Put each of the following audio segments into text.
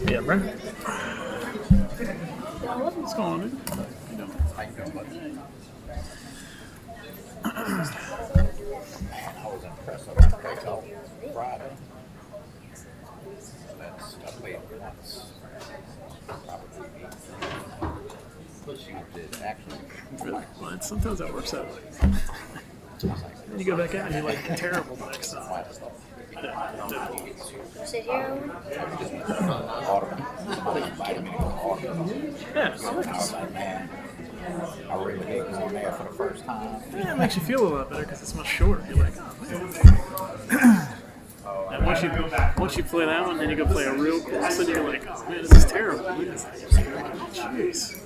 Yeah, bro. What's going on, dude? I was impressed with that place on Friday. I played once. Probably but she did actually. Well, sometimes that works out. Then you go back out and you're like terrible the next time. Sit here. Somebody invited me to go to Auburn. Yeah, I was like, man, I really hate going there for the first time. yeah, it makes you feel a lot better because it's much shorter. You're like, oh man. And once you play that one, then you go play a real course, and you're like, oh man, this is terrible. Jeez.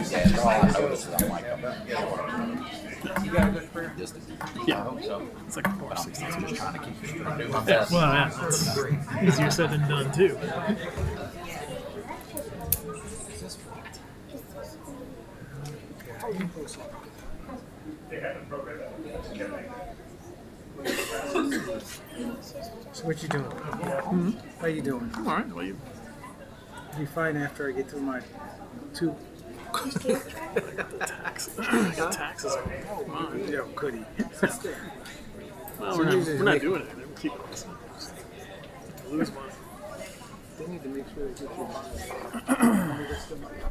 Yeah, all I noticed is I'm like, You got a good prayer? Yeah, it's like a 460. I'm just trying to keep it straight. Yeah, well, yeah, it's easier said than done too. So what you doing? How you doing? All right, well, you I'll be fine after I get through my two. got taxes on mine. Yo, goody. Well, we're not doing anything. We're keeping it. Lose money. They need to make sure they get your money.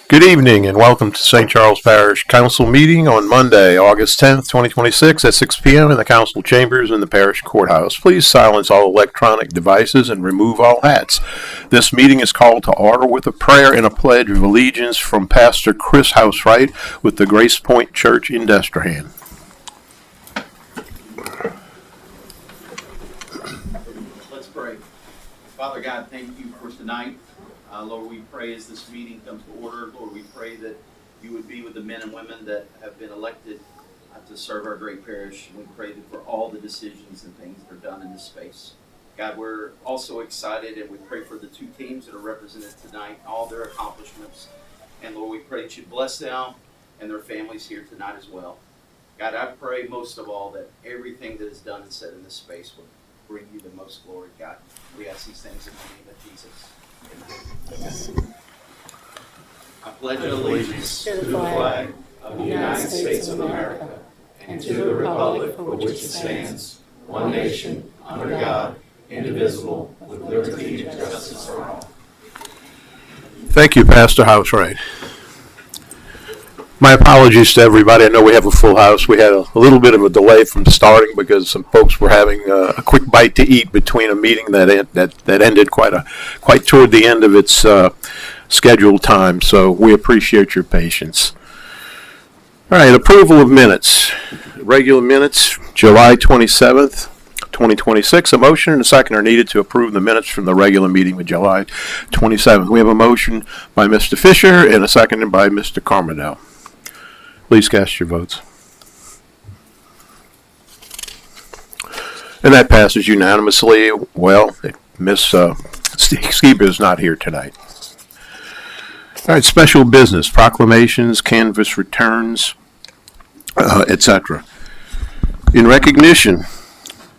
Good evening and welcome to St. Charles Parish Council meeting on Monday, August 10th, 2026 at 6 p.m. in the council chambers in the parish courthouse. Please silence all electronic devices and remove all hats. This meeting is called to order with a prayer and a pledge of allegiance from Pastor Chris Housewright with the Grace Point Church in Destrehan. Let's pray. Father God, thank you for tonight. Lord, we pray as this meeting comes to order, Lord, we pray that you would be with the men and women that have been elected to serve our great parish. We pray that for all the decisions and things that are done in this space. God, we're also excited and we pray for the two teams that are represented tonight, all their accomplishments. And Lord, we pray that you bless them and their families here tonight as well. God, I pray most of all that everything that is done and said in this space would bring you the most glory, God. We ask these things in the name of Jesus. I pledge allegiance to the flag of the United States of America and to the republic for which it stands, one nation, under God, indivisible, with liberty and justice for all. Thank you, Pastor Housewright. My apologies to everybody. I know we have a full house. We had a little bit of a delay from starting because some folks were having a quick bite to eat between a meeting that ended quite toward the end of its scheduled time. So we appreciate your patience. All right, approval of minutes. Regular minutes, July 27th, 2026. A motion and a second are needed to approve the minutes from the regular meeting of July 27th. We have a motion by Mr. Fisher and a second by Mr. Carmodell. Please cast your votes. And that passes unanimously. Well, Miss Skeeber is not here tonight. All right, special business, proclamations, canvass returns, etc. In recognition,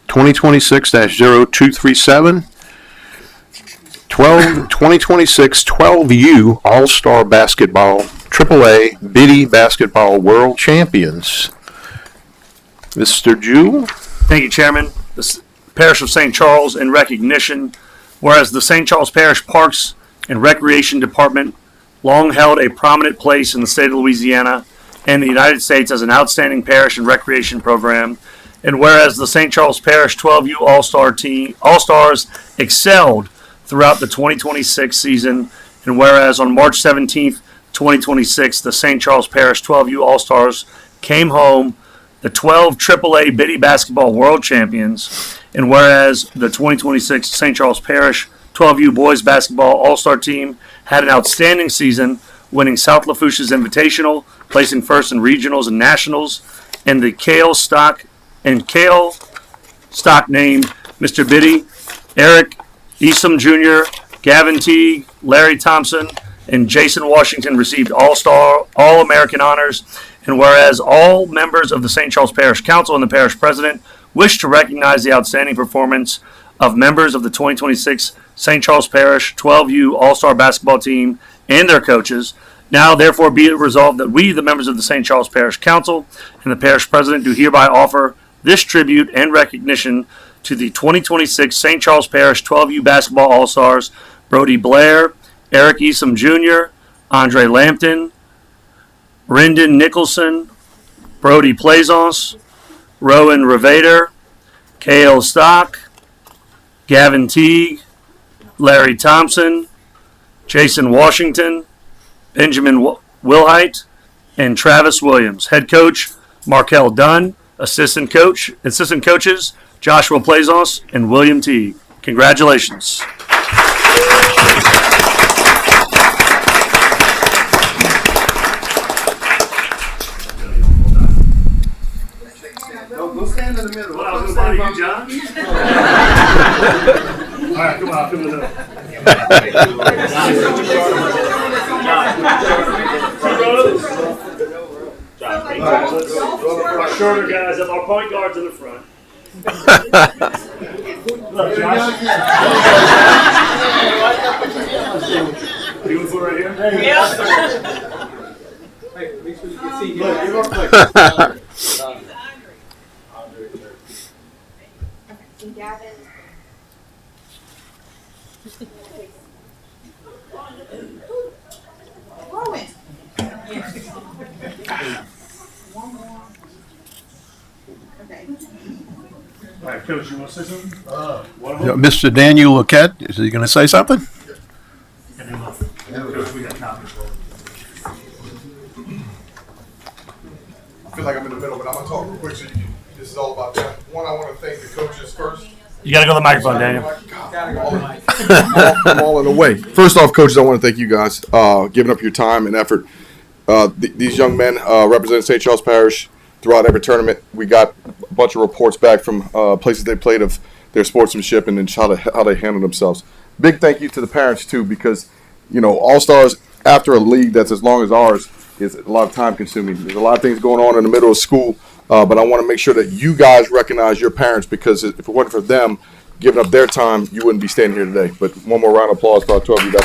2026-0237, 2026 12U All-Star Basketball AAA Biddy Basketball World Champions. Mr. Jewell? Thank you, Chairman. The Parish of St. Charles, in recognition, whereas the St. Charles Parish Parks and Recreation Department long held a prominent place in the state of Louisiana and the United States as an outstanding parish and recreation program, and whereas the St. Charles Parish 12U All-Stars excelled throughout the 2026 season, and whereas on March 17th, 2026, the St. Charles Parish 12U All-Stars came home the 12 AAA Biddy Basketball World Champions, and whereas the 2026 St. Charles Parish 12U Boys Basketball All-Star Team had an outstanding season, winning South Lafourche's Invitational, placing first in regionals and nationals, and the Kale Stock named Mr. Biddy, Eric Easom Jr., Gavin Teague, Larry Thompson, and Jason Washington received All-Star, All-American honors, and whereas all members of the St. Charles Parish Council and the Parish President wish to recognize the outstanding performance of members of the 2026 St. Charles Parish 12U All-Star Basketball Team and their coaches, now therefore be it resolved that we, the members of the St. Charles Parish Council and the Parish President, do hereby offer this tribute and recognition to the 2026 St. Charles Parish 12U Basketball All-Stars, Brody Blair, Eric Easom Jr., Andre Lampton, Rendon Nicholson, Brody Plaisance, Rowan Revader, Kale Stock, Gavin Teague, Larry Thompson, Jason Washington, Benjamin Wilhite, and Travis Williams. Head coach, Markel Dunn. Assistant coaches, Joshua Plaisance and William Teague. Congratulations. Go stand in the middle. Well, I was going to you, John. All right, come on, come on. Our shorter guys, our point guards in the front. Look, Josh. You want to put right here? Yeah. Hey, make sure you can see. Look, give up quick. Gavin. Rowan. All right, Coach, you want to say something? One of Yeah, them? Mr. Daniel Luquette, is he going to say something? And then Coach, we got copies. I feel like I'm in the middle, but I'm gonna talk real quick. So this is all about that. One, I want to thank the coaches first. You got to go to the microphone, Daniel. I'm all in the way. First off, coaches, I want to thank you guys giving up your time and effort. These young men represent St. Charles Parish throughout every tournament. We got a bunch of reports back from places they played of their sportsmanship and then how they handle themselves. Big thank you to the parents too, because All-Stars after a league that's as long as ours is a lot of time consuming. There's a lot of things going on in the middle of school, but I want to make sure that you guys recognize your parents, because if it wasn't for them giving up their time, you wouldn't be standing here today. But one more round of applause for our 12 of you guys.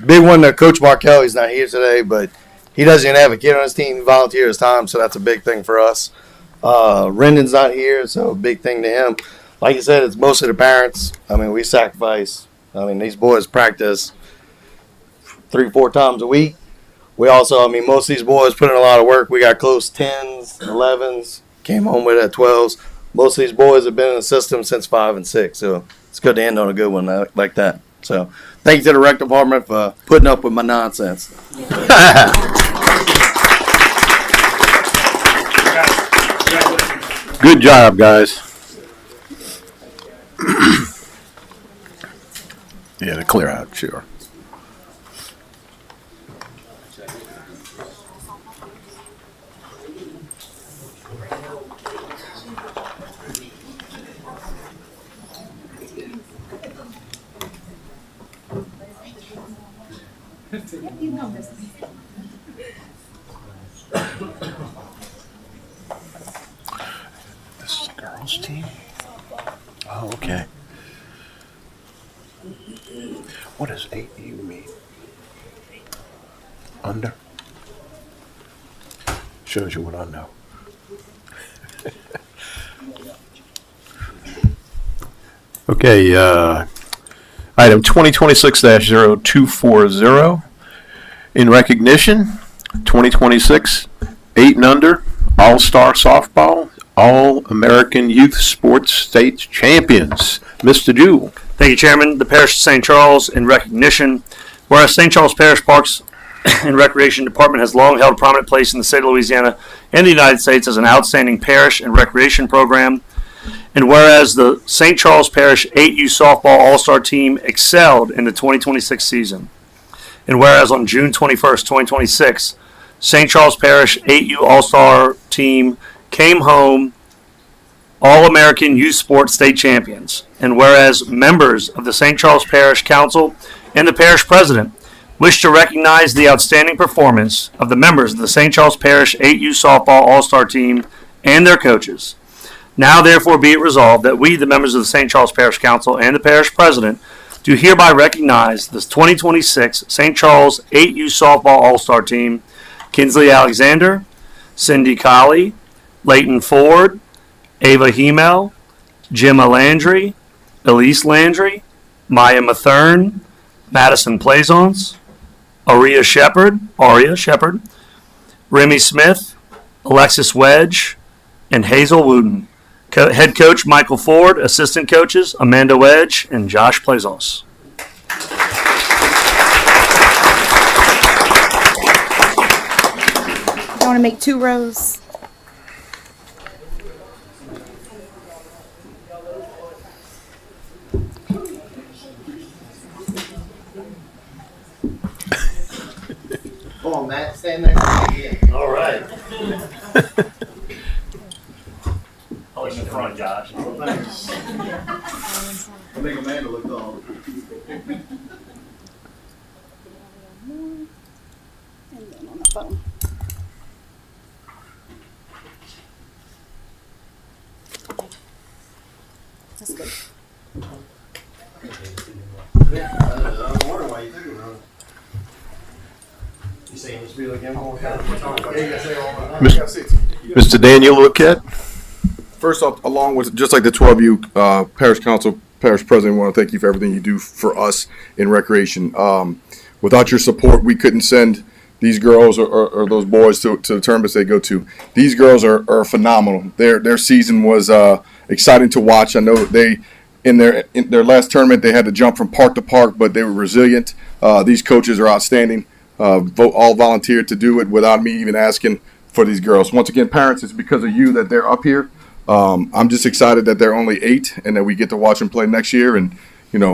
Big one to Coach Markel. He's not here today, but he doesn't even have a kid on his team. He volunteered his time, so that's a big thing for us. Rendon's not here, so a big thing to him. Like you said, it's mostly the parents. I mean, we sacrifice. I mean, these boys practice 3-4 times a week. We also, most of these boys put in a lot of work. We got close 10s, 11s, came home with at 12s. Most of these boys have been in the system since 5 and 6, so it's good to end on a good one like that. So thank you to the rec department for putting up with my nonsense. Good job, guys. Yeah, to clear out, sure. This is the girls' team? Oh, okay. What does 8U mean? Under? Shows you what I know. Okay, item 2026-0240. In recognition, 2026 8 and Under All-Star Softball All-American Youth Sports State Champions. Mr. Jewell. Thank you, Chairman. The Parish of St. Charles, in recognition, whereas St. Charles Parish Parks and Recreation Department has long held a prominent place in the state of Louisiana and the United States as an outstanding parish and recreation program, and whereas the St. Charles Parish 8U Softball All-Star Team excelled in the 2026 season, and whereas on June 21st, 2026, St. Charles Parish 8U All-Star Team came home All-American Youth Sports State Champions, and whereas members of the St. Charles Parish Council and the Parish President wish to recognize the outstanding performance of the members of the St. Charles Parish 8U Softball All-Star Team and their coaches. Now therefore be it resolved that we, the members of the St. Charles Parish Council and the Parish President, do hereby recognize the 2026 St. Charles 8U Softball All-Star Team: Kinsley Alexander, Cindy Colley, Leighton Ford, Ava Hemel, Gemma Landry, Elise Landry, Maya Mathern, Madison Plaisance, Aria Shepard, Remy Smith, Alexis Wedge, and Hazel Wooten. Head coach Michael Ford, assistant coaches Amanda Wedge and Josh Plaisance. I want to make 2 rows. Come on, Matt. Stand there. All right. I'll in the front, Josh. I think Amanda looked on. And then on the phone. That's good. I'm wondering why you took it wrong. You saying this be like Mr. Daniel Luquette. First off, along with just like the 12 of you, parish council, parish president, I want to thank you for everything you do for us in recreation. Without your support, we couldn't send these girls or those boys to the tournaments they go to. These girls are phenomenal. Their season was exciting to watch. I know they in their last tournament they had to jump from park to park, but they were resilient. These coaches are outstanding. All volunteered to do it without me even asking for these girls. Once again, parents, it's because of you that they're up here. I'm just excited that they're only 8 and that we get to watch them play next year. And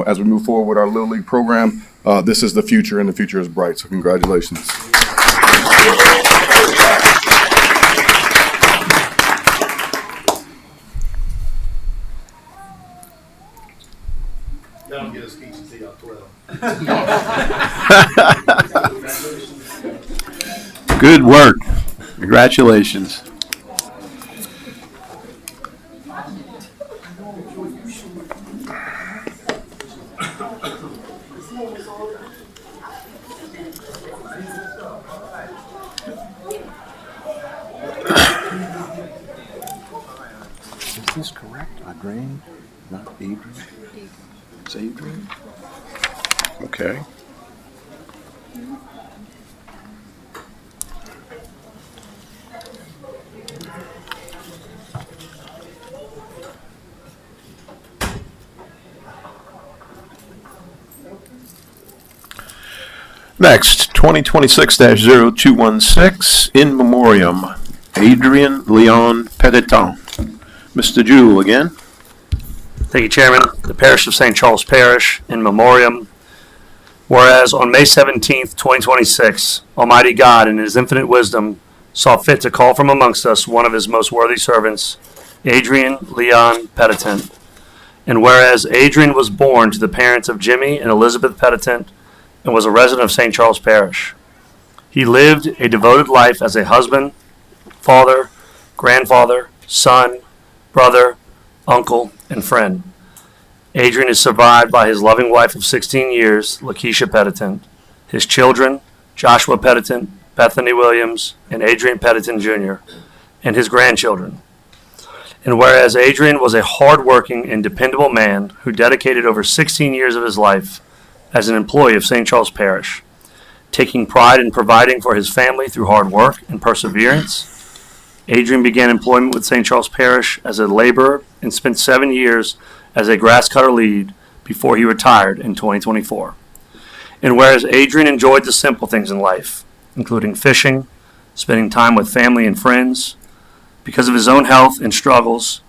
as we move forward with our Little League program, this is the future, and the future is bright. So congratulations. Don't get a speech until y'all 12. Good work. Congratulations. Is this correct? Adrian, not Adrian? It's Adrian? Okay. Next, 2026-0216, in memoriam, Adrian Leon Petiton. Mr. Jewell again. Thank you, Chairman. The Parish of St. Charles Parish, in memoriam. Whereas on May 17th, 2026, Almighty God, in His infinite wisdom, saw fit to call from amongst us one of His most worthy servants, Adrian Leon Petiton. And whereas Adrian was born to the parents of Jimmy and Elizabeth Petiton and was a resident of St. Charles Parish, he lived a devoted life as a husband, father, grandfather, son, brother, uncle, and friend. Adrian is survived by his loving wife of 16 years, Lakeisha Petiton, his children, Joshua Petiton, Bethany Williams, and Adrian Petiton Jr., and his grandchildren. And whereas Adrian was a hard-working and dependable man who dedicated over 16 years of his life as an employee of St. Charles Parish, taking pride in providing for his family through hard work and perseverance, Adrian began employment with St. Charles Parish as a laborer and spent 7 years as a grass cutter lead before he retired in 2024. And whereas Adrian enjoyed the simple things in life, including fishing, spending time with family and friends, because of his own health and struggles,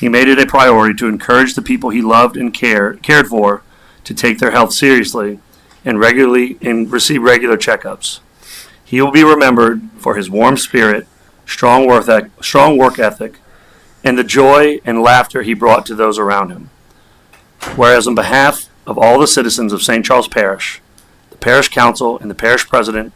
he made it a priority to encourage the people he loved and cared for to take their health seriously and receive regular checkups. He will be remembered for his warm spirit, strong work ethic, and the joy and laughter he brought to those around him. Whereas on behalf of all the citizens of St. Charles Parish, the Parish Council, and the Parish President,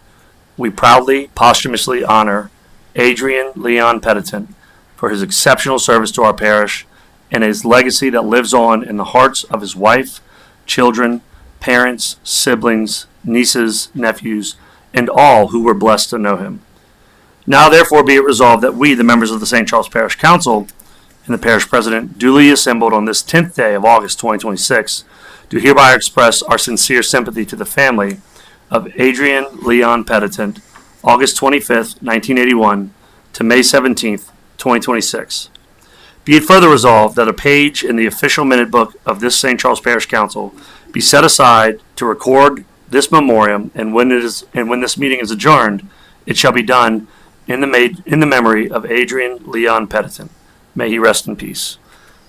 we proudly, posthumously honor Adrian Leon Petiton for his exceptional service to our parish and his legacy that lives on in the hearts of his wife, children, parents, siblings, nieces, nephews, and all who were blessed to know him. Now, therefore, be it resolved that we, the members of the St. Charles Parish Council and the Parish President, duly assembled on this 10th day of August 2026, do hereby express our sincere sympathy to the family of Adrian Leon Petiton, August 25th, 1981, to May 17th, 2026. Be it further resolved that a page in the official minute book of this St. Charles Parish Council be set aside to record this memoriam, and when this meeting is adjourned, it shall be done in the memory of Adrian Leon Petiton. May he rest in peace.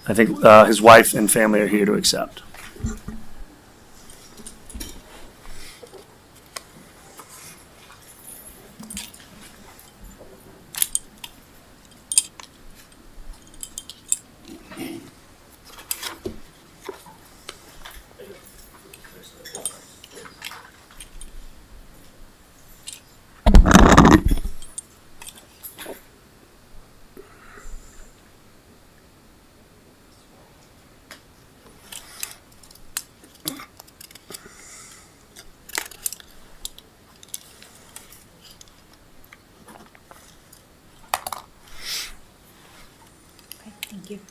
I think his wife and family are here to accept. Thank you.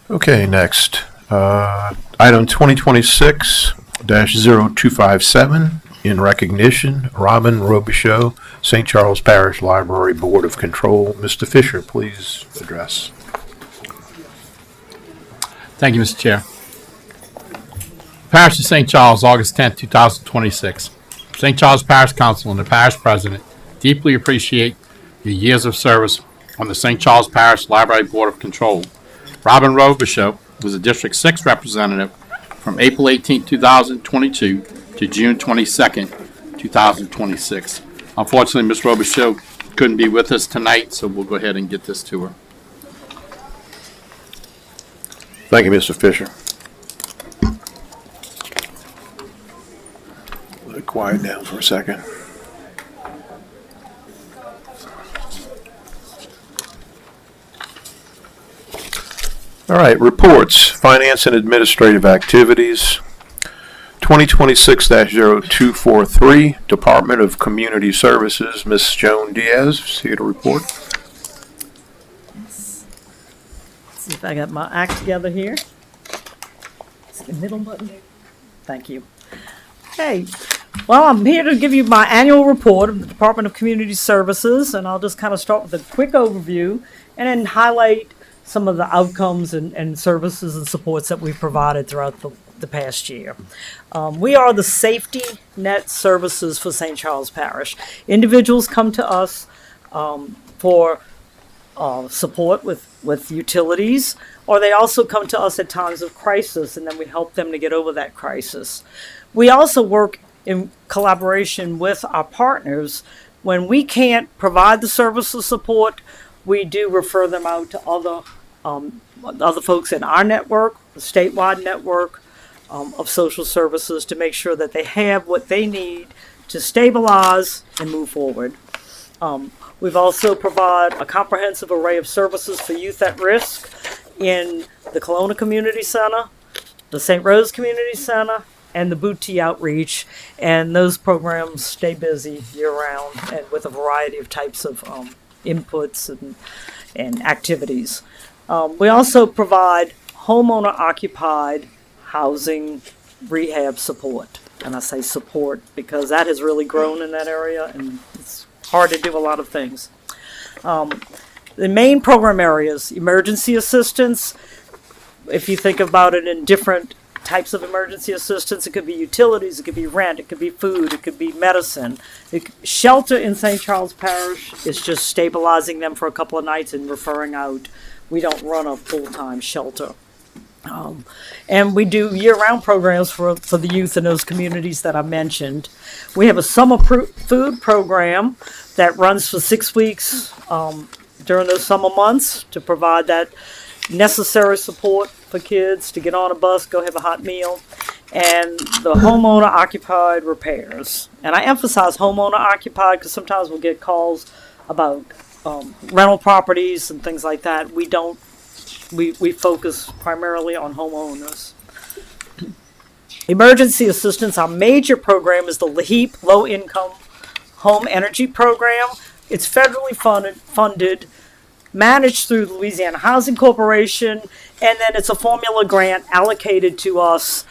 Okay, next. Item 2026-0257, in recognition, Robin Robichaud, St. Charles Parish Library Board of Control. Mr. Fisher, please address. Thank you, Mr. Chair. Parish of St. Charles, August 10th, 2026. St. Charles Parish Council and the Parish President deeply appreciate your years of service on the St. Charles Parish Library Board of Control. Robin Robichaud was a District 6 representative from April 18, 2022 to June 22nd, 2026. Unfortunately, Ms. Robichaud couldn't be with us tonight, so we'll go ahead and get this to her. Thank you, Mr. Fisher. Let it quiet down for a second. All right, reports, finance and administrative activities. 2026-0243, Department of Community Services, Ms. Joan Diaz is here to report. See if I got my act together here. It's the middle button. Thank you. Hey, well, I'm here to give you my annual report of the Department of Community Services, and I'll just kind of start with a quick overview and then highlight some of the outcomes and services and supports that we've provided throughout the past year. We are the safety net services for St. Charles Parish. Individuals come to us for support with utilities, or they also come to us at times of crisis, and then we help them to get over that crisis. We also work in collaboration with our partners. When we can't provide the services support, we do refer them out to other folks in our network, the statewide network of social services, to make sure that they have what they need to stabilize and move forward. We've also provide a comprehensive array of services for youth at risk in the Kelowna Community Center, the St. Rose Community Center, and the Booty Outreach, and those programs stay busy year-round and with a variety of types of inputs and activities. We also provide homeowner-occupied housing rehab support, and I say support because that has really grown in that area, and it's hard to do a lot of things. The main program areas: emergency assistance. If you think about it in different types of emergency assistance, it could be utilities, it could be rent, it could be food, it could be medicine. Shelter in St. Charles Parish is just stabilizing them for a couple of nights and referring out. We don't run a full-time shelter. And we do year-round programs for the youth in those communities that I mentioned. We have a summer food program that runs for 6 weeks during those summer months to provide that necessary support for kids to get on a bus, go have a hot meal, and the homeowner occupied repairs. And I emphasize homeowner occupied because sometimes we'll get calls about rental properties and things like that. We focus primarily on homeowners. Emergency assistance, our major program is the LEHEAP, Low Income Home Energy Program. It's federally funded, managed through the Louisiana Housing Corporation, and then it's a formula grant allocated to us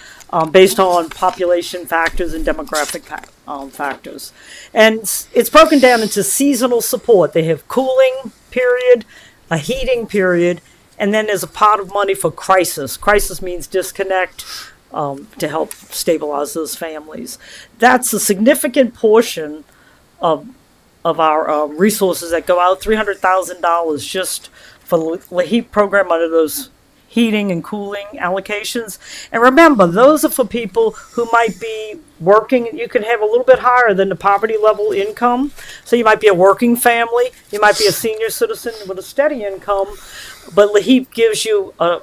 based on population factors and demographic factors. And it's broken down into seasonal support. They have cooling period, a heating period, and then there's a pot of money for crisis. Crisis means disconnect to help stabilize those families. That's a significant portion of our resources that go out, $300,000 just for the LEHEAP program under those heating and cooling allocations. And remember, those are for people who might be working. You can have a little bit higher than the poverty level income. So you might be a working family, you might be a senior citizen with a steady income, but LEHEAP gives you a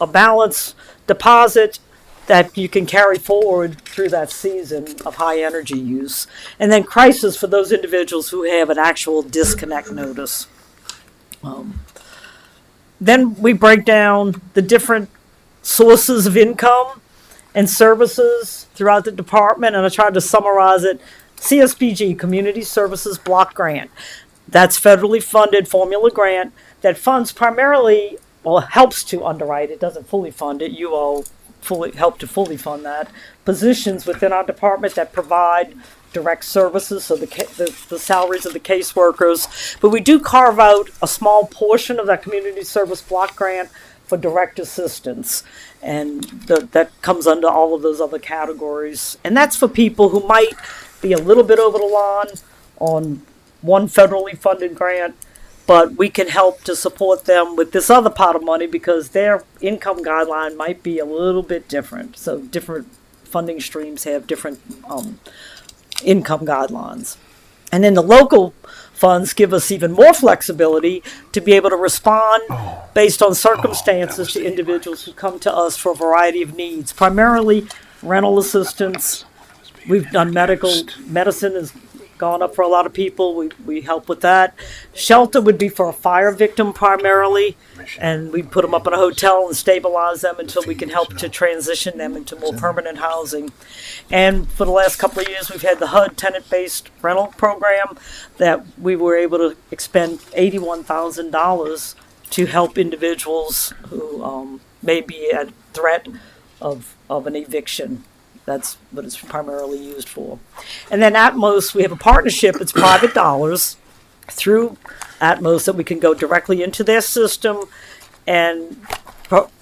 balance deposit that you can carry forward through that season of high energy use. And then crisis for those individuals who have an actual disconnect notice. Then we break down the different sources of income and services throughout the department, and I tried to summarize it. CSBG, Community Services Block Grant. That's federally funded formula grant that funds primarily, well, helps to underwrite. It doesn't fully fund it. You all help to fully fund that. Positions within our department that provide direct services, so the salaries of the caseworkers. But we do carve out a small portion of that community service block grant for direct assistance. And that comes under all of those other categories. And that's for people who might be a little bit over the line on one federally funded grant, but we can help to support them with this other pot of money because their income guideline might be a little bit different. So different funding streams have different income guidelines. And then the local funds give us even more flexibility to be able to respond based on circumstances to individuals who come to us for a variety of needs, primarily rental assistance. We've done medicine has gone up for a lot of people. We help with that. Shelter would be for a fire victim primarily, and we put them up in a hotel and stabilize them until we can help to transition them into more permanent housing. And for the last couple of years, we've had the HUD tenant-based rental program that we were able to expend $81,000 to help individuals who may be at threat of an eviction. That's what it's primarily used for. And then Atmos, we have a partnership. It's private dollars through Atmos that we can go directly into their system and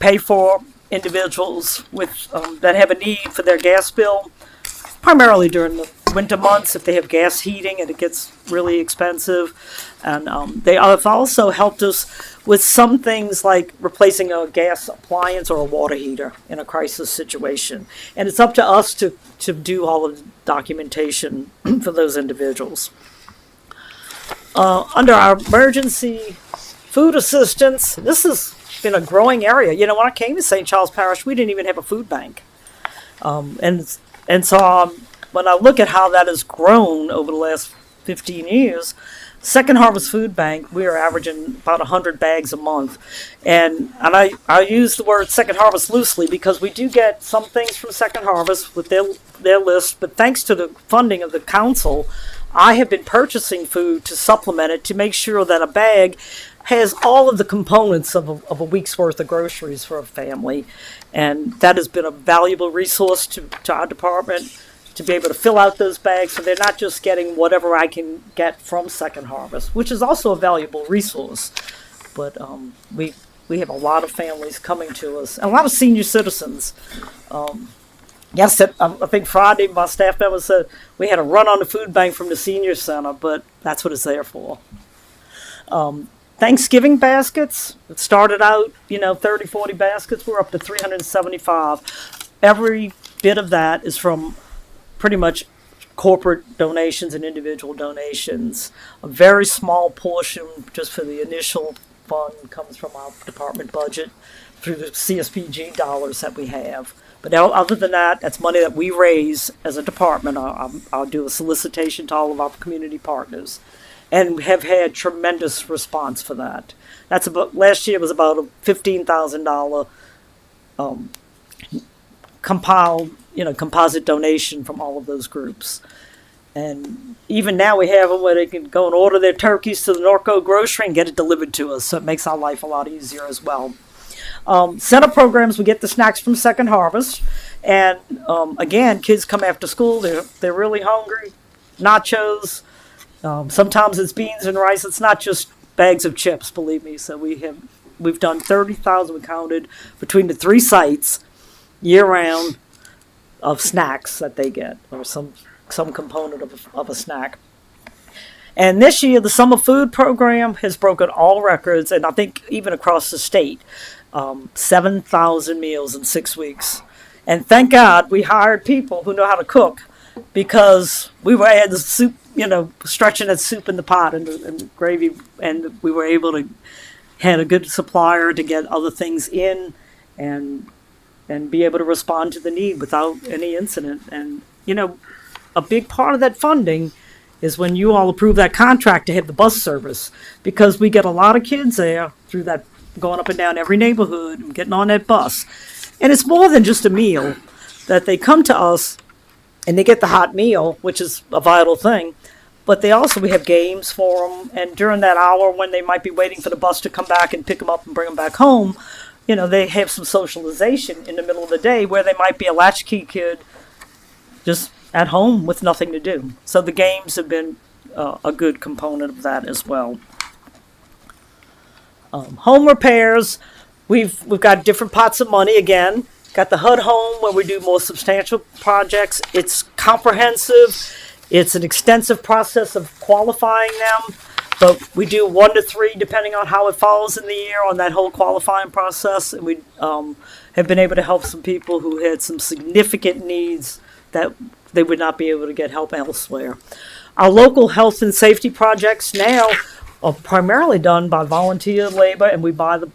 pay for individuals with that have a need for their gas bill, primarily during the winter months if they have gas heating and it gets really expensive. And they have also helped us with some things like replacing a gas appliance or a water heater in a crisis situation. And it's up to us to do all of the documentation for those individuals. Under our emergency food assistance, this has been a growing area. You know, when I came to St. Charles Parish, we didn't even have a food bank. And so when I look at how that has grown over the last 15 years, Second Harvest Food Bank, we are averaging about 100 bags a month. And I use the word Second Harvest loosely because we do get some things from Second Harvest with their list, but thanks to the funding of the council, I have been purchasing food to supplement it to make sure that a bag has all of the components of a week's worth of groceries for a family. And that has been a valuable resource to our department, to be able to fill out those bags so they're not just getting whatever I can get from Second Harvest, which is also a valuable resource. But we have a lot of families coming to us, and a lot of senior citizens. Yes, I think Friday my staff member said we had a run on the food bank from the senior center, but that's what it's there for. Thanksgiving baskets, it started out, 30, 40 baskets. We're up to 375. Every bit of that is from pretty much corporate donations and individual donations. A very small portion, just for the initial fund, comes from our department budget through the CSPG dollars that we have. But other than that, that's money that we raise as a department. I'll do a solicitation to all of our community partners, and have had tremendous response for that. That's about last year was about a $15,000 composite donation from all of those groups. And even now we have them where they can go and order their turkeys to the Norco grocery and get it delivered to us. So it makes our life a lot easier as well. Center programs, we get the snacks from Second Harvest. And again, kids come after school, they're really hungry. Nachos, sometimes it's beans and rice. It's not just bags of chips, believe me. So we've done 30,000, we counted, between the three sites year round of snacks that they get, or some component of a snack. And this year, the summer food program has broken all records, and I think even across the state, 7,000 meals in 6 weeks. And thank God we hired people who know how to cook, because we had the soup, stretching that soup in the pot and the gravy, and we were able to had a good supplier to get other things in, and and be able to respond to the need without any incident. And, you know, a big part of that funding is when you all approve that contract to have the bus service, because we get a lot of kids there through that, going up and down every neighborhood and getting on that bus. And it's more than just a meal, that they come to us and they get the hot meal, which is a vital thing, but we have games for them. And during that hour when they might be waiting for the bus to come back and pick them up and bring them back home, you know, they have some socialization in the middle of the day where they might be a latchkey kid just at home with nothing to do. So the games have been a good component of that as well. Home repairs, we've got different pots of money again. Got the HUD home where we do more substantial projects. It's comprehensive. It's an extensive process of qualifying them, but we do 1 to 3 depending on how it falls in the year on that whole qualifying process. And we have been able to help some people who had some significant needs that they would not be able to get help elsewhere. Our local health and safety projects now are primarily done by volunteer labor, and we buy the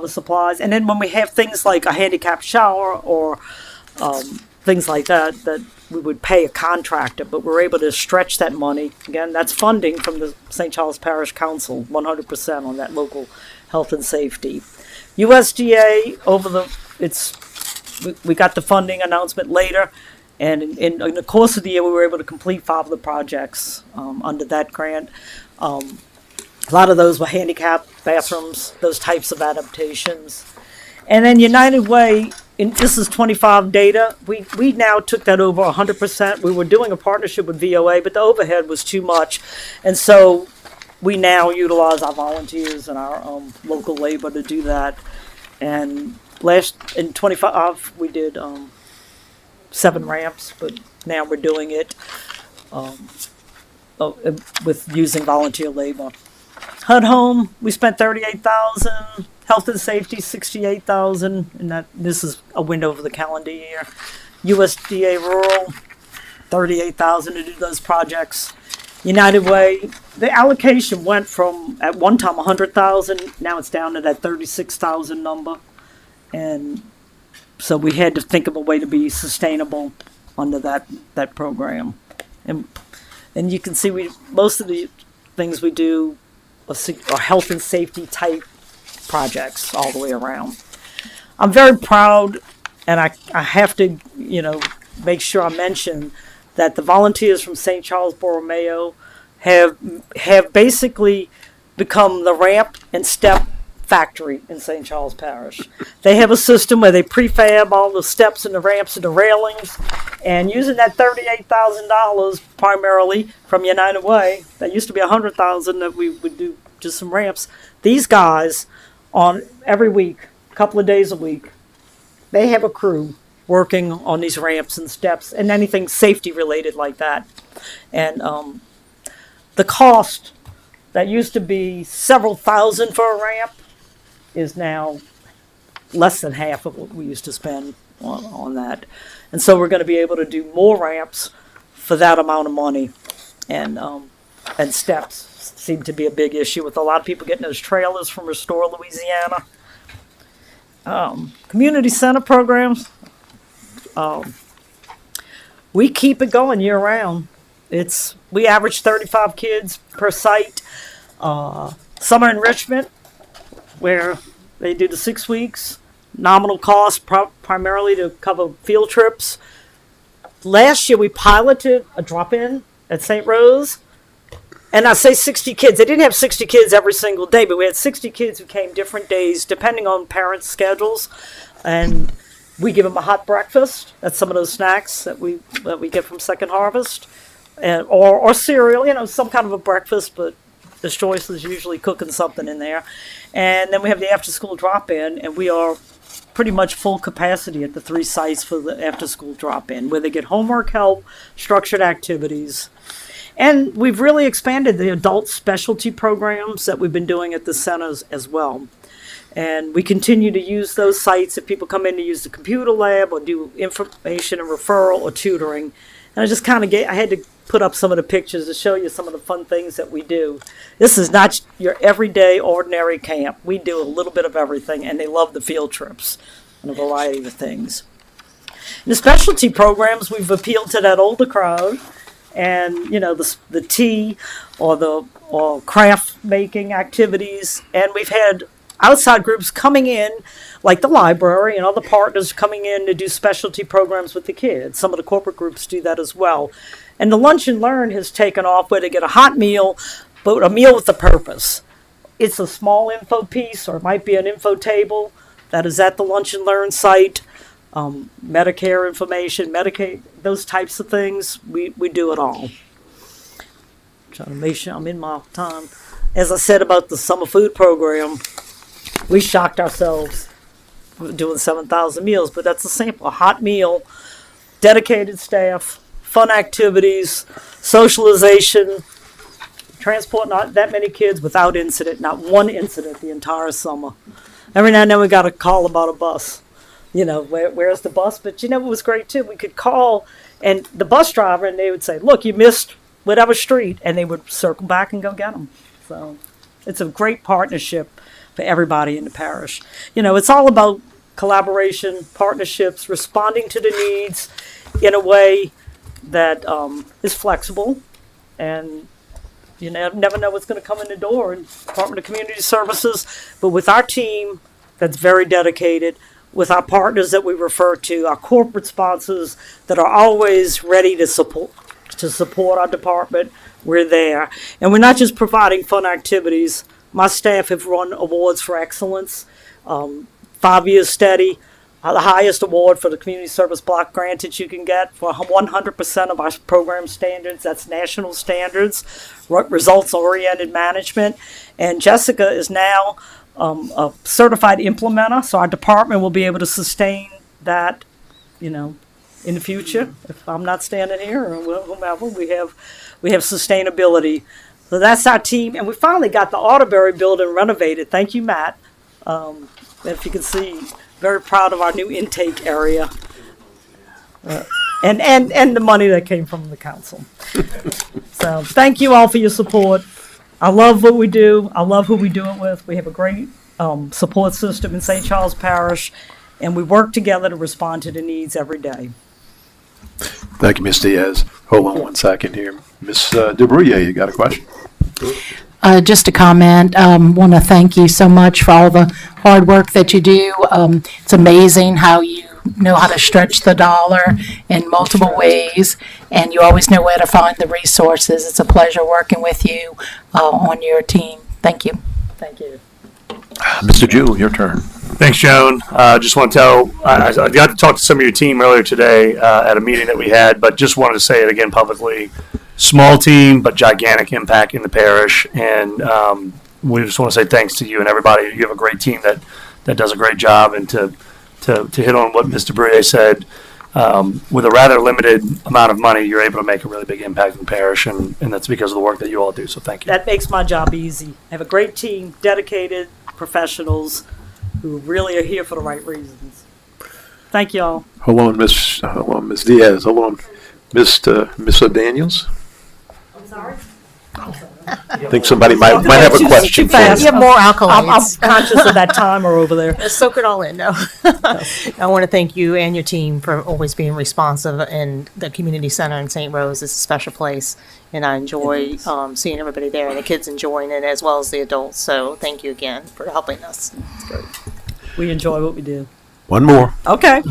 supplies. And then when we have things like a handicapped shower or things like that we would pay a contractor, but we're able to stretch that money. Again, that's funding from the St. Charles Parish Council, 100% on that local health and safety. USDA, we got the funding announcement later, and in the course of the year we were able to complete 5 of the projects under that grant. A lot of those were handicapped bathrooms, those types of adaptations. And then United Way, this is 25 data. We now took that over 100%. We were doing a partnership with VOA, but the overhead was too much. And so we now utilize our volunteers and our local labor to do that. And in 25, we did 7 ramps, but now we're doing it with using volunteer labor. HUD home, we spent $38,000. Health and safety, $68,000, and this is a window of the calendar year. USDA rural, $38,000 to do those projects. United Way, the allocation went from at one time $100,000. Now it's down to that $36,000 number, and so we had to think of a way to be sustainable under that program. And you can see most of the things we do are health and safety type projects all the way around. I'm very proud, and I have to, make sure I mention that the volunteers from St. Charles Borromeo have basically become the ramp and step factory in St. Charles Parish. They have a system where they prefab all the steps and the ramps and the railings, and using that $38,000 primarily from United Way, that used to be $100,000 that we would do just some ramps. These guys, on every week, a couple of days a week, they have a crew working on these ramps and steps and anything safety related like that. And the cost that used to be several thousand for a ramp is now less than half of what we used to spend on that. And so we're going to be able to do more ramps for that amount of money. And steps seem to be a big issue with a lot of people getting those trailers from Restore Louisiana. Community center programs, we keep it going year round. We average 35 kids per site. Summer enrichment, where they do the 6 weeks, nominal cost primarily to cover field trips. Last year we piloted a drop-in at St. Rose, and I say 60 kids. They didn't have 60 kids every single day, but we had 60 kids who came different days depending on parents' schedules, and we give them a hot breakfast. That's some of those snacks that we get from Second Harvest, or cereal, some kind of a breakfast, but the choice is usually cooking something in there. And then we have the after-school drop-in, and we are pretty much full capacity at the 3 sites for the after-school drop-in, where they get homework help, structured activities. And we've really expanded the adult specialty programs that we've been doing at the centers as well. And we continue to use those sites if people come in to use the computer lab or do information and referral or tutoring. And I just kind of I had to put up some of the pictures to show you some of the fun things that we do. This is not your everyday ordinary camp. We do a little bit of everything, and they love the field trips. and a variety of things. In the specialty programs, we've appealed to that older crowd, and the tea or craft making activities, and we've had outside groups coming in, like the library and other partners coming in to do specialty programs with the kids. Some of the corporate groups do that as well. And the Lunch and Learn has taken off, where they get a hot meal, but a meal with a purpose. It's a small info piece, or it might be an info table that is at the Lunch and Learn site. Medicare information, Medicaid, those types of things, we do it all. Trying to make sure I'm in my time. As I said about the summer food program, we shocked ourselves doing 7,000 meals, but that's a sample. A hot meal, dedicated staff, fun activities, socialization, transport not that many kids without incident, not one incident the entire summer. Every now and then we got a call about a bus. Where's the bus? But it was great too. We could call and the bus driver, and they would say, look, you missed whatever street, and they would circle back and go get them. So it's a great partnership for everybody in the parish. It's all about collaboration, partnerships, responding to the needs in a way that is flexible, and you never know what's going to come in the door in Department of Community Services. But with our team that's very dedicated, with our partners that we refer to, our corporate sponsors that are always ready to support our department, we're there. And we're not just providing fun activities. My staff have run awards for excellence, 5 years steady, the highest award for the community service block grant that you can get for 100% of our program standards. That's national standards, results-oriented management. And Jessica is now a certified implementer, so our department will be able to sustain that, in the future. If I'm not standing here or whomever, we have sustainability. So that's our team, and we finally got the Auterbury building renovated. Thank you, Matt. If you can see, very proud of our new intake area, and the money that came from the council. So thank you all for your support. I love what we do. I love who we do it with. We have a great support system in St. Charles Parish, and we work together to respond to the needs every day. Thank you, Ms. Diaz. Hold on one second here. Ms. DeBruyer, you got a question? Just a comment. Want to thank you so much for all the hard work that you do. It's amazing how you know how to stretch the dollar in multiple ways, and you always know where to find the resources. It's a pleasure working with you on your team. Thank you. Thank you. Mr. Jewell, your turn. Thanks, Joan. Just want to tell, I got to talk to some of your team earlier today at a meeting that we had, but just wanted to say it again publicly. Small team, but gigantic impact in the parish, and we just want to say thanks to you and everybody. You have a great team that does a great job, and to hit on what Mr. Brouillet said, with a rather limited amount of money, you're able to make a really big impact in the parish, and that's because of the work that you all do, so thank you. That makes my job easy. I have a great team, dedicated professionals who really are here for the right reasons. Thank you all. Hold on, Ms. Diaz. Hold on, Ms. Daniels. I'm sorry? I think somebody might have a question. Too fast. You have more alkaloids. I'm conscious of that timer over there. Soak it all in, no. I want to thank you and your team for always being responsive, and the community center in St. Rose is a special place, and I enjoy seeing everybody there, and the kids enjoying it as well as the adults, so thank you again for helping us. It's great. We enjoy what we do. One more. Okay.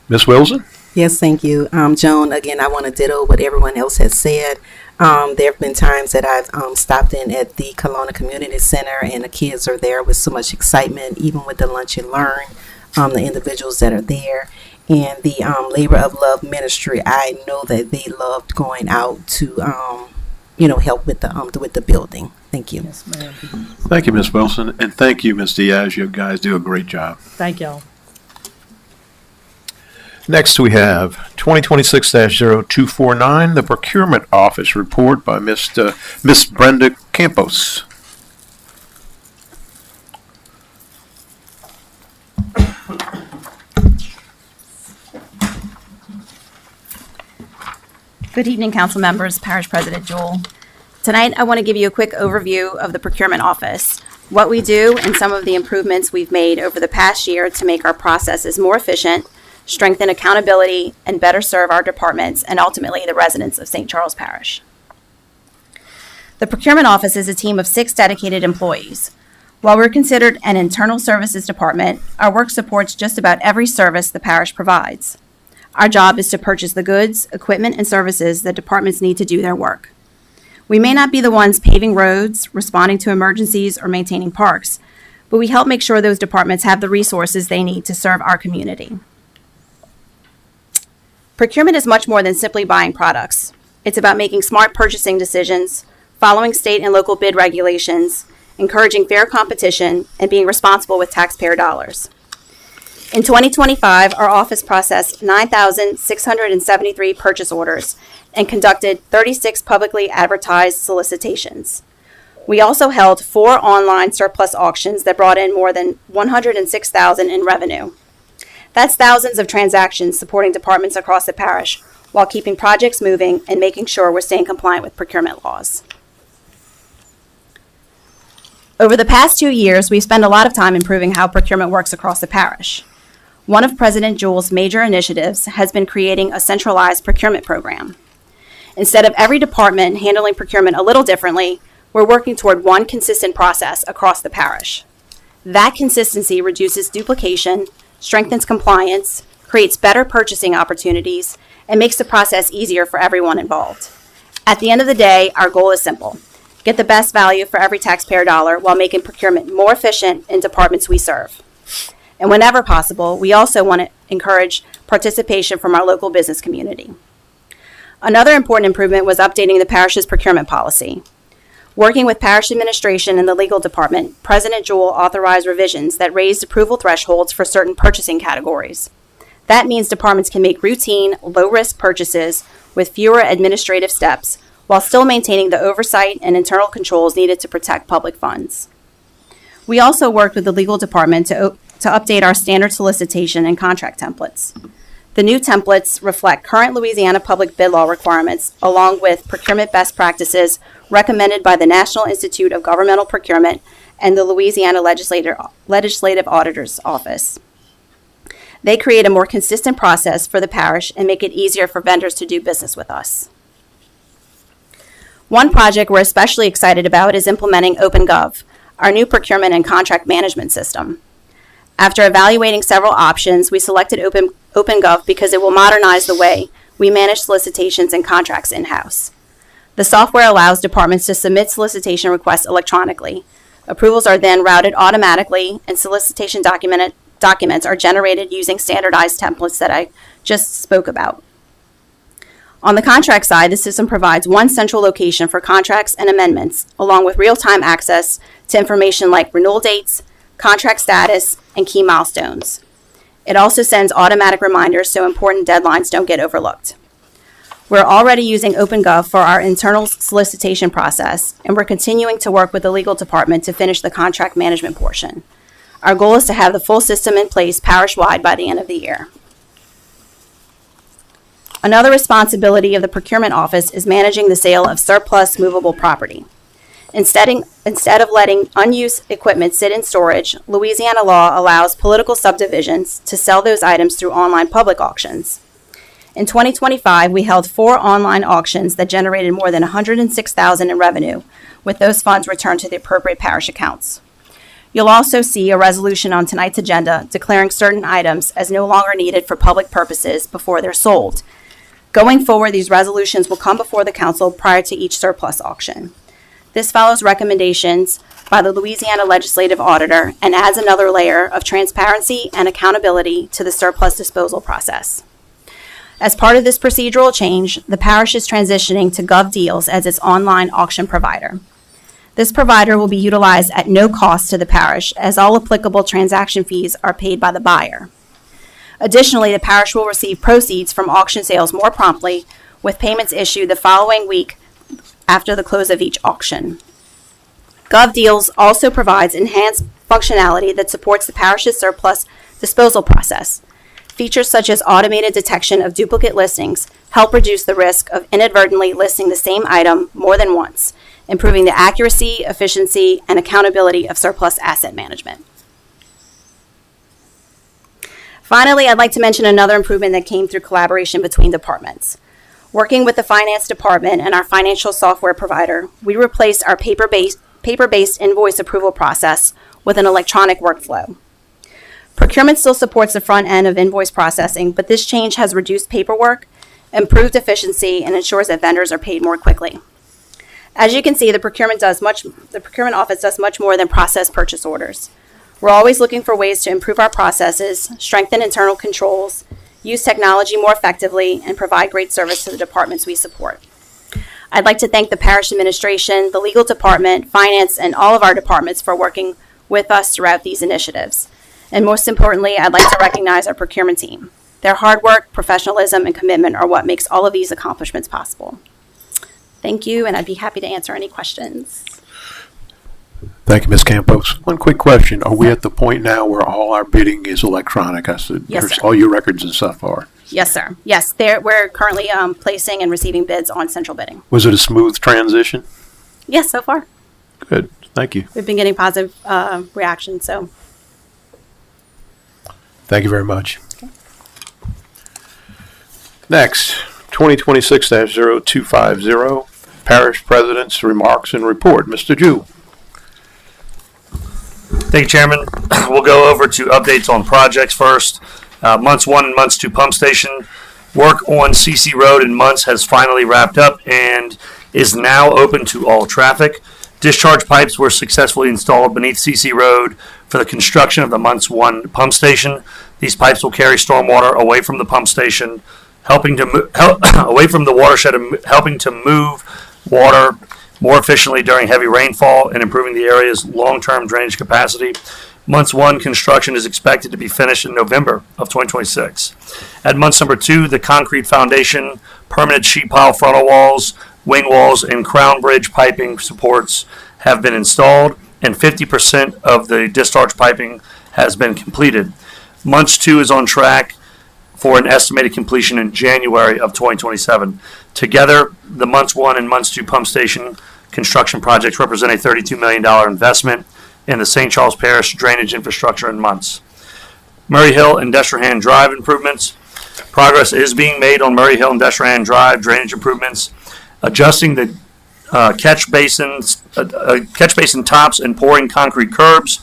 Ms. Wilson? Yes, thank you. Joan, again, I want to ditto what everyone else has said. There have been times that I've stopped in at the Kelowna Community Center, and the kids are there with so much excitement, even with the Lunch and Learn, the individuals that are there. And the Labor of Love Ministry, I know that they loved going out to, help with the building. Thank you. Yes, ma'am. Thank you, Ms. Wilson, and thank you, Ms. Diaz. You guys do a great job. Thank y'all. Next, we have 2026-0249, the Procurement Office report by Miss Brenda Campos. Good evening, council members, Parish President Jewell. Tonight, I want to give you a quick overview of the Procurement Office. what we do, and some of the improvements we've made over the past year to make our processes more efficient, strengthen accountability, and better serve our departments and ultimately the residents of St. Charles Parish. The procurement office is a team of 6 dedicated employees. While we're considered an internal services department, our work supports just about every service the parish provides. Our job is to purchase the goods, equipment, and services that departments need to do their work. We may not be the ones paving roads, responding to emergencies, or maintaining parks, but we help make sure those departments have the resources they need to serve our community. Procurement is much more than simply buying products. It's about making smart purchasing decisions, following state and local bid regulations, encouraging fair competition, and being responsible with taxpayer dollars. In 2025, our office processed 9,673 purchase orders and conducted 36 publicly advertised solicitations. We also held 4 online surplus auctions that brought in more than $106,000 in revenue. That's thousands of transactions supporting departments across the parish while keeping projects moving and making sure we're staying compliant with procurement laws. Over the past 2 years, we've spent a lot of time improving how procurement works across the parish. One of President Jewell's major initiatives has been creating a centralized procurement program. Instead of every department handling procurement a little differently, we're working toward one consistent process across the parish. That consistency reduces duplication, strengthens compliance, creates better purchasing opportunities, and makes the process easier for everyone involved. At the end of the day, our goal is simple: get the best value for every taxpayer dollar while making procurement more efficient in departments we serve. And whenever possible, we also want to encourage participation from our local business community. Another important improvement was updating the parish's procurement policy. Working with parish administration and the legal department, President Jewell authorized revisions that raised approval thresholds for certain purchasing categories. That means departments can make routine, low-risk purchases with fewer administrative steps while still maintaining the oversight and internal controls needed to protect public funds. We also worked with the legal department to update our standard solicitation and contract templates. The new templates reflect current Louisiana public bid law requirements, along with procurement best practices recommended by the National Institute of Governmental Procurement and the Louisiana Legislative Auditor's Office. They create a more consistent process for the parish and make it easier for vendors to do business with us. One project we're especially excited about is implementing OpenGov, our new procurement and contract management system. After evaluating several options, we selected OpenGov because it will modernize the way we manage solicitations and contracts in-house. The software allows departments to submit solicitation requests electronically. Approvals are then routed automatically, and solicitation documents are generated using standardized templates that I just spoke about. On the contract side, the system provides one central location for contracts and amendments, along with real-time access to information like renewal dates, contract status, and key milestones. It also sends automatic reminders so important deadlines don't get overlooked. We're already using OpenGov for our internal solicitation process, and we're continuing to work with the legal department to finish the contract management portion. Our goal is to have the full system in place parish-wide by the end of the year. Another responsibility of the procurement office is managing the sale of surplus movable property. Instead of letting unused equipment sit in storage, Louisiana law allows political subdivisions to sell those items through online public auctions. In 2025, we held 4 online auctions that generated more than $106,000 in revenue, with those funds returned to the appropriate parish accounts. You'll also see a resolution on tonight's agenda declaring certain items as no longer needed for public purposes before they're sold. Going forward, these resolutions will come before the council prior to each surplus auction. This follows recommendations by the Louisiana Legislative Auditor and adds another layer of transparency and accountability to the surplus disposal process. As part of this procedural change, the parish is transitioning to GovDeals as its online auction provider. This provider will be utilized at no cost to the parish, as all applicable transaction fees are paid by the buyer. Additionally, the parish will receive proceeds from auction sales more promptly, with payments issued the following week after the close of each auction. GovDeals also provides enhanced functionality that supports the parish's surplus disposal process. Features such as automated detection of duplicate listings help reduce the risk of inadvertently listing the same item more than once, improving the accuracy, efficiency, and accountability of surplus asset management. Finally, I'd like to mention another improvement that came through collaboration between departments. Working with the finance department and our financial software provider, we replaced our paper-based invoice approval process with an electronic workflow. Procurement still supports the front end of invoice processing, but this change has reduced paperwork, improved efficiency, and ensures that vendors are paid more quickly. As you can see, the procurement office does much more than process purchase orders. We're always looking for ways to improve our processes, strengthen internal controls, use technology more effectively, and provide great service to the departments we support. I'd like to thank the parish administration, the legal department, finance, and all of our departments for working with us throughout these initiatives. And most importantly, I'd like to recognize our procurement team. Their hard work, professionalism, and commitment are what makes all of these accomplishments possible. Thank you, and I'd be happy to answer any questions. Thank you, Ms. Campos. One quick question. Are we at the point now where all our bidding is electronic? I said, Yes, sir. all your records and stuff are. Yes, sir. Yes, we're currently placing and receiving bids on central bidding. Was it a smooth transition? Yes, so far. Good. Thank you. We've been getting positive reactions, so. Thank you very much. Next, 2026-0250, Parish President's Remarks and Report. Mr. Jew. Thank you, Chairman. We'll go over to updates on projects first. Months 1 and Months 2 pump station. Work on CC Road in Months has finally wrapped up and is now open to all traffic. Discharge pipes were successfully installed beneath CC Road for the construction of the Months 1 pump station. These pipes will carry stormwater away from the pump station, helping to away from the watershed and helping to move water more efficiently during heavy rainfall and improving the area's long-term drainage capacity. Months 1 construction is expected to be finished in November of 2026. At months number 2, the concrete foundation, permanent sheet pile frontal walls, wing walls, and crown bridge piping supports have been installed, and 50% of the discharge piping has been completed. Months 2 is on track for an estimated completion in January of 2027. Together, the Months 1 and Months 2 pump station construction projects represent a $32 million investment in the St. Charles Parish drainage infrastructure in Months. Murray Hill and Destrehan Drive improvements. Progress is being made on Murray Hill and Destrehan Drive drainage improvements, adjusting the catch basin tops and pouring concrete curbs.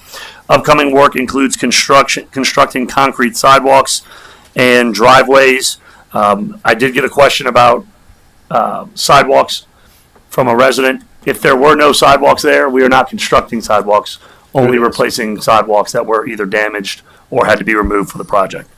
Upcoming work includes constructing concrete sidewalks and driveways. I did get a question about sidewalks from a resident. If there were no sidewalks there, we are not constructing sidewalks, only replacing sidewalks that were either damaged or had to be removed for the project.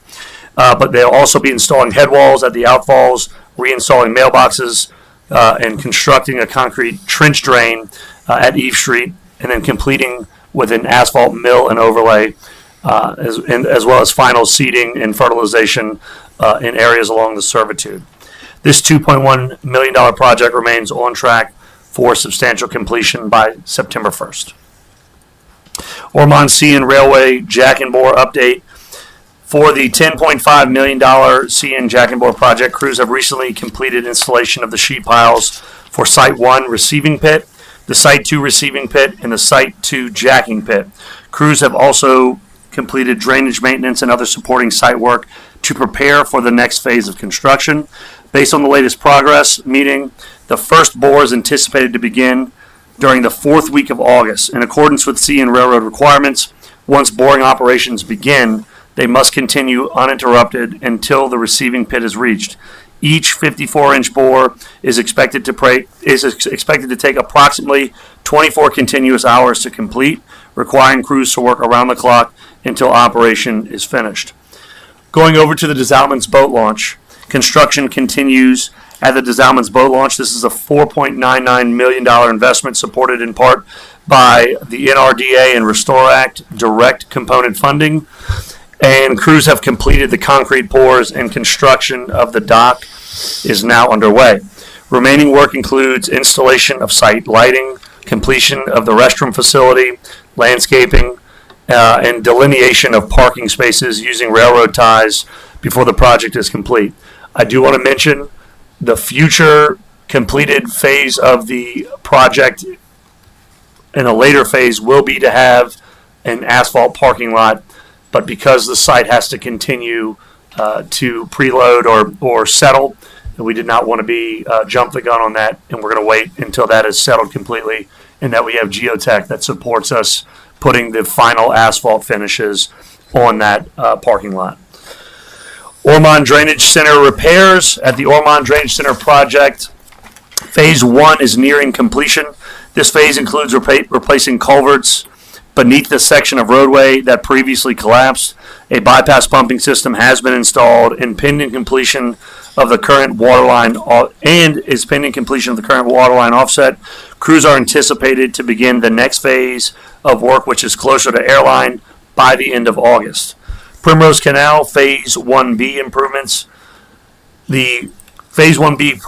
But they'll also be installing head walls at the outfalls, reinstalling mailboxes, and constructing a concrete trench drain at Eve Street, and then completing with an asphalt mill and overlay, as well as final seeding and fertilization in areas along the servitude. This $2.1 million project remains on track for substantial completion by September 1st. Ormond CN Railway Jack and Bore update. For the $10.5 million CN Jack and Bore project, crews have recently completed installation of the sheet piles for Site 1 receiving pit, the Site 2 receiving pit, and the Site 2 jacking pit. Crews have also completed drainage maintenance and other supporting site work to prepare for the next phase of construction. Based on the latest progress meeting, the first bore is anticipated to begin during the 4th week of August. In accordance with CN Railroad requirements, once boring operations begin, they must continue uninterrupted until the receiving pit is reached. Each 54-inch bore is expected to take approximately 24 continuous hours to complete, requiring crews to work around the clock until operation is finished. Going over to the Desalmans boat launch, construction continues at the Desalmans boat launch. This is a $4.99 million investment supported in part by the NRDA and Restore Act direct component funding. And crews have completed the concrete pours and construction of the dock is now underway. Remaining work includes installation of site lighting, completion of the restroom facility, landscaping, and delineation of parking spaces using railroad ties before the project is complete. I do want to mention the future completed phase of the project in a later phase will be to have an asphalt parking lot, but because the site has to continue to preload or settle, we did not want to be jump the gun on that, and we're going to wait until that is settled completely and that we have geotech that supports us putting the final asphalt finishes on that parking lot. Ormond Drainage Center repairs. At the Ormond Drainage Center project, Phase 1 is nearing completion. This phase includes replacing culverts beneath the section of roadway that previously collapsed. A bypass pumping system has been installed, and pending completion of the current water line offset. Crews are anticipated to begin the next phase of work, which is closer to airline, by the end of August. Primrose Canal Phase 1B improvements. The Phase 1B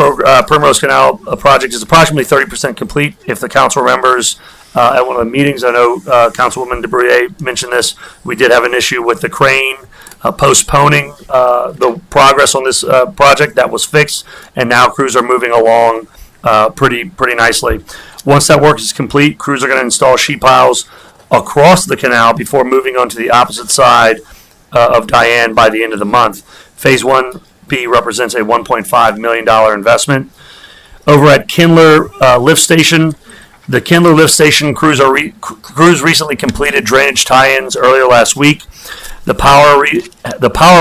Primrose Canal project is approximately 30% complete. If the council remembers at one of the meetings, I know Councilwoman DeBruyer mentioned this, we did have an issue with the crane postponing the progress on this project. That was fixed, and now crews are moving along pretty nicely. Once that work is complete, crews are going to install sheet piles across the canal before moving on to the opposite side of Diane by the end of the month. Phase 1B represents a $1.5 million investment. Over at Kindler Lift Station, the Kindler Lift Station crews recently completed drainage tie-ins earlier last week. The power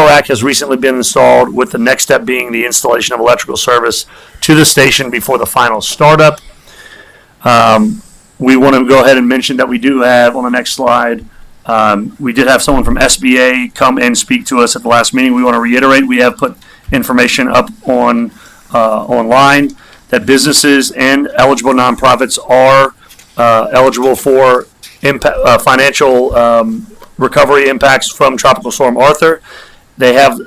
rack has recently been installed, with the next step being the installation of electrical service to the station before the final startup. We want to go ahead and mention that we do have, on the next slide, we did have someone from SBA come and speak to us at the last meeting. We want to reiterate, we have put information up on online that businesses and eligible nonprofits are eligible for financial recovery impacts from Tropical Storm Arthur. They have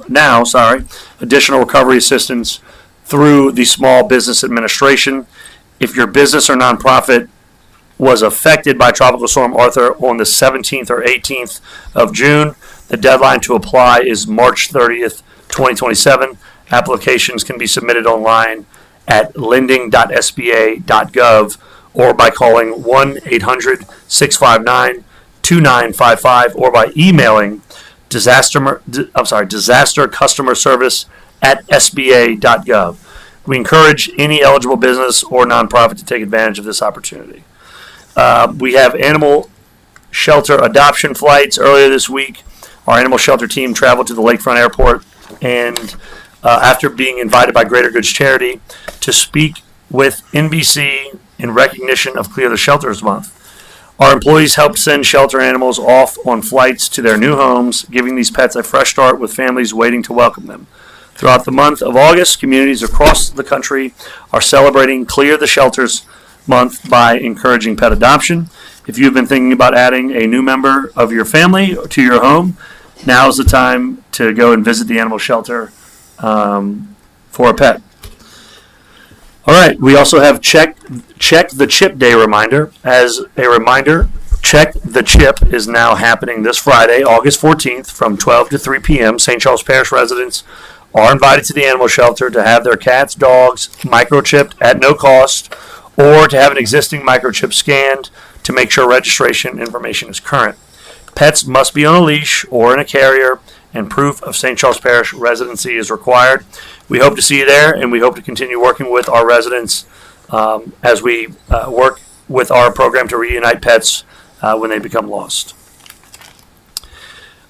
now additional recovery assistance through the Small Business Administration. If your business or nonprofit was affected by Tropical Storm Arthur on the 17th or 18th of June, the deadline to apply is March 30th, 2027. Applications can be submitted online at lending.sba.gov or by calling 1-800-659-2955 or by emailing disaster customer service at sba.gov. We encourage any eligible business or nonprofit to take advantage of this opportunity. We have animal shelter adoption flights. Earlier this week, our animal shelter team traveled to the Lakefront Airport, and after being invited by Greater Goods Charity to speak with NBC in recognition of Clear the Shelters Month. Our employees helped send shelter animals off on flights to their new homes, giving these pets a fresh start with families waiting to welcome them. Throughout the month of August, communities across the country are celebrating Clear the Shelters Month by encouraging pet adoption. If you've been thinking about adding a new member of your family to your home, now is the time to go and visit the animal shelter for a pet. All right, we also have Check the Chip Day reminder. As a reminder, Check the Chip is now happening this Friday, August 14th from 12 to 3 p.m. St. Charles Parish residents are invited to the animal shelter to have their cats, dogs microchipped at no cost, or to have an existing microchip scanned to make sure registration information is current. Pets must be on a leash or in a carrier, and proof of St. Charles Parish residency is required. We hope to see you there, and we hope to continue working with our residents as we work with our program to reunite pets when they become lost.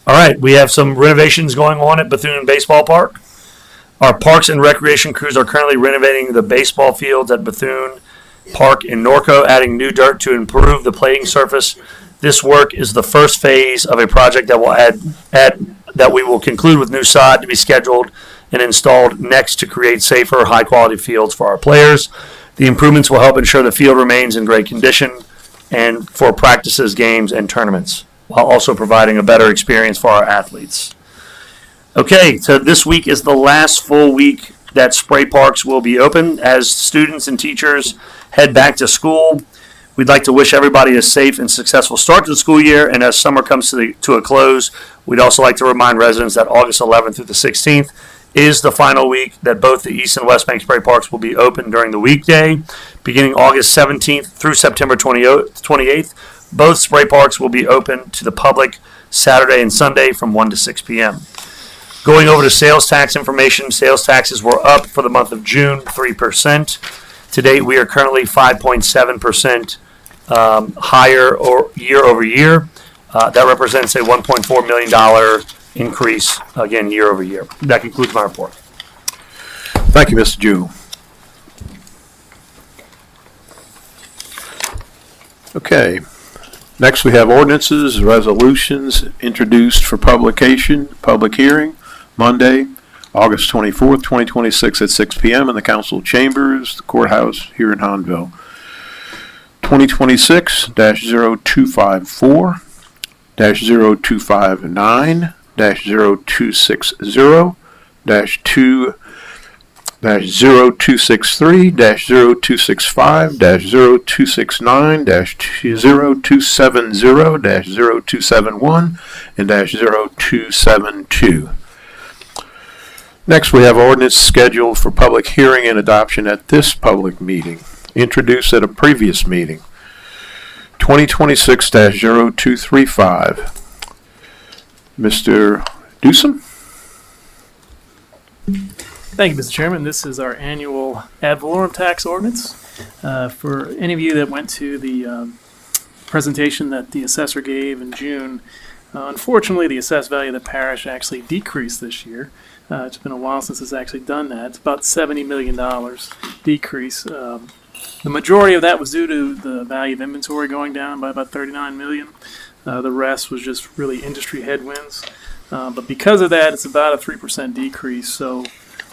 All right, we have some renovations going on at Bethune Baseball Park. Our Parks and Recreation crews are currently renovating the baseball fields at Bethune Park in Norco, adding new dirt to improve the playing surface. This work is the first phase of a project that will that we will conclude with new sod to be scheduled and installed next to create safer, high-quality fields for our players. The improvements will help ensure the field remains in great condition and for practices, games, and tournaments, while also providing a better experience for our athletes. Okay, so this week is the last full week that spray parks will be open as students and teachers head back to school. We'd like to wish everybody a safe and successful start to the school year, and as summer comes to a close, we'd also like to remind residents that August 11th through the 16th is the final week that both the East and West Bank Spray Parks will be open during the weekday. Beginning August 17th through September 28th, both spray parks will be open to the public Saturday and Sunday from 1 to 6 p.m. Going over to sales tax information, sales taxes were up for the month of June 3%. To date, we are currently 5.7% higher or year over year. That represents a $1.4 million increase, again, year over year. That concludes my report. Thank you, Mr. Jewell. Okay. Next, we have ordinances, resolutions introduced for publication, public hearing, Monday, August 24th, 2026 at 6 p.m. in the council chambers, the courthouse here in Hahnville. 2026-0254, -0259, -0260, -0263, -0265, -0269, -0270, -0271, and -0272. Next, we have ordinance scheduled for public hearing and adoption at this public meeting, introduced at a previous meeting. 2026-0235. Mr. Dewsome? Thank you, Mr. Chairman. This is our annual ad valorem tax ordinance. For any of you that went to the presentation that the assessor gave in June, unfortunately, the assessed value of the parish actually decreased this year. It's been a while since it's actually done that. It's about $70 million decrease. The majority of that was due to the value of inventory going down by about $39 million. The rest was just really industry headwinds. But because of that, it's about a 3% decrease. So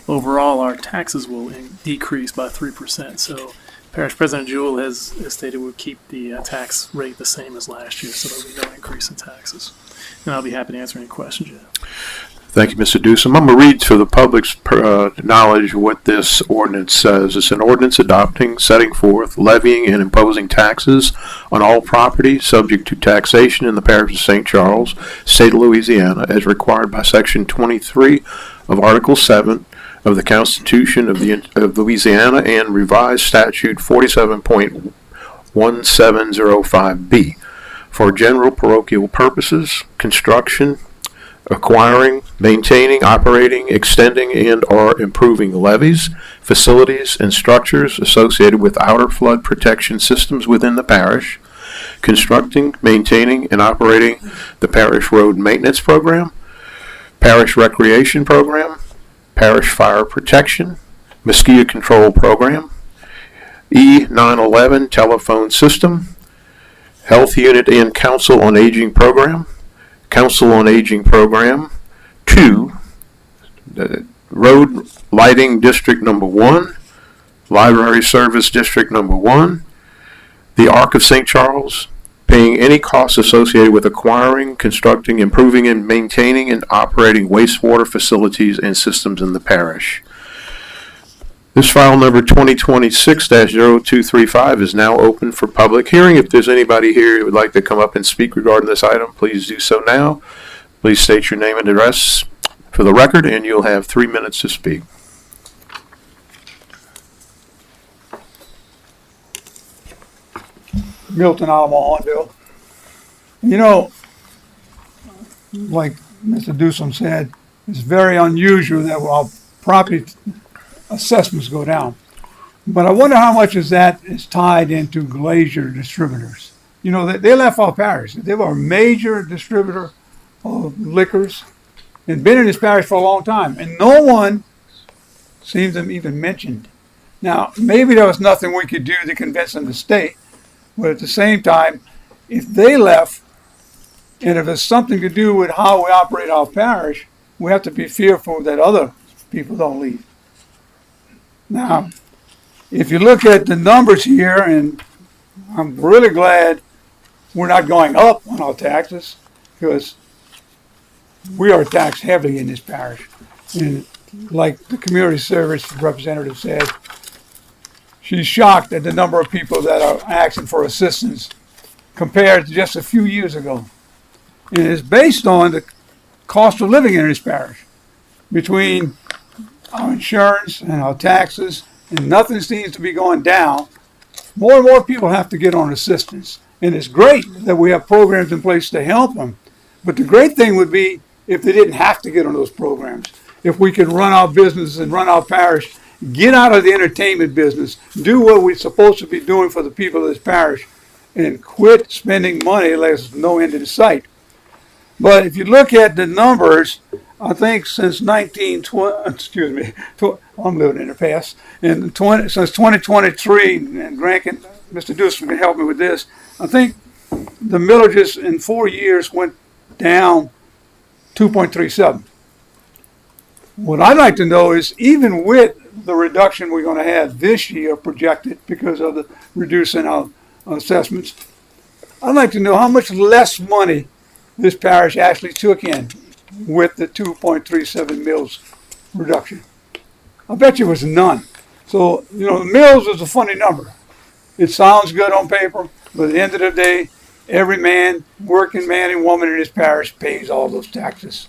overall, our taxes will decrease by 3%. So Parish President Jewell has stated we'll keep the tax rate the same as last year, so there'll be no increase in taxes. And I'll be happy to answer any questions you have. Thank you, Mr. Dewsome. I'm going to read to the public's knowledge what this ordinance says. It's an ordinance adopting, setting forth, levying, and imposing taxes on all property subject to taxation in the parish of St. Charles, state of Louisiana, as required by Section 23 of Article 7 of the Constitution of Louisiana and revised Statute 47.1705B for general parochial purposes, construction, acquiring, maintaining, operating, extending, and or improving levees, facilities, and structures associated with outer flood protection systems within the parish, constructing, maintaining, and operating the parish road maintenance program, parish recreation program, parish fire protection, mosquito control program, E911 telephone system, health unit and council on aging program, Council on Aging Program, 2, Road Lighting District Number 1, Library Service District Number 1, the Arc of St. Charles, paying any costs associated with acquiring, constructing, improving, and maintaining and operating wastewater facilities and systems in the parish. This file number 2026-0235 is now open for public hearing. If there's anybody here who would like to come up and speak regarding this item, please do so now. Please state your name and address for the record, and you'll have 3 minutes to speak. Milton Alamo Hornville. You know, like Mr. Dewsome said, it's very unusual that our property assessments go down. But I wonder how much of that is tied into Glacier distributors. You know, they left our parish. They were a major distributor of liquors and been in this parish for a long time. And no one seems to even mentioned. Now, maybe there was nothing we could do to convince them to stay. But at the same time, if they left, and if it's something to do with how we operate our parish, we have to be fearful that other people don't leave. Now, if you look at the numbers here, and I'm really glad we're not going up on our taxes, because we are taxed heavily in this parish. And like the community service representative said, she's shocked at the number of people that are asking for assistance compared to just a few years ago. And it's based on the cost of living in this parish. Between our insurance and our taxes, and nothing seems to be going down, more and more people have to get on assistance. And it's great that we have programs in place to help them. But the great thing would be if they didn't have to get on those programs. If we could run our business and run our parish, get out of the entertainment business, do what we're supposed to be doing for the people of this parish, and quit spending money like there's no end in sight. But if you look at the numbers, I think since 1920, I'm living in the past, since 2023, and Grant can, Mr. Deuce can help me with this, I think the millages in 4 years went down 2.37. What I'd like to know is, even with the reduction we're going to have this year projected because of the reducing our assessments, I'd like to know how much less money this parish actually took in with the 2.37 mills reduction. I bet you it was none. So, the mills is a funny number. It sounds good on paper, but at the end of the day, every man, working man and woman in this parish pays all those taxes.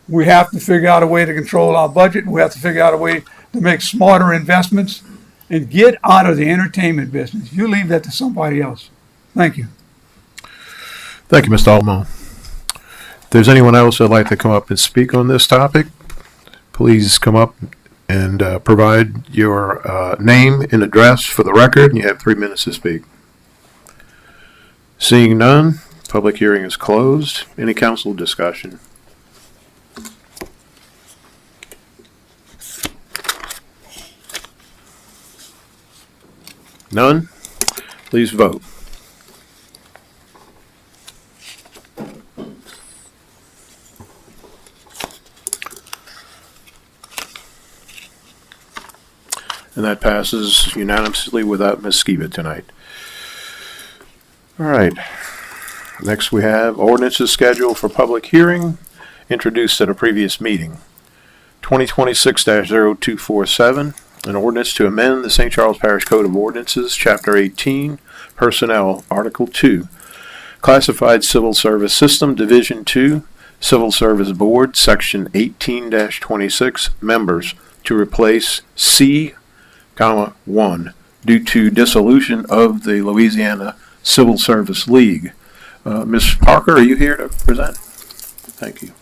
We have to figure out a way to control our budget. We have to figure out a way to make smarter investments and get out of the entertainment business. You leave that to somebody else. Thank you. Thank you, Mr. Altman. If there's anyone else that'd like to come up and speak on this topic, please come up and provide your name and address for the record. You have 3 minutes to speak. Seeing none, public hearing is closed. Any council discussion? None? Please vote. And that passes unanimously without Ms. Skiba tonight. All right. Next we have ordinances scheduled for public hearing, introduced at a previous meeting. 2026-0247, an ordinance to amend the St. Charles Parish Code of Ordinances, Chapter 18, Personnel, Article 2, Classified Civil Service System, Division 2, Civil Service Board, Section 18-26, members, to replace C, 1, due to dissolution of the Louisiana Civil Service League. Ms. Parker, are you here to present? Thank you.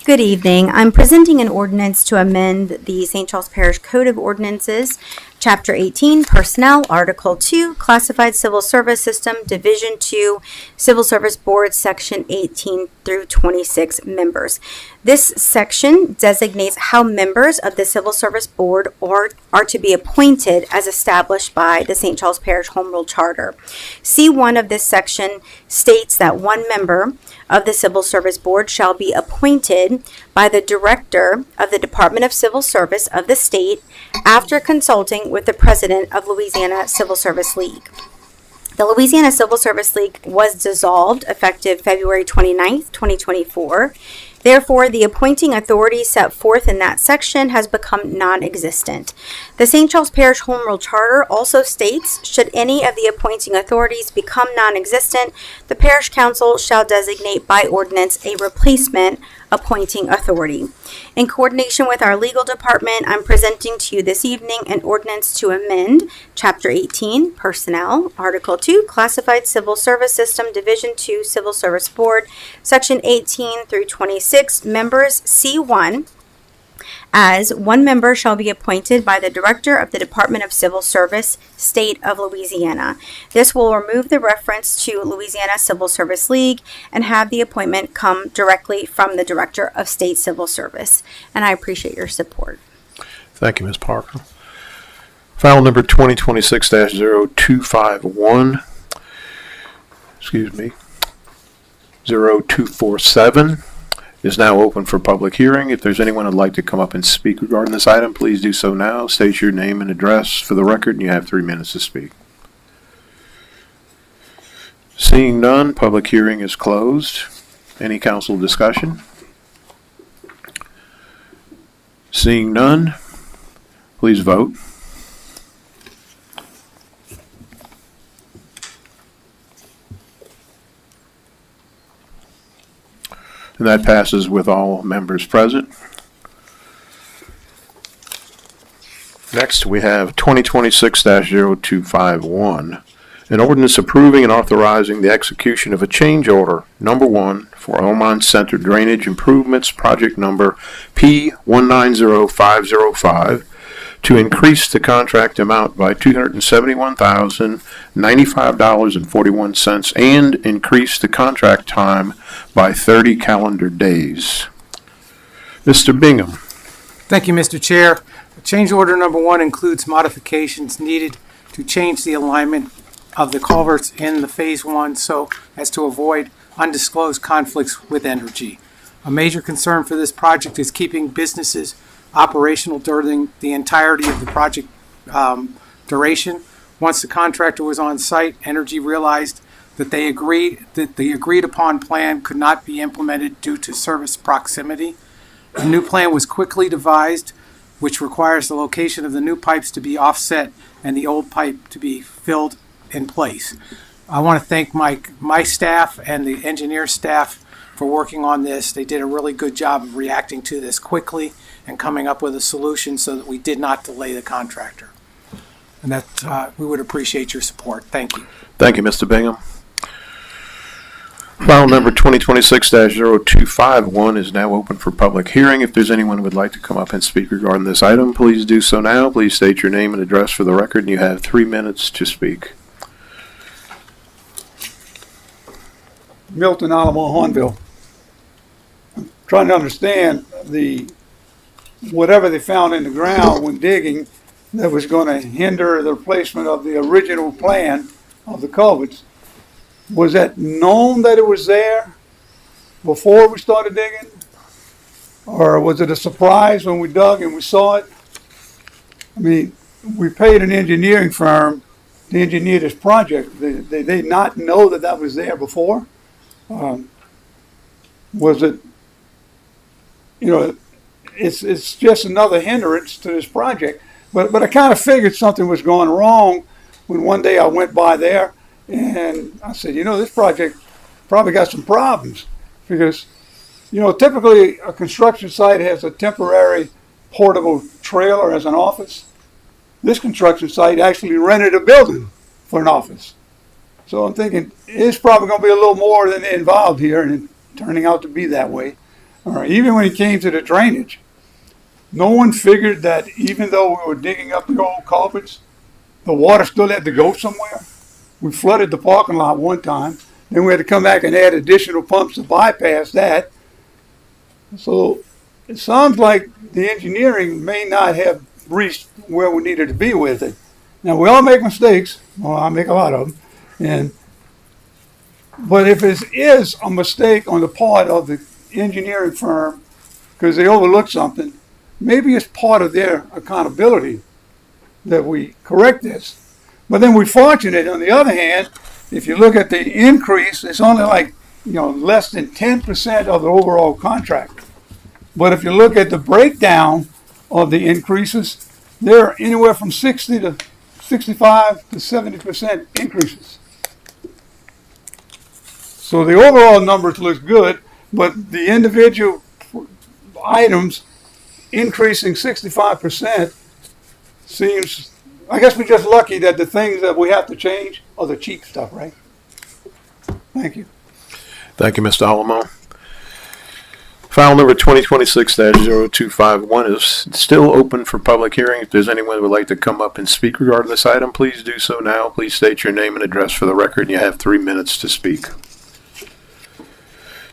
Good evening. I'm presenting an ordinance to amend the St. Charles Parish Code of Ordinances, Chapter 18, Personnel, Article 2, Classified Civil Service System, Division 2, Civil Service Board, Section 18 through 26 members. This section designates how members of the Civil Service Board are to be appointed as established by the St. Charles Parish Home Rule Charter. C1 of this section states that one member of the Civil Service Board shall be appointed by the Director of the Department of Civil Service of the state after consulting with the President of Louisiana Civil Service League. The Louisiana Civil Service League was dissolved effective February 29th, 2024. Therefore, the appointing authority set forth in that section has become non-existent. The St. Charles Parish Home Rule Charter also states, should any of the appointing authorities become non-existent, the Parish Council shall designate by ordinance a replacement appointing authority. In coordination with our legal department, I'm presenting to you this evening an ordinance to amend Chapter 18, Personnel, Article 2, Classified Civil Service System, Division 2, Civil Service Board, Section 18 through 26, members C1, as one member shall be appointed by the Director of the Department of Civil Service, State of Louisiana. This will remove the reference to Louisiana Civil Service League and have the appointment come directly from the Director of State Civil Service. And I appreciate your support. Thank you, Ms. Parker. File number 2026-0251, 0247 is now open for public hearing. If there's anyone who'd like to come up and speak regarding this item, please do so now. State your name and address for the record, and you have 3 minutes to speak. Seeing none, public hearing is closed. Any council discussion? Seeing none, please vote. And And that passes with all members present. Next, we have 2026-0251, an ordinance approving and authorizing the execution of a change order number 1 for Elmont Center Drainage Improvements Project number P190505 to increase the contract amount by $271,095.41 and increase the contract time by 30 calendar days. Mr. Bingham. Thank you, Mr. Chair. Change order number 1 includes modifications needed to change the alignment of the culverts in the Phase 1 so as to avoid undisclosed conflicts with energy. A major concern for this project is keeping businesses operational during the entirety of the project duration. Once the contractor was on site, Energy realized that the agreed upon plan could not be implemented due to service proximity. A new plan was quickly devised, which requires the location of the new pipes to be offset and the old pipe to be filled in place. I want to thank my staff and the engineer staff for working on this. They did a really good job of reacting to this quickly and coming up with a solution so that we did not delay the contractor. And that we would appreciate your support. Thank you. Thank you, Mr. Bingham. File number 2026-0251 is now open for public hearing. If there's anyone who would like to come up and speak regarding this item, please do so now. Please state your name and address for the record, and you have 3 minutes to speak. Milton Alamo Hornville. I'm trying to understand whatever they found in the ground when digging that was going to hinder the replacement of the original plan of the culverts. Was that known that it was there before we started digging? Or was it a surprise when we dug and we saw it? I mean, we paid an engineering firm to engineer this project. They did not know that that was there before? Was it, it's just another hindrance to this project. But I kind of figured something was going wrong when one day I went by there and I said, this project probably got some problems because, typically a construction site has a temporary portable trailer as an office. This construction site actually rented a building for an office. So I'm thinking it's probably going to be a little more than involved here, and it's turning out to be that way. All right. Even when it came to the drainage, no one figured that even though we were digging up the old culverts, the water still had to go somewhere. We flooded the parking lot one time. Then we had to come back and add additional pumps to bypass that. So it sounds like the engineering may not have reached where we needed to be with it. Now, we all make mistakes. Well, I make a lot of them. But if it is a mistake on the part of the engineering firm because they overlooked something, maybe it's part of their accountability that we correct this. But then we're fortunate, on the other hand, if you look at the increase, it's only like, less than 10% of the overall contract. But if you look at the breakdown of the increases, they're anywhere from 60 to 65 to 70% increases. So the overall numbers look good, but the individual items increasing 65% seems, I guess we're just lucky that the things that we have to change are the cheap stuff, right? Thank you. Thank you, Mr. Alamo. File number 2026-0251 is still open for public hearing. If there's anyone who would like to come up and speak regarding this item, please do so now. Please state your name and address for the record, and you have 3 minutes to speak.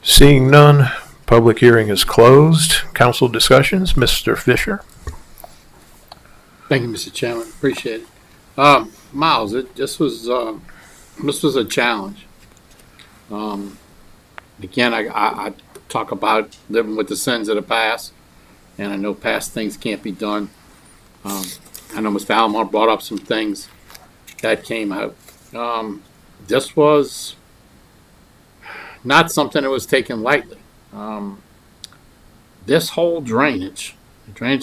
Seeing none, public hearing is closed. Council discussions, Mr. Fisher. Thank you, Mr. Chairman. Appreciate it. Miles, this was a challenge. Again, I talk about living with the sins of the past, and I know past things can't be done. I know Mr. Alomar brought up some things that came out. This was not something that was taken lightly. This whole drainage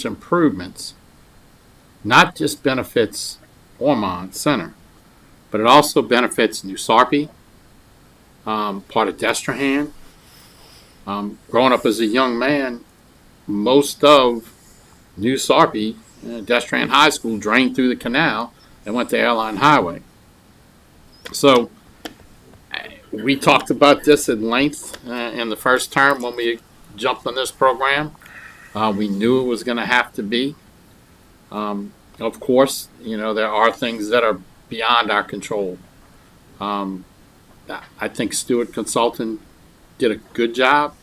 improvements, not just benefits Ormond Center, but it also benefits New Sarpy, part of Destrehan, Growing up as a young man, most of New Sarpy, Destrehan High School, drained through the canal and went to Airline Highway. So we talked about this at length in the first term when we jumped on this program. We knew it was going to have to be. Of course, there are things that are beyond our control. I think Stewart Consulting did a good job.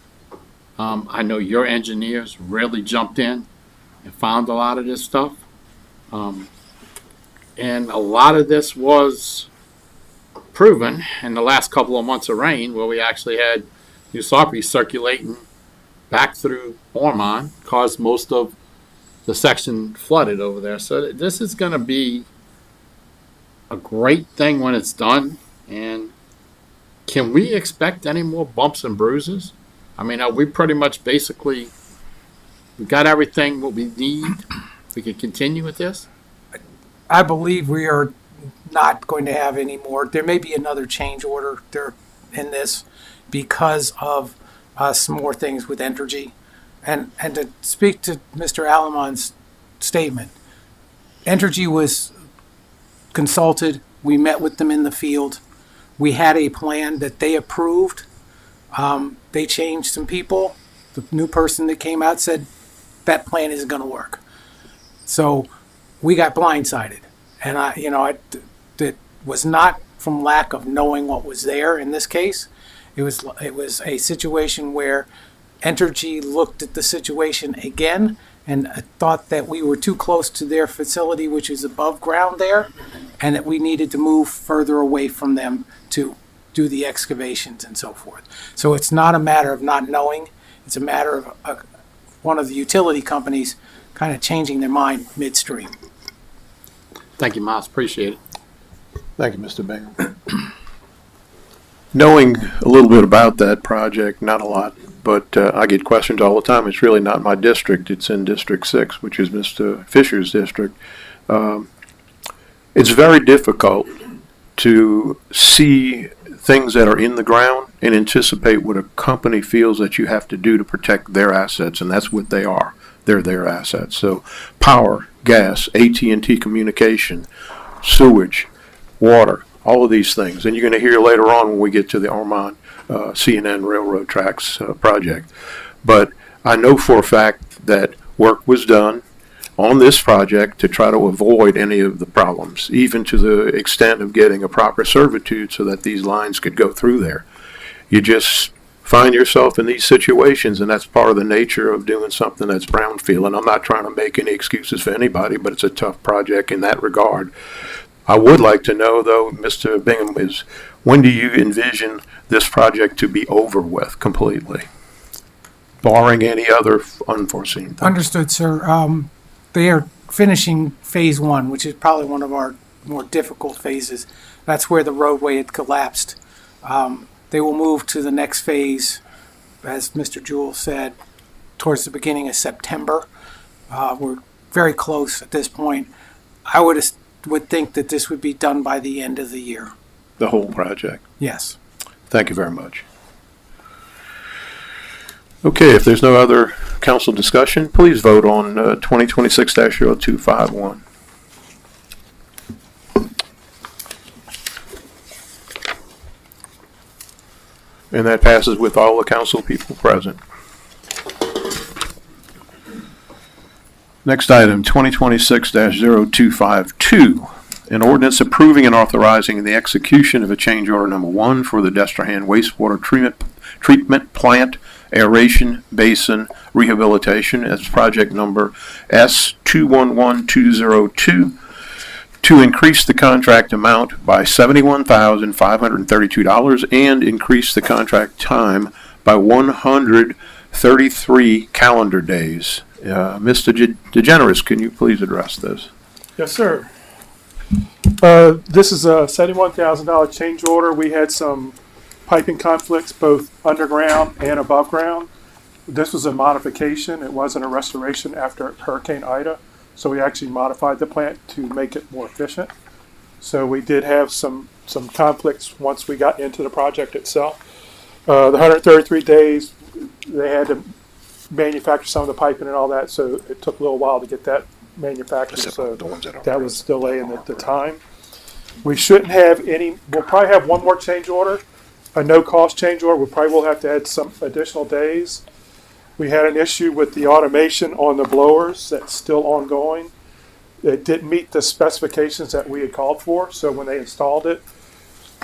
I know your engineers really jumped in and found a lot of this stuff. And a lot of this was proven in the last couple of months of rain, where we actually had New Sarpy circulating back through Ormond, caused most of the section flooded over there. So this is going to be a great thing when it's done. And can we expect any more bumps and bruises? I mean, are we pretty much basically, we got everything what we need? We can continue with this? I believe we are not going to have any more. There may be another change order there in this because of some more things with Entergy. And to speak to Mr. Alamon's statement, Entergy was consulted. We met with them in the field. We had a plan that they approved. They changed some people. The new person that came out said that plan isn't going to work. So we got blindsided. And it was not from lack of knowing what was there in this case. It was a situation where Entergy looked at the situation again and thought that we were too close to their facility, which is above ground there, and that we needed to move further away from them to do the excavations and so forth. So it's not a matter of not knowing. It's a matter of one of the utility companies kind of changing their mind midstream. Thank you, Miles. Appreciate it. Thank you, Mr. Bingham. Knowing a little bit about that project, not a lot, but I get questions all the time. It's really not my district. It's in District 6, which is Mr. Fisher's district. It's very difficult to see things that are in the ground and anticipate what a company feels that you have to do to protect their assets, and that's what they are. They're their assets. So power, gas, AT&T communication, sewage, water, all of these things. And you're going to hear later on when we get to the Ormond CNN Railroad Tracks project. But I know for a fact that work was done on this project to try to avoid any of the problems, even to the extent of getting a proper servitude so that these lines could go through there. You just find yourself in these situations, and that's part of the nature of doing something that's brownfield. And I'm not trying to make any excuses for anybody, but it's a tough project in that regard. I would like to know, though, Mr. Bingham, is when do you envision this project to be over with completely, barring any other unforeseen things? Understood, sir. They are finishing phase 1, which is probably one of our more difficult phases. That's where the roadway had collapsed. They will move to the next phase, as Mr. Jewell said, towards the beginning of September. We're very close at this point. I would think that this would be done by the end of the year. The whole project? Yes. Thank you very much. Okay, if there's no other council discussion, please vote on 2026-0251. And that passes with all the council people present. Next item, 2026-0252. An ordinance approving and authorizing the execution of a change order number 1 for the Destrehan wastewater treatment plant aeration basin rehabilitation as project number S211202 to increase the contract amount by $71,532 and increase the contract time by 133 calendar days. Mr. DeGeneres, can you please address this? Yes, sir. This is a $71,000 change order. We had some piping conflicts both underground and above ground. This was a modification. It wasn't a restoration after Hurricane Ida. So we actually modified the plant to make it more efficient. So we did have some conflicts once we got into the project itself. The 133 days they had to manufacture some of the piping and all that, so it took a little while to get that manufactured. So that was delaying the time. We shouldn't have any. We'll probably have one more change order, a no-cost change order. We probably will have to add some additional days. We had an issue with the automation on the blowers that's still ongoing. It didn't meet the specifications that we had called for, so when they installed it,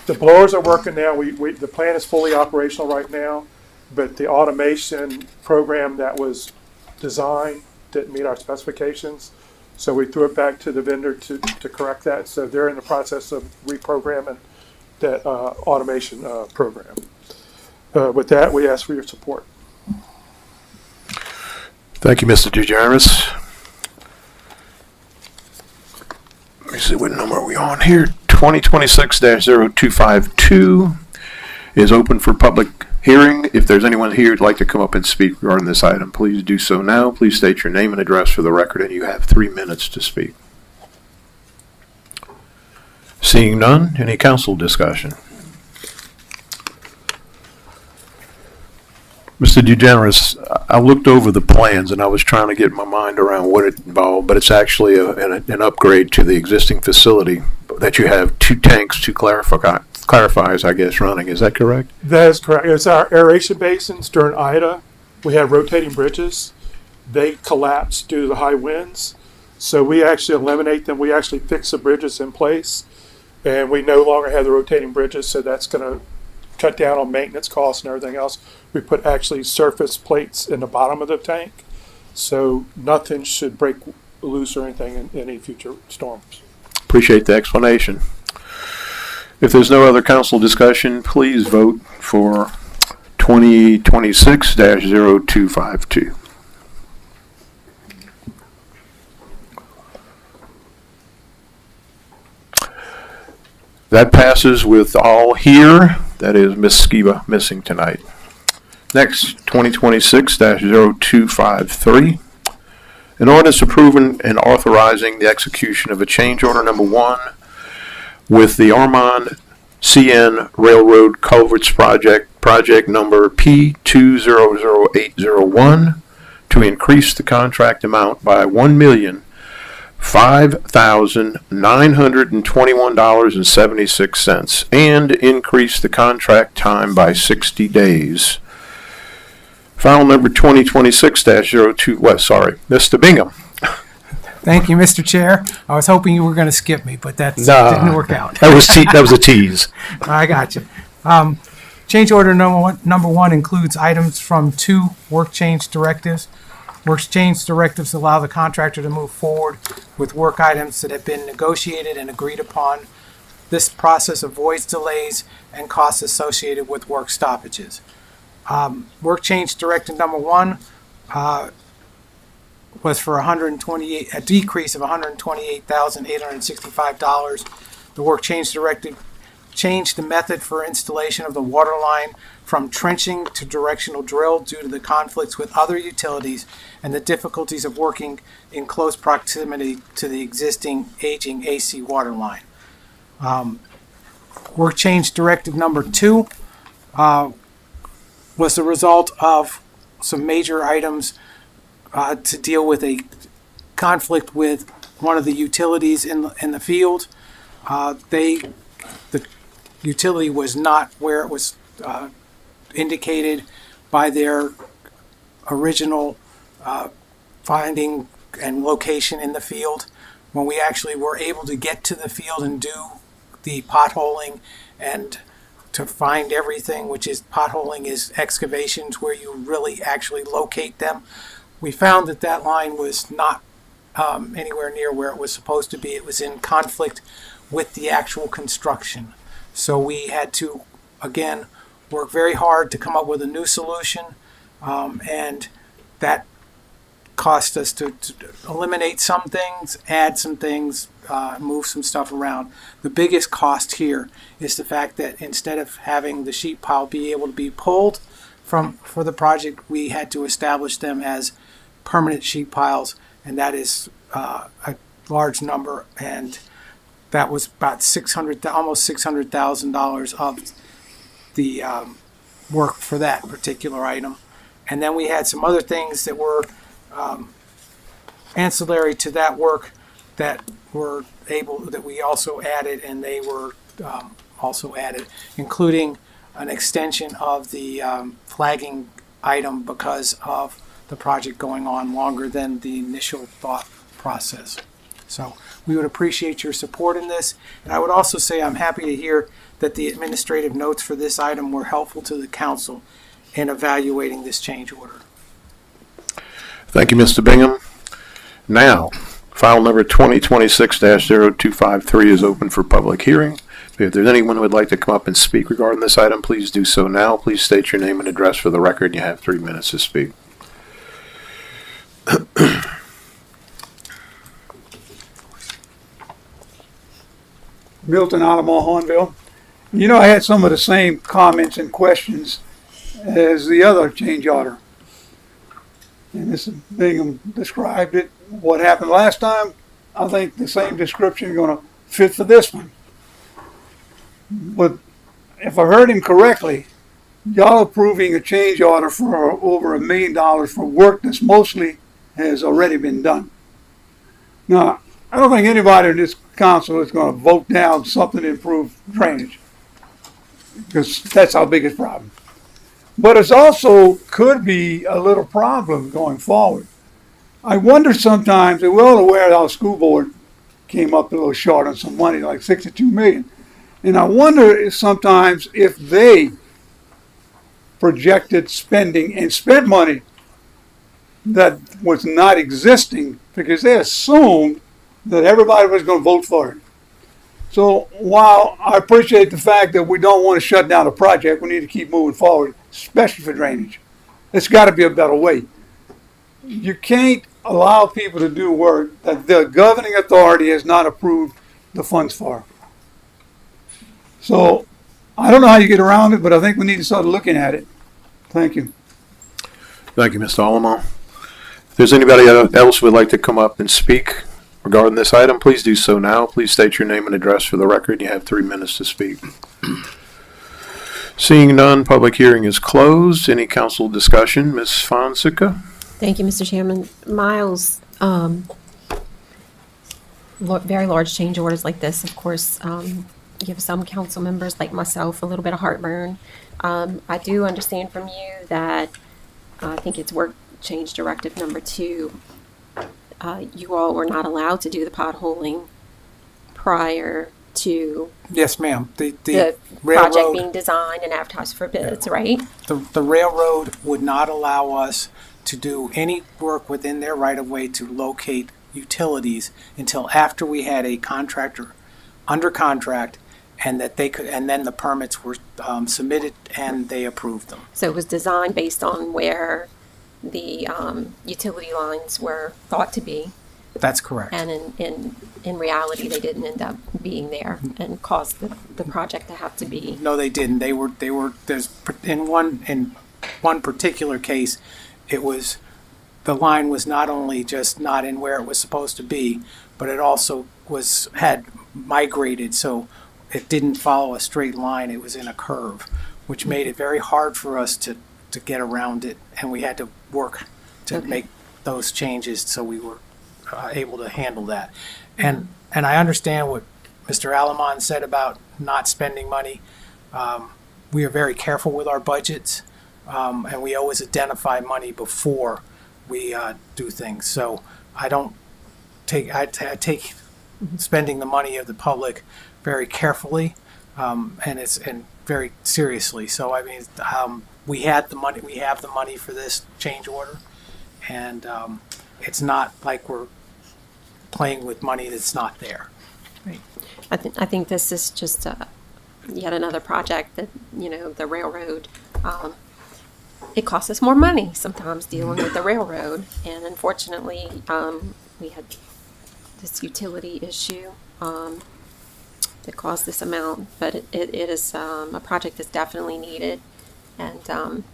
the blowers are working now. The plant is fully operational right now, but the automation program that was designed didn't meet our specifications. So we threw it back to the vendor to correct that. So they're in the process of reprogramming that automation program. With that, we ask for your support. Thank you, Mr. DeGeneres. Let me see, what number are we on here? 2026-0252 is open for public hearing. If there's anyone here who'd like to come up and speak regarding this item, please do so now. Please state your name and address for the record, and you have 3 minutes to speak. Seeing none, any council discussion? Mr. DeGeneres, I looked over the plans and I was trying to get my mind around what it involved, but it's actually an upgrade to the existing facility that you have 2 tanks, 2 clarifiers, I guess, running. Is that correct? That is correct. It's our aeration basins during Ida. We have rotating bridges. They collapse due to the high winds. So we actually eliminate them. We actually fix the bridges in place, and we no longer have the rotating bridges, so that's going to cut down on maintenance costs and everything else. We put actually surface plates in the bottom of the tank, so nothing should break loose or anything in any future storms. Appreciate the explanation. If there's no other council discussion, please vote for 2026-0252. That passes with all here. That is Ms. Skiba missing tonight. Next, 2026-0253. An ordinance approving and authorizing the execution of a change order number 1 with the Armand CN Railroad Culverts project number P200801 to increase the contract amount by $1,005,921.76 and increase the contract time by 60 days. File number 2026-02, Mr. Bingham. Thank you, Mr. Chair. I was hoping you were going to skip me, but that didn't work out. That was a tease. I got you. Change order number one includes items from 2 work change directives. Work change directives allow the contractor to move forward with work items that have been negotiated and agreed upon. This process avoids delays and costs associated with work stoppages. Work change directive number 1 was for a decrease of $128,865. The work change directive changed the method for installation of the water line from trenching to directional drill due to the conflicts with other utilities and the difficulties of working in close proximity to the existing aging AC water line. Work change directive number 2 was the result of some major items to deal with a conflict with one of the utilities in the field. The utility was not where it was indicated by their original finding and location in the field. When we actually were able to get to the field and do the potholing and to find everything, which is potholing is excavations where you really actually locate them. We found that that line was not anywhere near where it was supposed to be. It was in conflict with the actual construction. So we had to, again, work very hard to come up with a new solution, and that cost us to eliminate some things, add some things, move some stuff around. The biggest cost here is the fact that instead of having the sheet pile be able to be pulled for the project, we had to establish them as permanent sheet piles, and that is a large number, and that was about almost $600,000 of the work for that particular item. And then we had some other things that were ancillary to that work that we also added, and they were also added, including an extension of the flagging item because of the project going on longer than the initial thought process. So we would appreciate your support in this. And I would also say I'm happy to hear that the administrative notes for this item were helpful to the council in evaluating this change order. Thank you, Mr. Bingham. Now, file number 2026-0253 is open for public hearing. If there's anyone who would like to come up and speak regarding this item, please do so now. Please state your name and address for the record. You have 3 minutes to speak. Milton Alamo Hornville. You know, I had some of the same comments and questions as the other change order. And Mr. Bingham described it. What happened last time, I think the same description is going to fit for this one. But if I heard him correctly, y'all approving a change order for over $1 million for work that's mostly has already been done. Now, I don't think anybody in this council is going to vote down something to improve drainage, because that's our biggest problem. But it's also could be a little problem going forward. I wonder sometimes, and we're all aware that our school board came up a little short on some money, like $62 million. And I wonder if sometimes if they projected spending and spent money that was not existing because they assumed that everybody was going to vote for it. So while I appreciate the fact that we don't want to shut down a project, we need to keep moving forward, especially for drainage. It's got to be a better way. You can't allow people to do work that the governing authority has not approved the funds for. So I don't know how you get around it, but I think we need to start looking at it. Thank you. Thank you, Mr. Alamo. If there's anybody else who would like to come up and speak regarding this item, please do so now. Please state your name and address for the record. You have 3 minutes to speak. Seeing none, public hearing is closed. Any council discussion? Ms. Fonseca? Thank you, Mr. Chairman. Miles, very large change orders like this, of course, give some council members like myself a little bit of heartburn. I do understand from you that I think it's work change directive number 2. You all were not allowed to do the potholing prior to Yes, ma'am. the railroad, project being designed and advertised for bids, right? the railroad would not allow us to do any work within their right of way to locate utilities until after we had a contractor under contract, and that they could, and then the permits were submitted and they approved them. So it was designed based on where the utility lines were thought to be. That's correct. And in reality, they didn't end up being there and caused the project to have to be. No, they didn't. They were. There's in one particular case, it was the line was not only just not in where it was supposed to be, but it also had migrated, so it didn't follow a straight line. It was in a curve, which made it very hard for us to get around it, and we had to work to make those changes so we were able to handle that. And I understand what Mr. Alamon said about not spending money. We are very careful with our budgets, and we always identify money before we do things. So I take spending the money of the public very carefully, and very seriously. So I mean, we have the money for this change order, and it's not like we're playing with money that's not there. Right. I think this is just yet another project that, the railroad, it costs us more money sometimes dealing with the railroad. And unfortunately, we had this utility issue that caused this amount, but it is a project that's definitely needed. And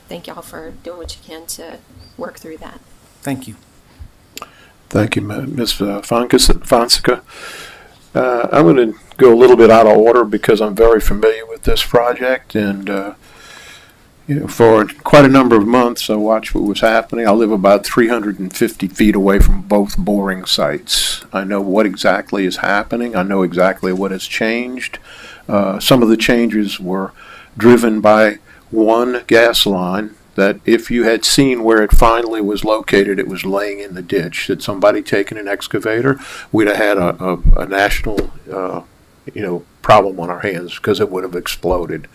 thank y'all for doing what you can to work through that. Thank you. Thank you, Ms. Fonseca. I'm going to go a little bit out of order because I'm very familiar with this project, and For quite a number of months, I watched what was happening. I live about 350 feet away from both boring sites. I know what exactly is happening. I know exactly what has changed. Some of the changes were driven by one gas line that, if you had seen where it finally was located, it was laying in the ditch. Had somebody taken an excavator, we'd have had a national problem on our hands, because it would have exploded.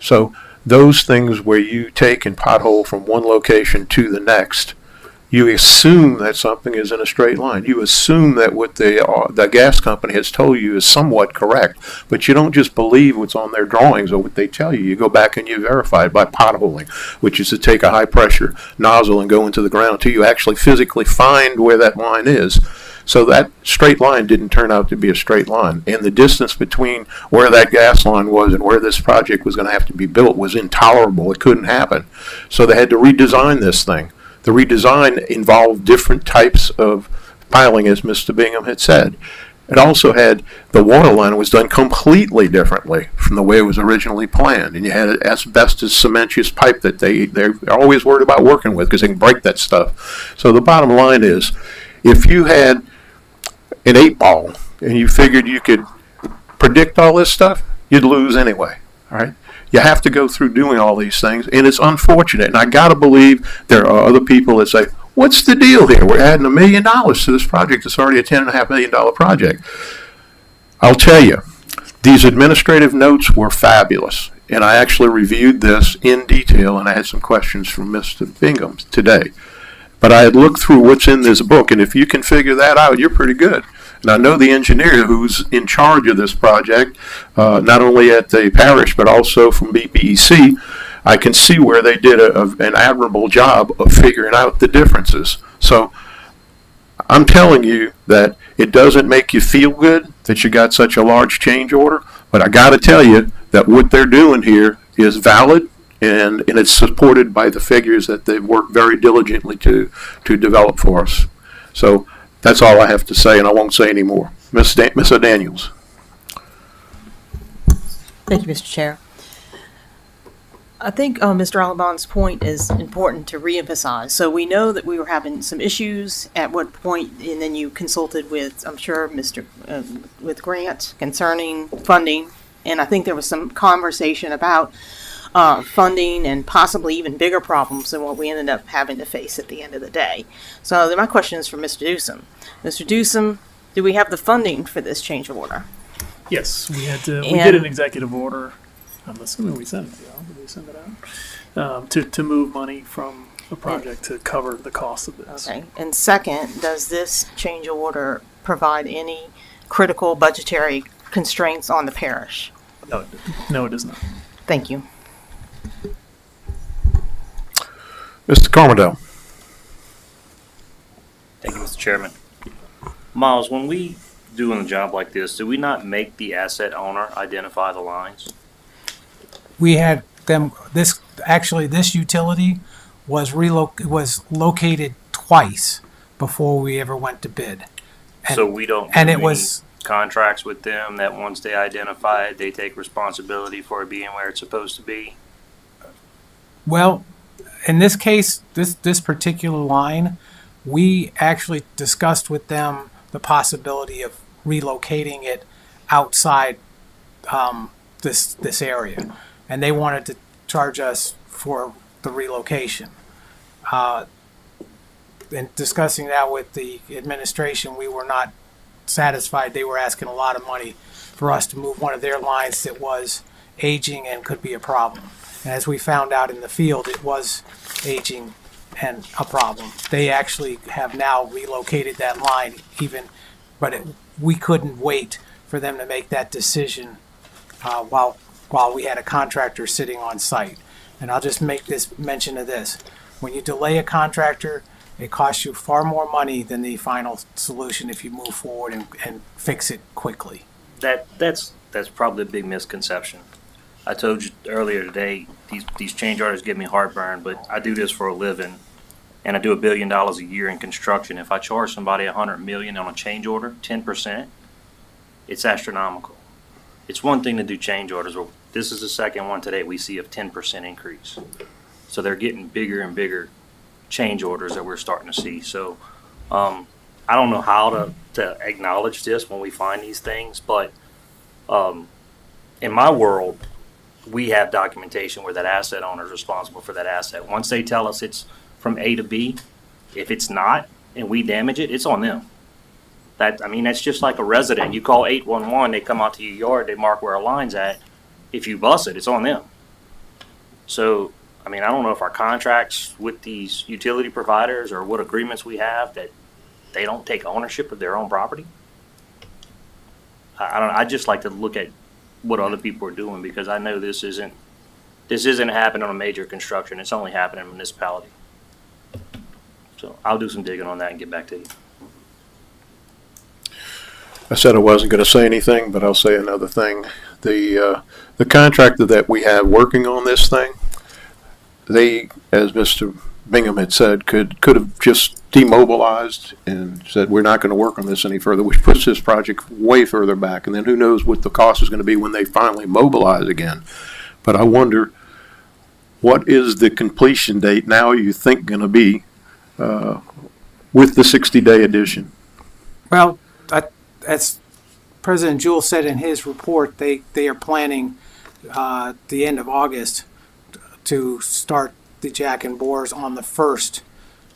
So those things where you take and pothole from one location to the next, you assume that something is in a straight line. You assume that what the gas company has told you is somewhat correct, but you don't just believe what's on their drawings or what they tell you. You go back and you verify it by potholing, which is to take a high pressure nozzle and go into the ground till you actually physically find where that line is. So that straight line didn't turn out to be a straight line. And the distance between where that gas line was and where this project was going to have to be built was intolerable. It couldn't happen. So they had to redesign this thing. The redesign involved different types of piling, as Mr. Bingham had said. It also had, the water line was done completely differently from the way it was originally planned. And you had an asbestos cementous pipe that they're always worried about working with, because they can break that stuff. So the bottom line is, if you had an 8-ball and you figured you could predict all this stuff, you'd lose anyway. All right, you have to go through doing all these things, and it's unfortunate. And I gotta believe there are other people that say, what's the deal here? We're adding $1 million to this project. It's already a $10.5 million project. I'll tell you, these administrative notes were fabulous, and I actually reviewed this in detail, and I had some questions from Mr. Bingham today. But I had looked through what's in this book, and if you can figure that out, you're pretty good. And I know the engineer who's in charge of this project, not only at the parish, but also from BPEC. I can see where they did an admirable job of figuring out the differences. So I'm telling you that it doesn't make you feel good that you got such a large change order, but I got to tell you that what they're doing here is valid, and it's supported by the figures that they've worked very diligently to develop for us. So that's all I have to say, and I won't say any more. Ms. Daniels. Thank you, Mr. Chair. I think Mr. Alabon's point is important to reemphasize. So we know that we were having some issues at what point, and then you consulted with, I'm sure, with Grant concerning funding, and I think there was some conversation about funding and possibly even bigger problems than what we ended up having to face at the end of the day. So my question is for Mr. Dewsome. Mr. Dewsome, do we have the funding for this change order? Yes, we had to. We did an executive order. I'm assuming we sent it to y'all. Did we send it out? To move money from a project to cover the cost of this. Okay. And second, does this change order provide any critical budgetary constraints on the parish? No, it does not. Thank you. Mr. Carmodell. Thank you, Mr. Chairman. Miles, when we doing a job like this, do we not make the asset owner identify the lines? We had them, this utility was located twice before we ever went to bid. So we don't and do it any was contracts with them that once they identify it, they take responsibility for it being where it's supposed to be? Well, in this case, this particular line, we actually discussed with them the possibility of relocating it outside this area, and they wanted to charge us for the relocation. In discussing that with the administration, we were not satisfied. They were asking a lot of money for us to move one of their lines that was aging and could be a problem. And as we found out in the field, it was aging and a problem. They actually have now relocated that line but we couldn't wait for them to make that decision while we had a contractor sitting on site. And I'll just make this mention of this. When you delay a contractor, it costs you far more money than the final solution if you move forward and fix it quickly. That's probably a big misconception. I told you earlier today, these change orders give me heartburn, but I do this for a living, and I do $1 billion a year in construction. If I charge somebody $100 million on a change order, 10%, it's astronomical. It's one thing to do change orders. Well, this is the second one today we see a 10% increase. So they're getting bigger and bigger change orders that we're starting to see. So I don't know how to acknowledge this when we find these things, but in my world, we have documentation where that asset owner is responsible for that asset. Once they tell us it's from A to B, if it's not and we damage it, it's on them. That's just like a resident. You call 811, they come out to your yard, they mark where a line's at. If you bust it, it's on them. So, I don't know if our contracts with these utility providers or what agreements we have that they don't take ownership of their own property. I just like to look at what other people are doing, because I know this isn't happening on a major construction. It's only happening in a municipality. So I'll do some digging on that and get back to you. I said I wasn't going to say anything, but I'll say another thing. The contractor that we have working on this thing, they, as Mr. Bingham had said, could have just demobilized and said, we're not going to work on this any further, which puts this project way further back. And then who knows what the cost is going to be when they finally mobilize again. But I wonder, what is the completion date now you think going to be with the 60-day addition? Well, as President Jewell said in his report, they are planning the end of August to start the jack and bores on the first,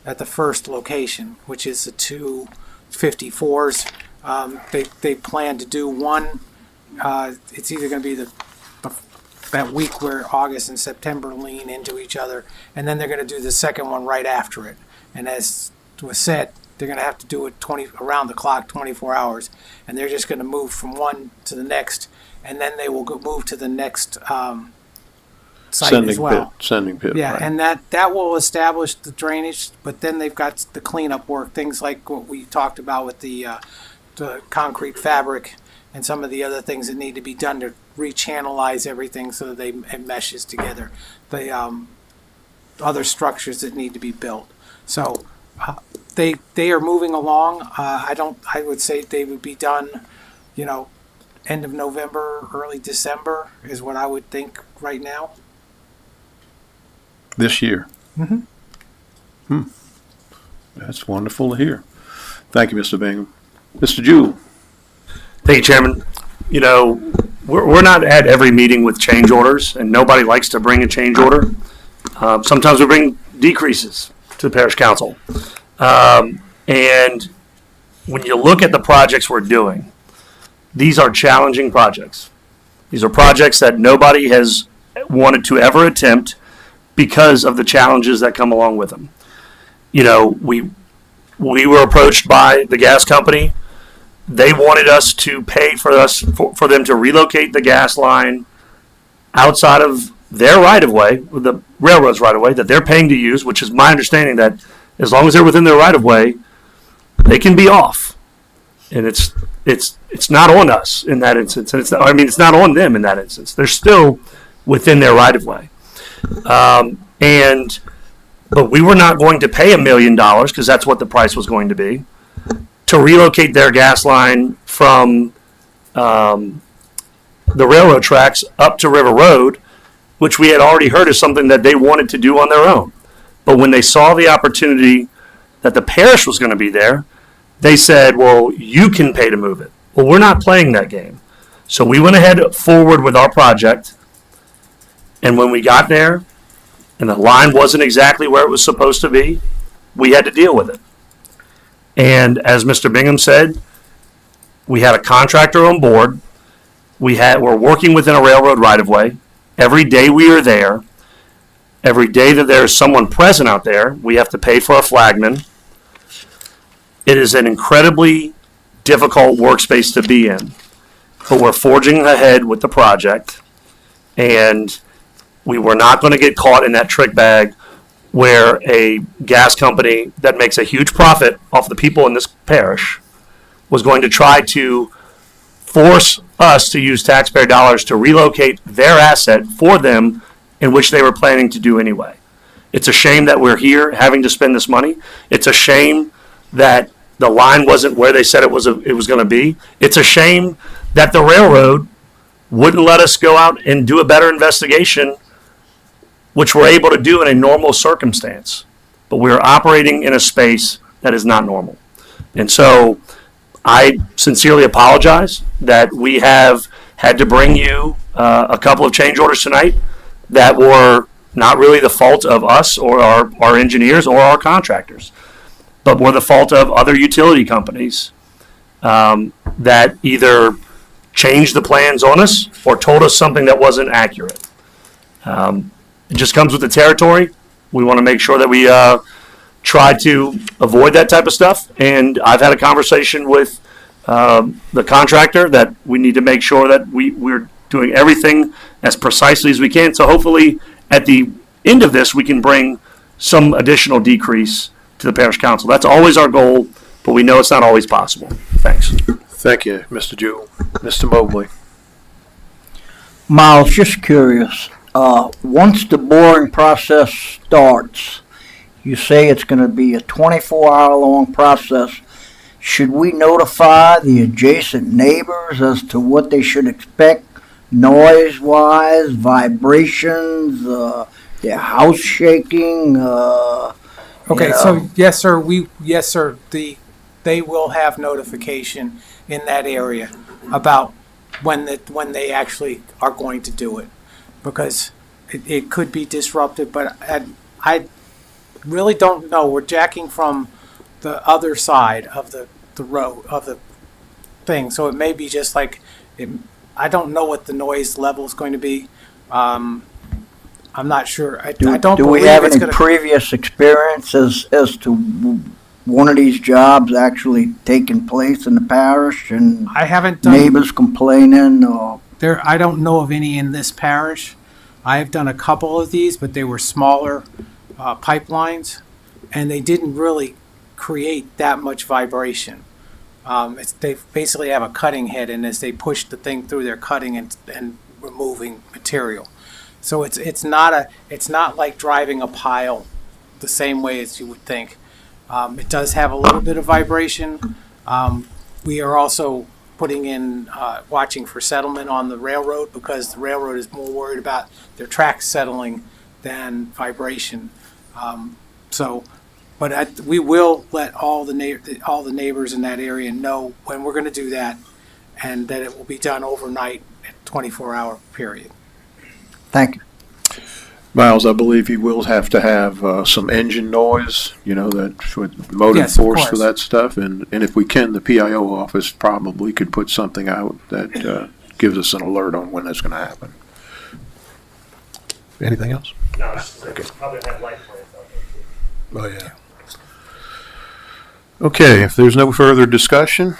at the first location, which is the 254s. They plan to do one. It's either going to be that week where August and September lean into each other, and then they're going to do the second one right after it. And as was said, they're going to have to do it around the clock, 24 hours, and they're just going to move from one to the next, and then they will move to the next site as well. Sending pit. Yeah, right. and that will establish the drainage, but then they've got the cleanup work, things like what we talked about with the concrete fabric and some of the other things that need to be done to rechannelize everything so that it meshes together. The other structures that need to be built. So they are moving along. I would say they would be done, end of November, early December is what I would think right now. This year. Mm-hmm. That's wonderful to hear. Thank you, Mr. Bingham. Mr. Jewell. Thank you, Chairman. We're not at every meeting with change orders, and nobody likes to bring a change order. Sometimes we bring decreases to the parish council. And when you look at the projects we're doing, these are challenging projects. These are projects that nobody has wanted to ever attempt because of the challenges that come along with them. We were approached by the gas company. They wanted us to pay for them to relocate the gas line outside of their right-of-way, the railroad's right-of-way that they're paying to use, which is my understanding that as long as they're within their right-of-way, they can be off. And it's not on us in that instance. And it's not on them in that instance. They're still within their right-of-way. But we were not going to pay $1 million, because that's what the price was going to be, to relocate their gas line from the railroad tracks up to River Road, which we had already heard is something that they wanted to do on their own. But when they saw the opportunity that the parish was going to be there, they said, well, you can pay to move it. Well, we're not playing that game. So we went ahead forward with our project. And when we got there and the line wasn't exactly where it was supposed to be, we had to deal with it. And as Mr. Bingham said, we had a contractor on board. We're working within a railroad right-of-way. Every day we are there, every day that there's someone present out there, we have to pay for a flagman. It is an incredibly difficult workspace to be in. But we're forging ahead with the project, and we were not going to get caught in that trick bag where a gas company that makes a huge profit off the people in this parish was going to try to force us to use taxpayer dollars to relocate their asset for them, in which they were planning to do anyway. It's a shame that we're here having to spend this money. It's a shame that the line wasn't where they said it was going to be. It's a shame that the railroad wouldn't let us go out and do a better investigation which we're able to do in a normal circumstance. But we're operating in a space that is not normal. And so I sincerely apologize that we have had to bring you a couple of change orders tonight that were not really the fault of us or our engineers or our contractors, but were the fault of other utility companies that either changed the plans on us or told us something that wasn't accurate. It just comes with the territory. We want to make sure that we try to avoid that type of stuff. And I've had a conversation with the contractor that we need to make sure that we're doing everything as precisely as we can. So hopefully at the end of this, we can bring some additional decrease to the parish council. That's always our goal, but we know it's not always possible. Thanks. Thank you, Mr. Jewell. Mr. Mobley. Miles, just curious, once the boring process starts, you say it's going to be a 24-hour long process. Should we notify the adjacent neighbors as to what they should expect, noise-wise, vibrations, their house shaking? Okay, so yes, sir. Yes, sir. They will have notification in that area about when they actually are going to do it, because it could be disruptive. But I really don't know. We're jacking from the other side of the road of the thing, so it may be just like I don't know what the noise level is going to be. I'm not sure. I don't. Do we believe have it's any gonna, previous experience as to one of these jobs actually taking place in the parish and I haven't done neighbors complaining or? I don't know of any in this parish. I have done a couple of these, but they were smaller pipelines, and they didn't really create that much vibration. They basically have a cutting head, and as they push the thing through, they're cutting and removing material. So it's not like driving a pile the same way as you would think. It does have a little bit of vibration. We are also putting in watching for settlement on the railroad, because the railroad is more worried about their tracks settling than vibration. But we will let all the neighbors in that area know when we're going to do that, and that it will be done overnight at 24-hour period. Thank you. Miles, I believe you will have to have some engine noise, that with motive Yes, of force for course. that stuff. And if we can, the PIO office probably could put something out that gives us an alert on when that's going to happen. Anything else? No, Okay. probably have light plans out there too. Oh, yeah. Okay, if there's no further discussion,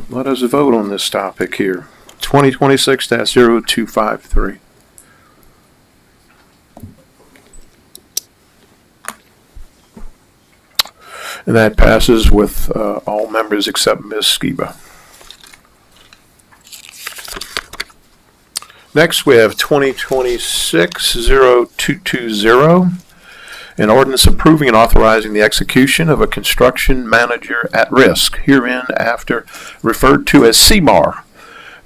let us vote on this topic here. 2026-0253. And that passes with all members except Ms. Skiba. Next, we have 2026-0220, an ordinance approving and authorizing the execution of a construction manager at risk, herein after referred to as CMAR,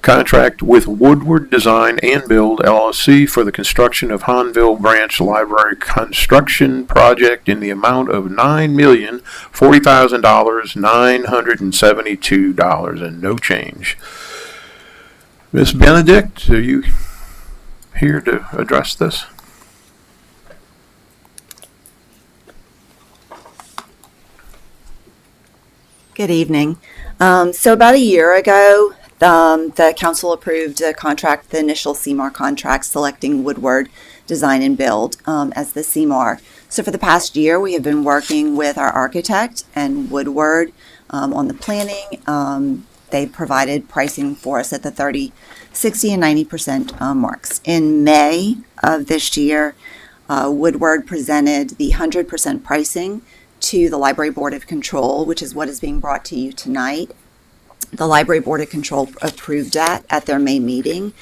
contract with Woodward Design and Build LLC for the construction of Hanville Branch Library construction project in the amount of $9,040,972 and no change. Ms. Benedict, are you here to address this? Good evening. So about a year ago, the council approved a contract, the initial CMAR contract, selecting Woodward Design and Build as the CMAR. So for the past year, we have been working with our architect and Woodward on the planning. They provided pricing for us at the 30, 60, and 90% marks. In May of this year, Woodward presented the 100% pricing to the Library Board of Control, which is what is being brought to you tonight. The Library Board of Control approved that at their May meeting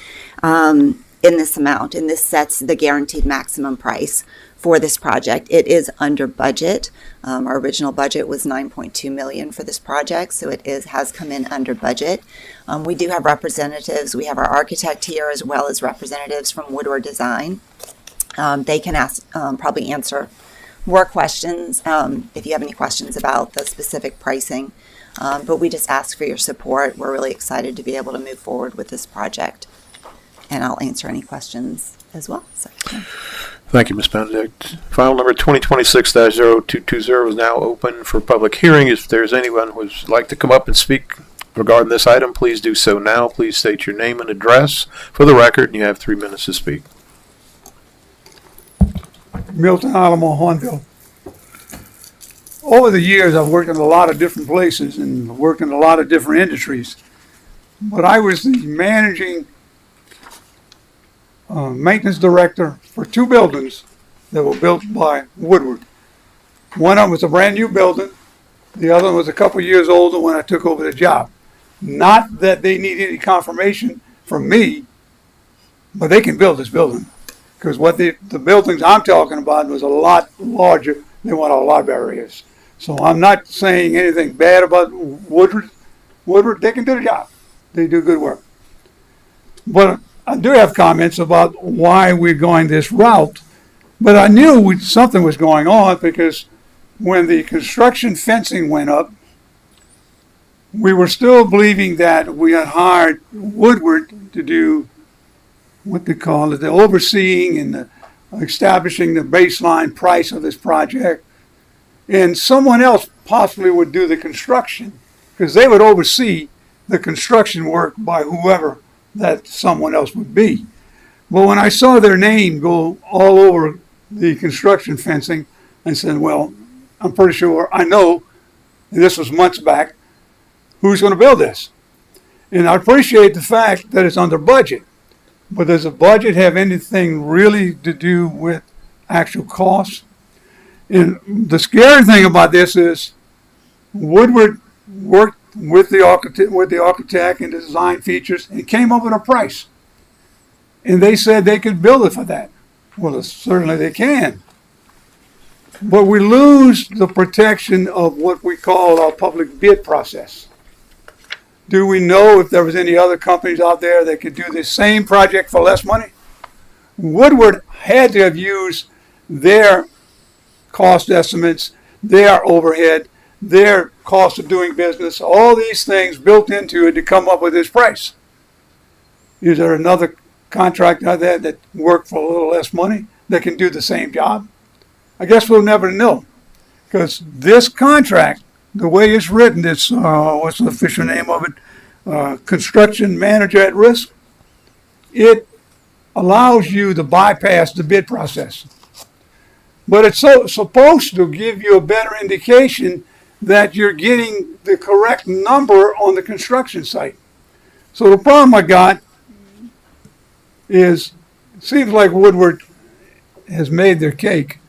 in this amount, and this sets the guaranteed maximum price for this project. It is under budget. Our original budget was $9.2 million for this project, so it has come in under budget. We do have representatives. We have our architect here as well as representatives from Woodward Design. They can ask, probably answer more questions if you have any questions about the specific pricing. But we just ask for your support. We're really excited to be able to move forward with this project. And I'll answer any questions as well. So, yeah. Thank you, Ms. Benedict. File number 2026-0220 is now open for public hearing. If there's anyone who would like to come up and speak regarding this item, please do so now. Please state your name and address for the record, and you have 3 minutes to speak. Milton Alamo, Hornville. Over the years, I've worked in a lot of different places and worked in a lot of different industries. But I was the managing maintenance director for 2 buildings that were built by Woodward. One of them was a brand new building. The other one was a couple years older when I took over the job. Not that they need any confirmation from me, but they can build this building. Because what the buildings I'm talking about was a lot larger than what our library is. So I'm not saying anything bad about Woodward. Woodward, they can do the job. They do good work. But I do have comments about why we're going this route. But I knew something was going on because when the construction fencing went up, we were still believing that we had hired Woodward to do what they call it, the overseeing and the establishing the baseline price of this project. And someone else possibly would do the construction because they would oversee the construction work by whoever that someone else would be. But when I saw their name go all over the construction fencing, I said, well, I'm pretty sure I know, and this was months back, who's going to build this. And I appreciate the fact that it's under budget. But does the budget have anything really to do with actual costs? And the scary thing about this is Woodward worked with the architect and the design features and came up with a price. And they said they could build it for that. Well, certainly they can. But we lose the protection of what we call our public bid process. Do we know if there was any other companies out there that could do the same project for less money? Woodward had to have used their cost estimates, their overhead, their cost of doing business, all these things built into it to come up with this price. Is there another contract out there that worked for a little less money that can do the same job? I guess we'll never know. Because this contract, the way it's written, it's, what's the official name of it? Construction Manager at Risk. It allows you to bypass the bid process. But it's supposed to give you a better indication that you're getting the correct number on the construction site. So the problem I got is, it seems like Woodward has made their cake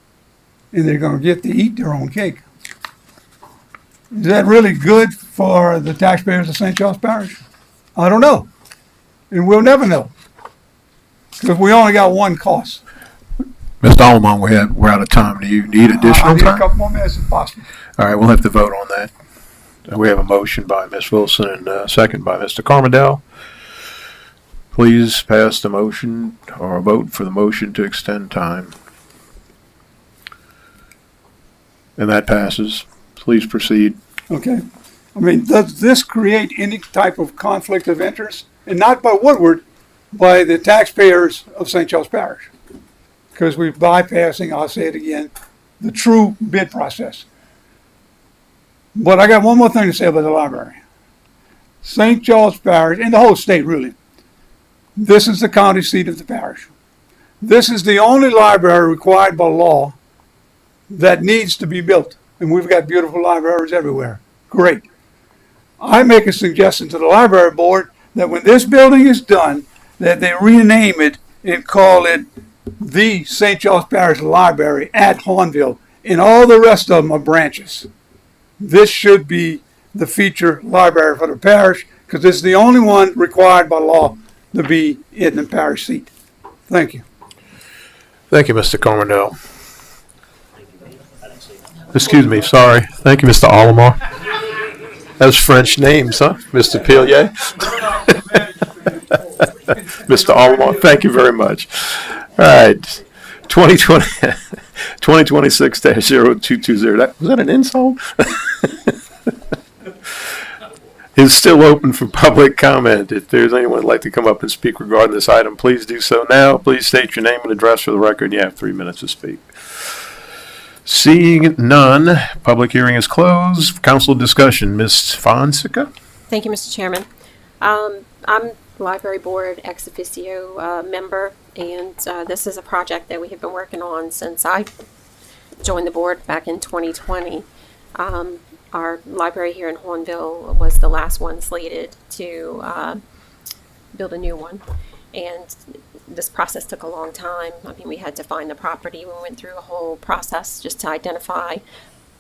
and they're going to get to eat their own cake. Is that really good for the taxpayers of St. Charles Parish? I don't know. And we'll never know. Because we only got one cost. Mr. Allemont, we're out of time. Do you need additional I need time? a couple more minutes if possible. All right, we'll have to vote on that. We have a motion by Ms. Wilson and a second by Mr. Carmondale. Please pass the motion or vote for the motion to extend time. And that passes. Please proceed. Okay. I mean, does this create any type of conflict of interest? And not by Woodward, by the taxpayers of St. Charles Parish. Because we're bypassing, I'll say it again, the true bid process. But I got one more thing to say about the library. St. Charles Parish, and the whole state really, this is the county seat of the parish. This is the only library required by law that needs to be built. And we've got beautiful libraries everywhere. Great. I make a suggestion to the library board that when this building is done, that they rename it and call it the St. Charles Parish Library at Hornville, and all the rest of them are branches. This should be the feature library for the parish, because it's the only one required by law to be in the parish seat. Thank you. Thank you, Mr. Carmondale. Excuse me, sorry. Thank you, Mr. Allemont. That's French names, huh? Mr. Pillier? Mr. Allemont, thank you very much. All right. 2020, 2026-0220. Was that an insult? Is still open for public comment. If there's anyone who'd like to come up and speak regarding this item, please do so now. Please state your name and address for the record. You have 3 minutes to speak. Seeing none, public hearing is closed. Council discussion. Ms. Fonseca? Thank you, Mr. Chairman. I'm Library Board ex officio member, and this is a project that we have been working on since I joined the board back in 2020. Our library here in Hornville was the last one slated to build a new one, and this process took a long time. I mean, we had to find the property. We went through a whole process just to identify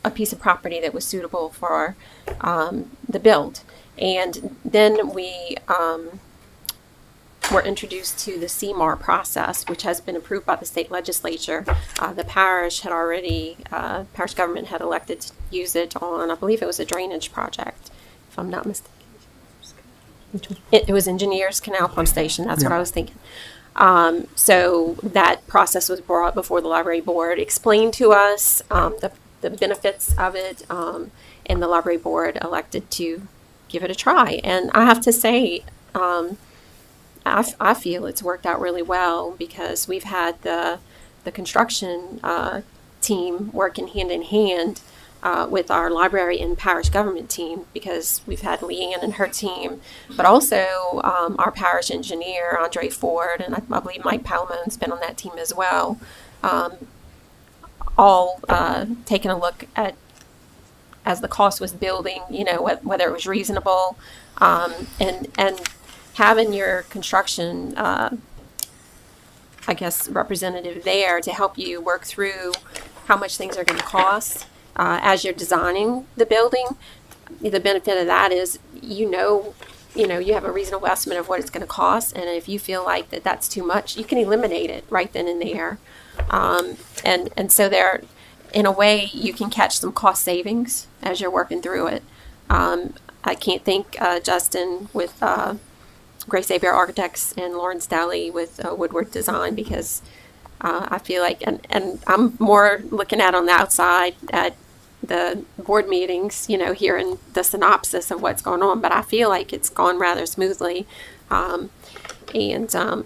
a piece of property that was suitable for the build. And then we were introduced to the CMAR process, which has been approved by the state legislature. The parish had already, parish government had elected to use it on, I believe it was a drainage project, if I'm not mistaken. It was Engineers Canal Pump Station, that's what I was thinking. So that process was brought before the library board, explained to us the benefits of it, and the library board elected to give it a try. And I have to say, I feel it's worked out really well, because we've had the construction team working hand in hand with our library and parish government team, because we've had Leanne and her team, but also our parish engineer, Andre Ford, and I believe Mike Palomone's been on that team as well, all taking a look at, as the cost was building, you know, whether it was reasonable, and having your construction, I guess, representative there to help you work through how much things are going to cost as you're designing the building. The benefit of that is, you have a reasonable estimate of what it's going to cost, and if you feel like that's too much, you can eliminate it right then and there. And so there, in a way, you can catch some cost savings as you're working through it. I can't thank Justin with Grace Xavier Architects and Lawrence Daly with Woodward Design, because I feel like, and I'm more looking at on the outside at the board meetings, hearing the synopsis of what's going on, but I feel like it's gone rather smoothly. And I'm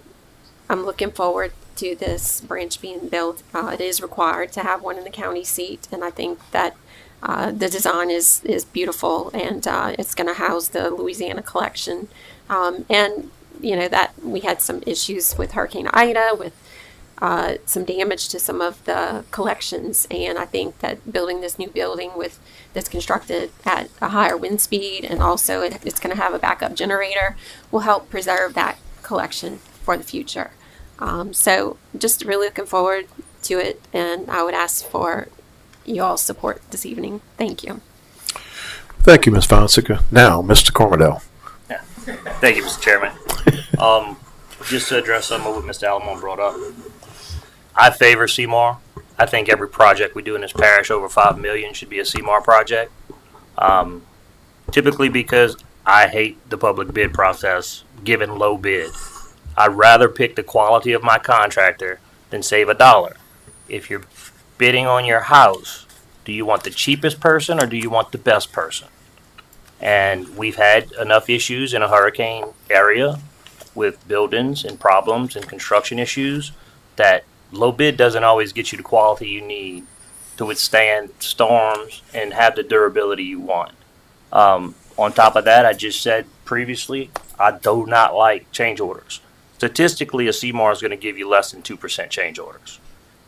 looking forward to this branch being built. It is required to have one in the county seat, and I think that the design is beautiful, and it's going to house the Louisiana collection. And that we had some issues with Hurricane Ida, with some damage to some of the collections, and I think that building this new building that's constructed at a higher wind speed, and also it's going to have a backup generator, will help preserve that collection for the future. So just really looking forward to it, and I would ask for you all's support this evening. Thank you. Thank you, Ms. Fonseca. Now, Mr. Cormerdell. Yeah. Thank you, Mr. Chairman. Just to address some of what Mr. Alamone brought up, I favor CMAR. I think every project we do in this parish over $5 million should be a CMAR project. Typically because I hate the public bid process, giving low bid. I'd rather pick the quality of my contractor than save $1. If you're bidding on your house, do you want the cheapest person or do you want the best person? And we've had enough issues in a hurricane area with buildings and problems and construction issues that low bid doesn't always get you the quality you need to withstand storms and have the durability you want. On top of that, I just said previously, I do not like change orders. Statistically, a CMAR is going to give you less than 2% change orders.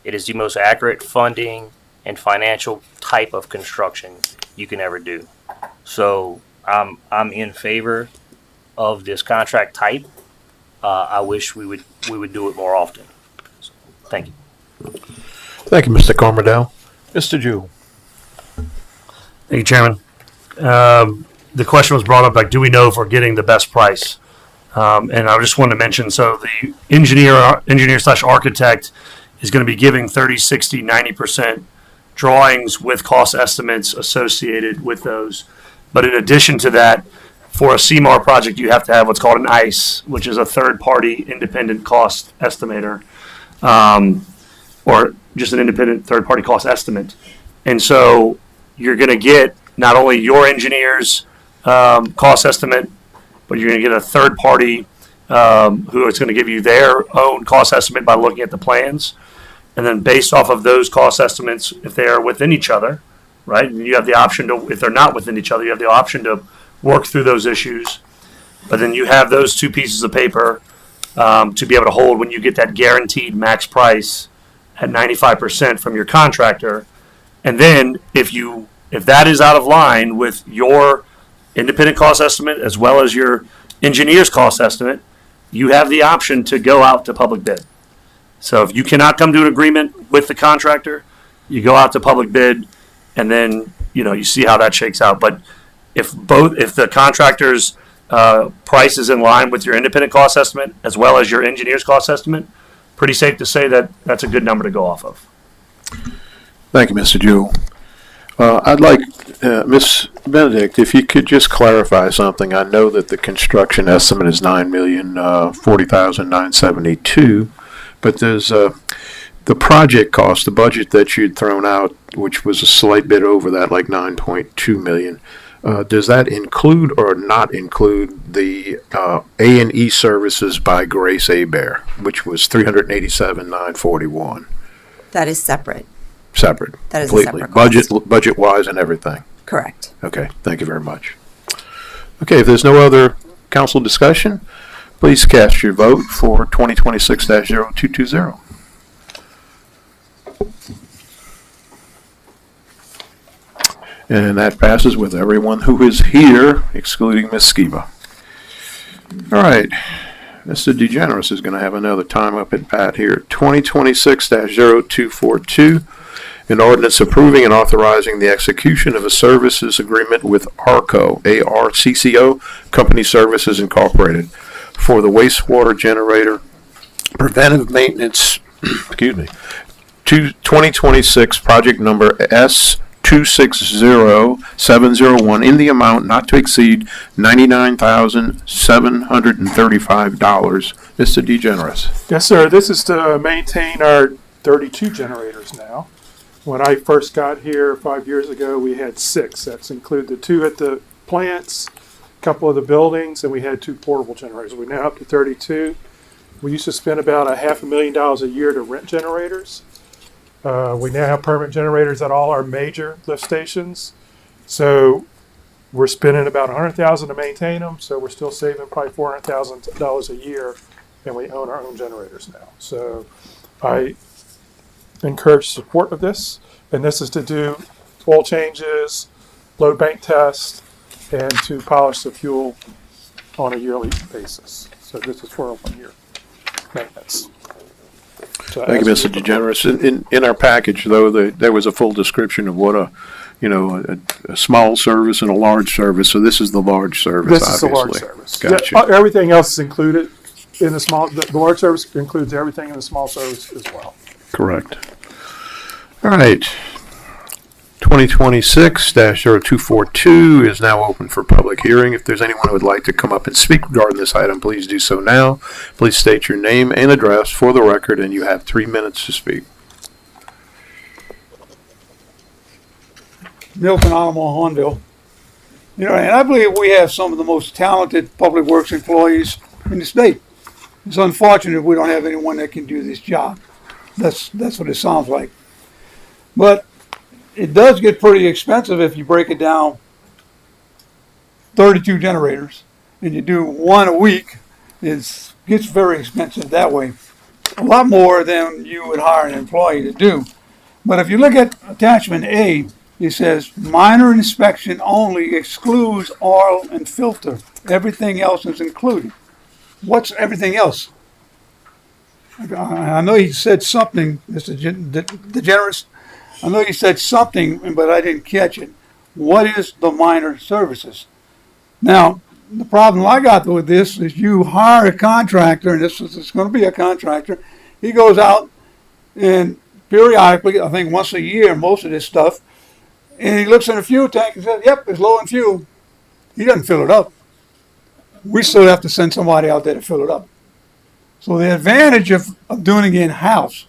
It is the most accurate funding and financial type of construction you can ever do. So I'm in favor of this contract type. I wish we would do it more often. So, thank you. Thank you, Mr. Cormerdell. Mr. Jewell. Thank you, Chairman. The question was brought up, like, do we know if we're getting the best price? And I just wanted to mention, so the engineer/architect is going to be giving 30, 60, 90% drawings with cost estimates associated with those. But in addition to that, for a CMAR project, you have to have what's called an ICE, which is a third-party independent cost estimator. or just an independent third-party cost estimate. And so you're going to get not only your engineer's cost estimate, but you're going to get a third party who is going to give you their own cost estimate by looking at the plans. And then based off of those cost estimates, if they are within each other, right, and you have the option to, if they're not within each other, you have the option to work through those issues. But then you have those two pieces of paper to be able to hold when you get that guaranteed max price at 95% from your contractor. And then if that is out of line with your independent cost estimate as well as your engineer's cost estimate, you have the option to go out to public bid. So if you cannot come to an agreement with the contractor, you go out to public bid, and then you see how that shakes out. But if the contractor's price is in line with your independent cost estimate as well as your engineer's cost estimate, pretty safe to say that that's a good number to go off of. Thank you, Mr. Jewell. I'd like, Ms. Benedict, if you could just clarify something. I know that the construction estimate is $9,040,972, but there's the project cost, the budget that you'd thrown out, which was a slight bit over that, like $9.2 million. Does that include or not include the A&E services by Grace Abear, which was $387,941? That is separate. Separate. That is completely. a separate cost. Budget-wise and everything. Correct. Okay, thank you very much. Okay, if there's no other council discussion, please cast your vote for 2026-0220. And that passes with everyone who is here, excluding Ms. Skiba. All right, Mr. DeGeneres is going to have another time up at Pat here. 2026-0242. An ordinance approving and authorizing the execution of a services agreement with ARCO, A-R-C-C-O, Company Services Incorporated, for the wastewater generator preventive maintenance, 2026 project number S260701 in the amount not to exceed $99,735. Mr. DeGeneres. Yes, sir. This is to maintain our 32 generators now. When I first got here 5 years ago, we had 6. That's include the 2 at the plants, a couple of the buildings, and we had 2 portable generators. We're now up to 32. We used to spend about $500,000 a year to rent generators. We now have permanent generators at all our major lift stations. So we're spending about $100,000 to maintain them. So we're still saving probably $400,000 a year, and we own our own generators now. So I encourage support of this, and this is to do oil changes, load bank tests, and to polish the fuel on a yearly basis. So this is for a 1-year maintenance. So Thank you, Mr. DeGeneres. In our package, though, there was a full description of what a small service and a large service. So this is the large service. This is the large service. Gotcha. Yeah, everything else is included in the small. The large service includes everything in the small service as well. Correct. All right. 2026-0242 is now open for public hearing. If there's anyone who would like to come up and speak regarding this item, please do so now. Please state your name and address for the record, and you have 3 minutes to speak. Milton Alamo Hornville. And I believe we have some of the most talented public works employees in the state. It's unfortunate we don't have anyone that can do this job. That's what it sounds like. But it does get pretty expensive if you break it down. 32 generators, and you do 1 a week. It gets very expensive that way. A lot more than you would hire an employee to do. But if you look at attachment A, it says minor inspection only, excludes oil and filter. Everything else is included. What's everything else? I know he said something, Mr. DeGeneres. I know you said something, but I didn't catch it. What is the minor services? Now, the problem I got with this is you hire a contractor, and it's going to be a contractor. He goes out and periodically, I think once a year, most of this stuff, and he looks in the fuel tank and says, yep, it's low in fuel. He doesn't fill it up. We still have to send somebody out there to fill it up. So the advantage of doing it in-house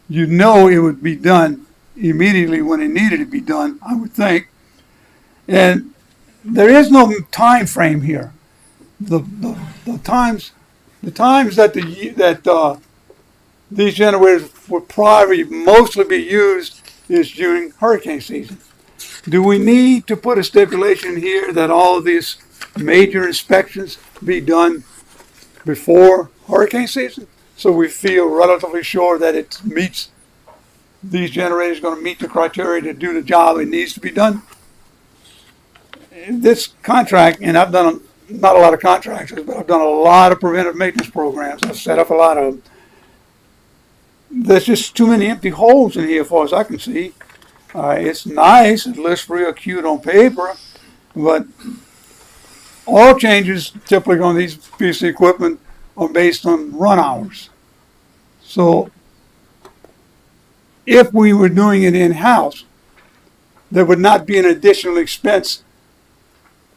you know it would be done immediately when it needed to be done, I would think. And there is no time frame here. The times that these generators would probably mostly be used is during hurricane season. Do we need to put a stipulation here that all of these major inspections be done before hurricane season, so we feel relatively sure that it meets, these generators going to meet the criteria to do the job it needs to be done? This contract, and I've done not a lot of contracts, but I've done a lot of preventive maintenance programs. I've set up a lot of them. There's just too many empty holes in here as far as I can see. It's nice, it looks real cute on paper, but oil changes typically on these pieces of equipment are based on run hours. So if we were doing it in-house, there would not be an additional expense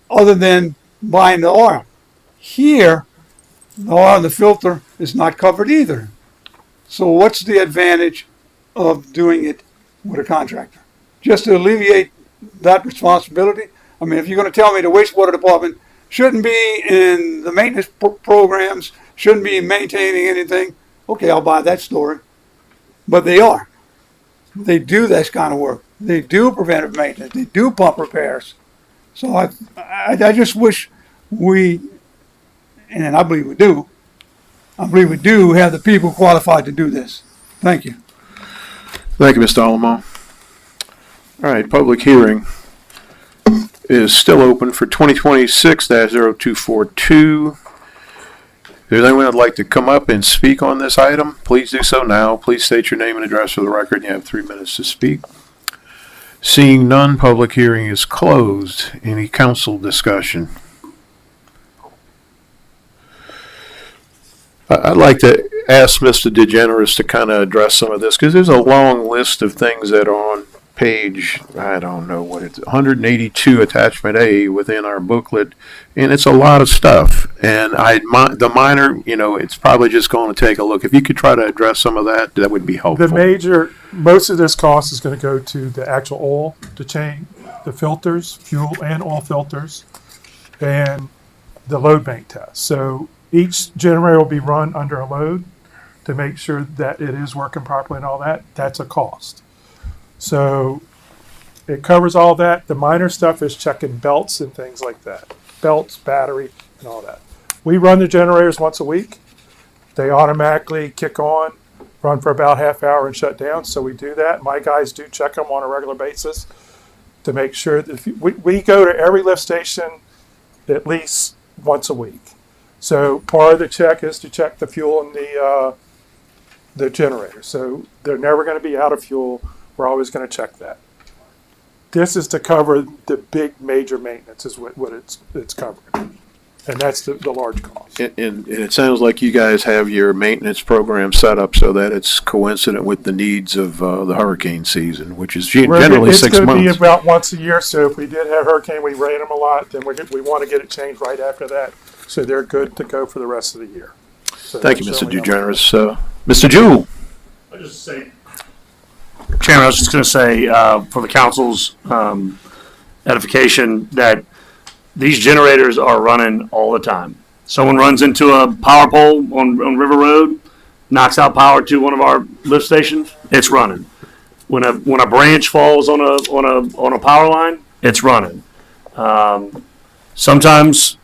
other than buying the oil. Here, the oil in the filter is not covered either. So what's the advantage of doing it with a contractor? Just to alleviate that responsibility? I mean, if you're going to tell me the wastewater department shouldn't be in the maintenance programs, shouldn't be maintaining anything, okay, I'll buy that story. But they are. They do this kind of work. They do preventive maintenance. They do pump repairs. So I just wish we, and I believe we do have the people qualified to do this. Thank you. Thank you, Mr. Alamo. All right, public hearing is still open for 2026-0242. If there's anyone that'd like to come up and speak on this item, please do so now. Please state your name and address for the record. You have 3 minutes to speak. Seeing none, public hearing is closed. Any council discussion? I'd like to ask Mr. DeGeneres to kind of address some of this, because there's a long list of things that are on page, I don't know what it's, 182 attachment A within our booklet, and it's a lot of stuff. And the minor, it's probably just going to take a look. If you could try to address some of that, that would be helpful. Most of this cost is going to go to the actual oil to change, the filters, fuel and oil filters, and the load bank test. So each generator will be run under a load to make sure that it is working properly and all that. That's a cost. So it covers all that. The minor stuff is checking belts and things like that. Belts, battery, and all that. We run the generators once a week. They automatically kick on, run for about half hour and shut down. So we do that. My guys do check them on a regular basis to make sure that we go to every lift station at least once a week. So part of the check is to check the fuel in the generator. So they're never going to be out of fuel. We're always going to check that. This is to cover the big major maintenance is what it's covering. And that's the large cost. And it sounds like you guys have your maintenance program set up so that it's coincident with the needs of the hurricane season, which is generally 6 months. It's going to be about once a year. So if we did have hurricane, we rain them a lot, then we want to get it changed right after that. So they're good to go for the rest of the year. So thank you, Mr. DeGeneres. Mr. Jewell. I'll just say, Chairman, I was just going to say for the council's edification that these generators are running all the time. Someone runs into a power pole on River Road, knocks out power to one of our lift stations, it's running. When a branch falls on a power line, it's running. Sometimes,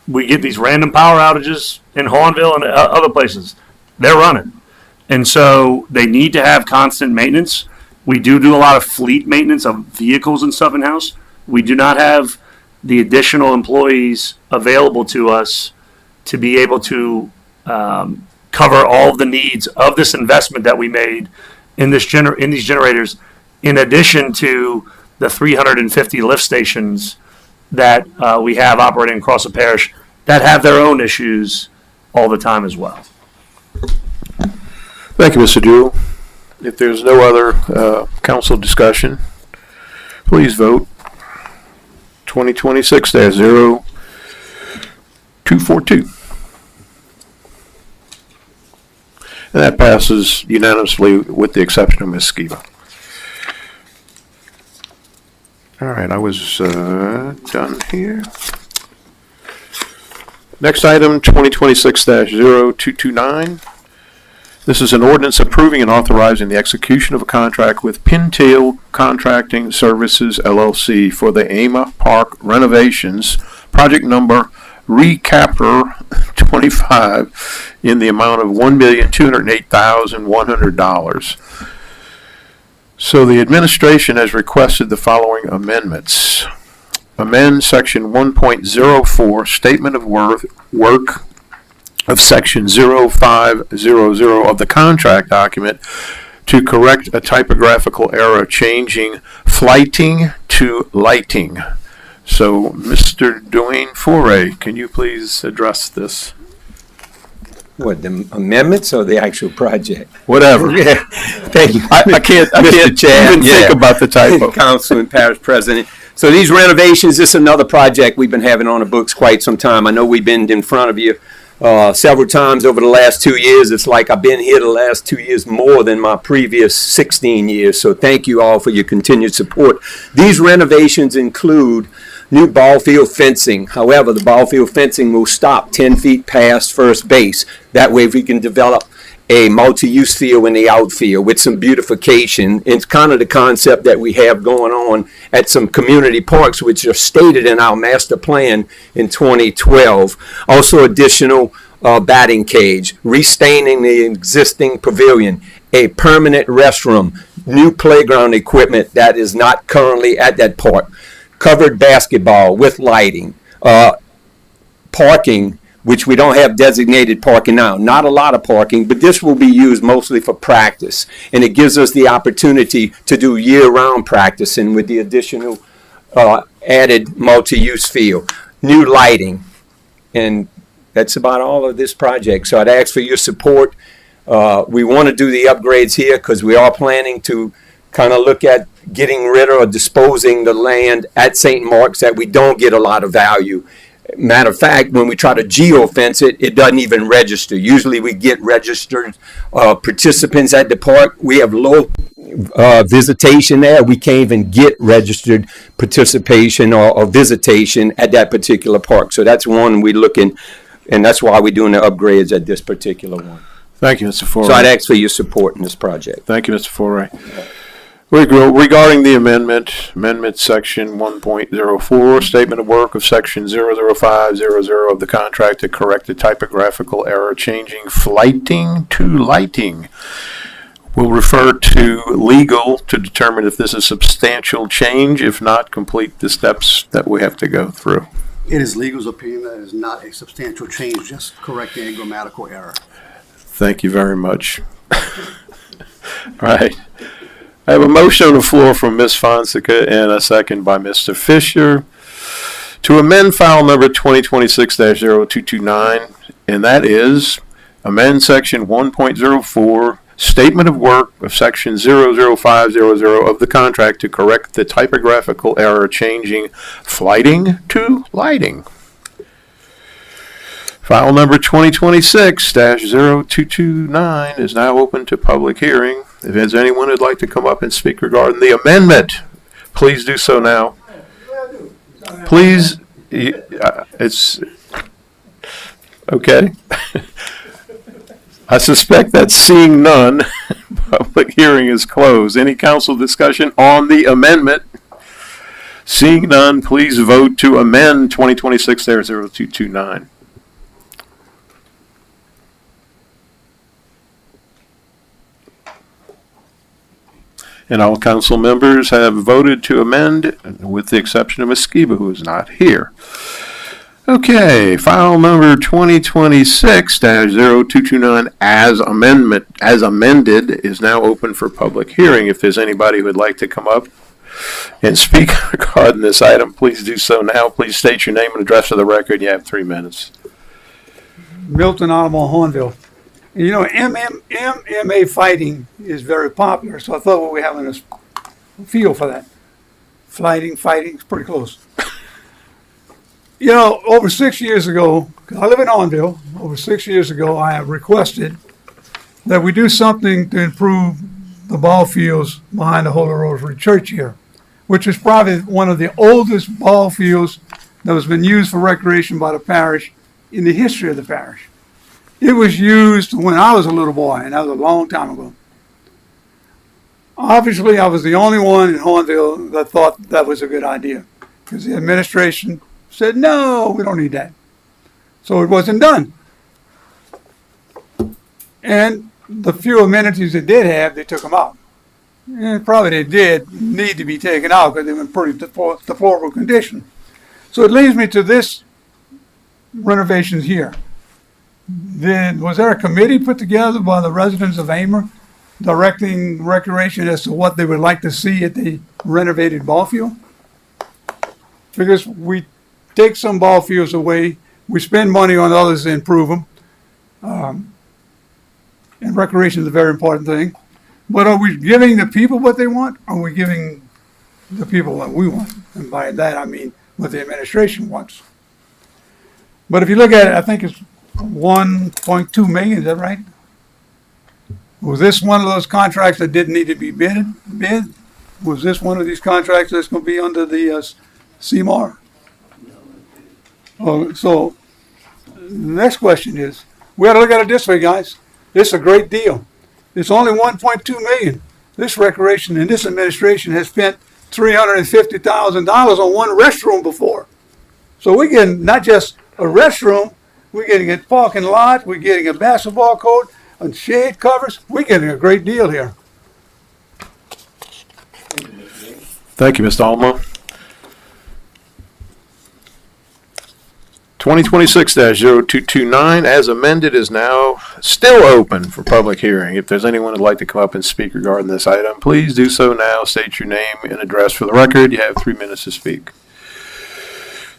we get these random power outages in Hornville and other places. They're running. And so they need to have constant maintenance. We do a lot of fleet maintenance of vehicles and stuff in-house. We do not have the additional employees available to us to be able to cover all of the needs of this investment that we made in these generators, in addition to the 350 lift stations that we have operating across the parish that have their own issues all the time as well. Thank you, Mr. Jewell. If there's no other council discussion, please vote. 2026-0242. And That passes unanimously with the exception of Ms. Skiba. All right, I was done here. Next item, 2026-0229. This is an ordinance approving and authorizing the execution of a contract with Pintail Contracting Services, LLC for the AMA Park renovations, project number Recapper 25, in the amount of $1,208,100. So the administration has requested the following amendments. Amend section 1.04, statement of work of section 0500 of the contract document to correct a typographical error changing flighting to lighting. So, Mr. Dwayne Foray, can you please address this? What, the amendments or the actual project? Whatever. Yeah. Thank you. I can't even think about the typo. Council and Parish President. So these renovations, this is another project we've been having on the books quite some time. I know we've been in front of you several times over the last 2 years. It's like I've been here the last 2 years more than my previous 16 years. So thank you all for your continued support. These renovations include new ball field fencing. However, the ball field fencing will stop 10 feet past first base. That way we can develop a multi-use field in the outfield with some beautification. It's kind of the concept that we have going on at some community parks, which are stated in our master plan in 2012. Also additional batting cage, restaining the existing pavilion, a permanent restroom, new playground equipment that is not currently at that park, covered basketball with lighting, parking, which we don't have designated parking now. Not a lot of parking, but this will be used mostly for practice. And it gives us the opportunity to do year-round practicing with the additional added multi-use field. New lighting. And that's about all of this project. So I'd ask for your support. We want to do the upgrades here because we are planning to kind of look at getting rid or disposing the land at St. Mark's that we don't get a lot of value. Matter of fact, when we try to geofence it, it doesn't even register. Usually we get registered participants at the park. We have low visitation there. We can't even get registered participation or visitation at that particular park. So that's one we're looking, and that's why we're doing the upgrades at this particular one. Thank you, Mr. Foray. So I'd ask for your support in this project. Thank you, Mr. Foray. Regarding the amendment section 1.04, statement of work of section 00500 of the contract to correct the typographical error changing flighting to lighting. We'll refer to legal to determine if this is substantial change. If not, complete the steps that we have to go through. It is legal's opinion that it is not a substantial change, just correcting a grammatical error. Thank you very much. All right. I have a motion on the floor from Ms. Fonseca and a second by Mr. Fisher to amend file number 2026-0229, and that is amend section 1.04, statement of work of section 00500 of the contract to correct the typographical error changing flighting to lighting. File number 2026-0229 is now open to public hearing. If there's anyone who'd like to come up and speak regarding the amendment, please do so now. Please, it's okay. I suspect that seeing none, public hearing is closed. Any council discussion on the amendment? Seeing none, please vote to amend 2026-0229. And all council members have voted to amend, with the exception of Ms. Skiba, who is not here. Okay, file number 2026-0229 as amended is now open for public hearing. If there's anybody who would like to come up and speak regarding this item, please do so now. Please state your name and address for the record. You have 3 minutes. Milton Automobile, Hornville. And you know, MMA fighting is very popular, so I thought we were having a feel for that. Fighting, it's pretty close. You know, over 6 years ago, 'cause I live in Ornville, over 6 years ago, I have requested that we do something to improve the ball fields behind the Holy Rosary Church here, which is probably one of the oldest ball fields that has been used for recreation by the parish in the history of the parish. It was used when I was a little boy, and that was a long time ago. Obviously, I was the only one in Hornville that thought that was a good idea, because the administration said, no, we don't need that. So it wasn't done. And the few amenities it did have, they took them out. And probably they did need to be taken out because they were in pretty deplorable condition. So it leads me to this renovations here. Was there a committee put together by the residents of Amer directing recreation as to what they would like to see at the renovated ball field? Because we take some ball fields away, we spend money on others to improve them. And recreation is a very important thing. But are we giving the people what they want? Or are we giving the people what we want? And by that, I mean what the administration wants. But if you look at it, I think it's 1.2 million, is that right? Was this one of those contracts that didn't need to be bid? Was this one of these contracts that's going to be under the CMAR? So the next question is, we got to look at it this way, guys. This is a great deal. It's only 1.2 million. This recreation and this administration has spent $350,000 on one restroom before. So we're getting not just a restroom, we're getting a parking lot, we're getting a basketball court, and shade covers. We're getting a great deal here. Thank you, Mr. Alma. 2026-0229, as amended, is now still open for public hearing. If there's anyone who'd like to come up and speak regarding this item, please do so now. State your name and address for the record. You have 3 minutes to speak.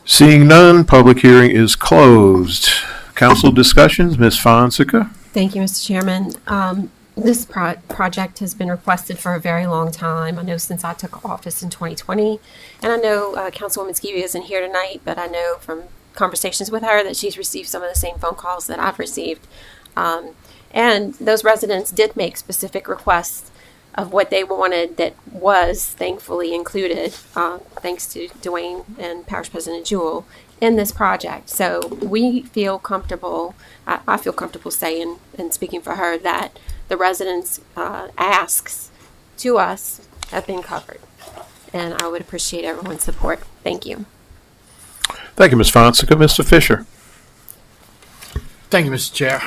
Seeing none, public hearing is closed. Council discussions, Ms. Fonseca. Thank you, Mr. Chairman. This project has been requested for a very long time. I know since I took office in 2020. And I know Councilwoman Skeevy isn't here tonight, but I know from conversations with her that she's received some of the same phone calls that I've received. And those residents did make specific requests of what they wanted that was thankfully included, thanks to Dwayne and Parish President Jewell, in this project. So we feel comfortable, I feel comfortable saying and speaking for her that the residents' asks to us have been covered. And I would appreciate everyone's support. Thank you. Thank you, Ms. Fonseca. Mr. Fisher. Thank you, Mr. Chair.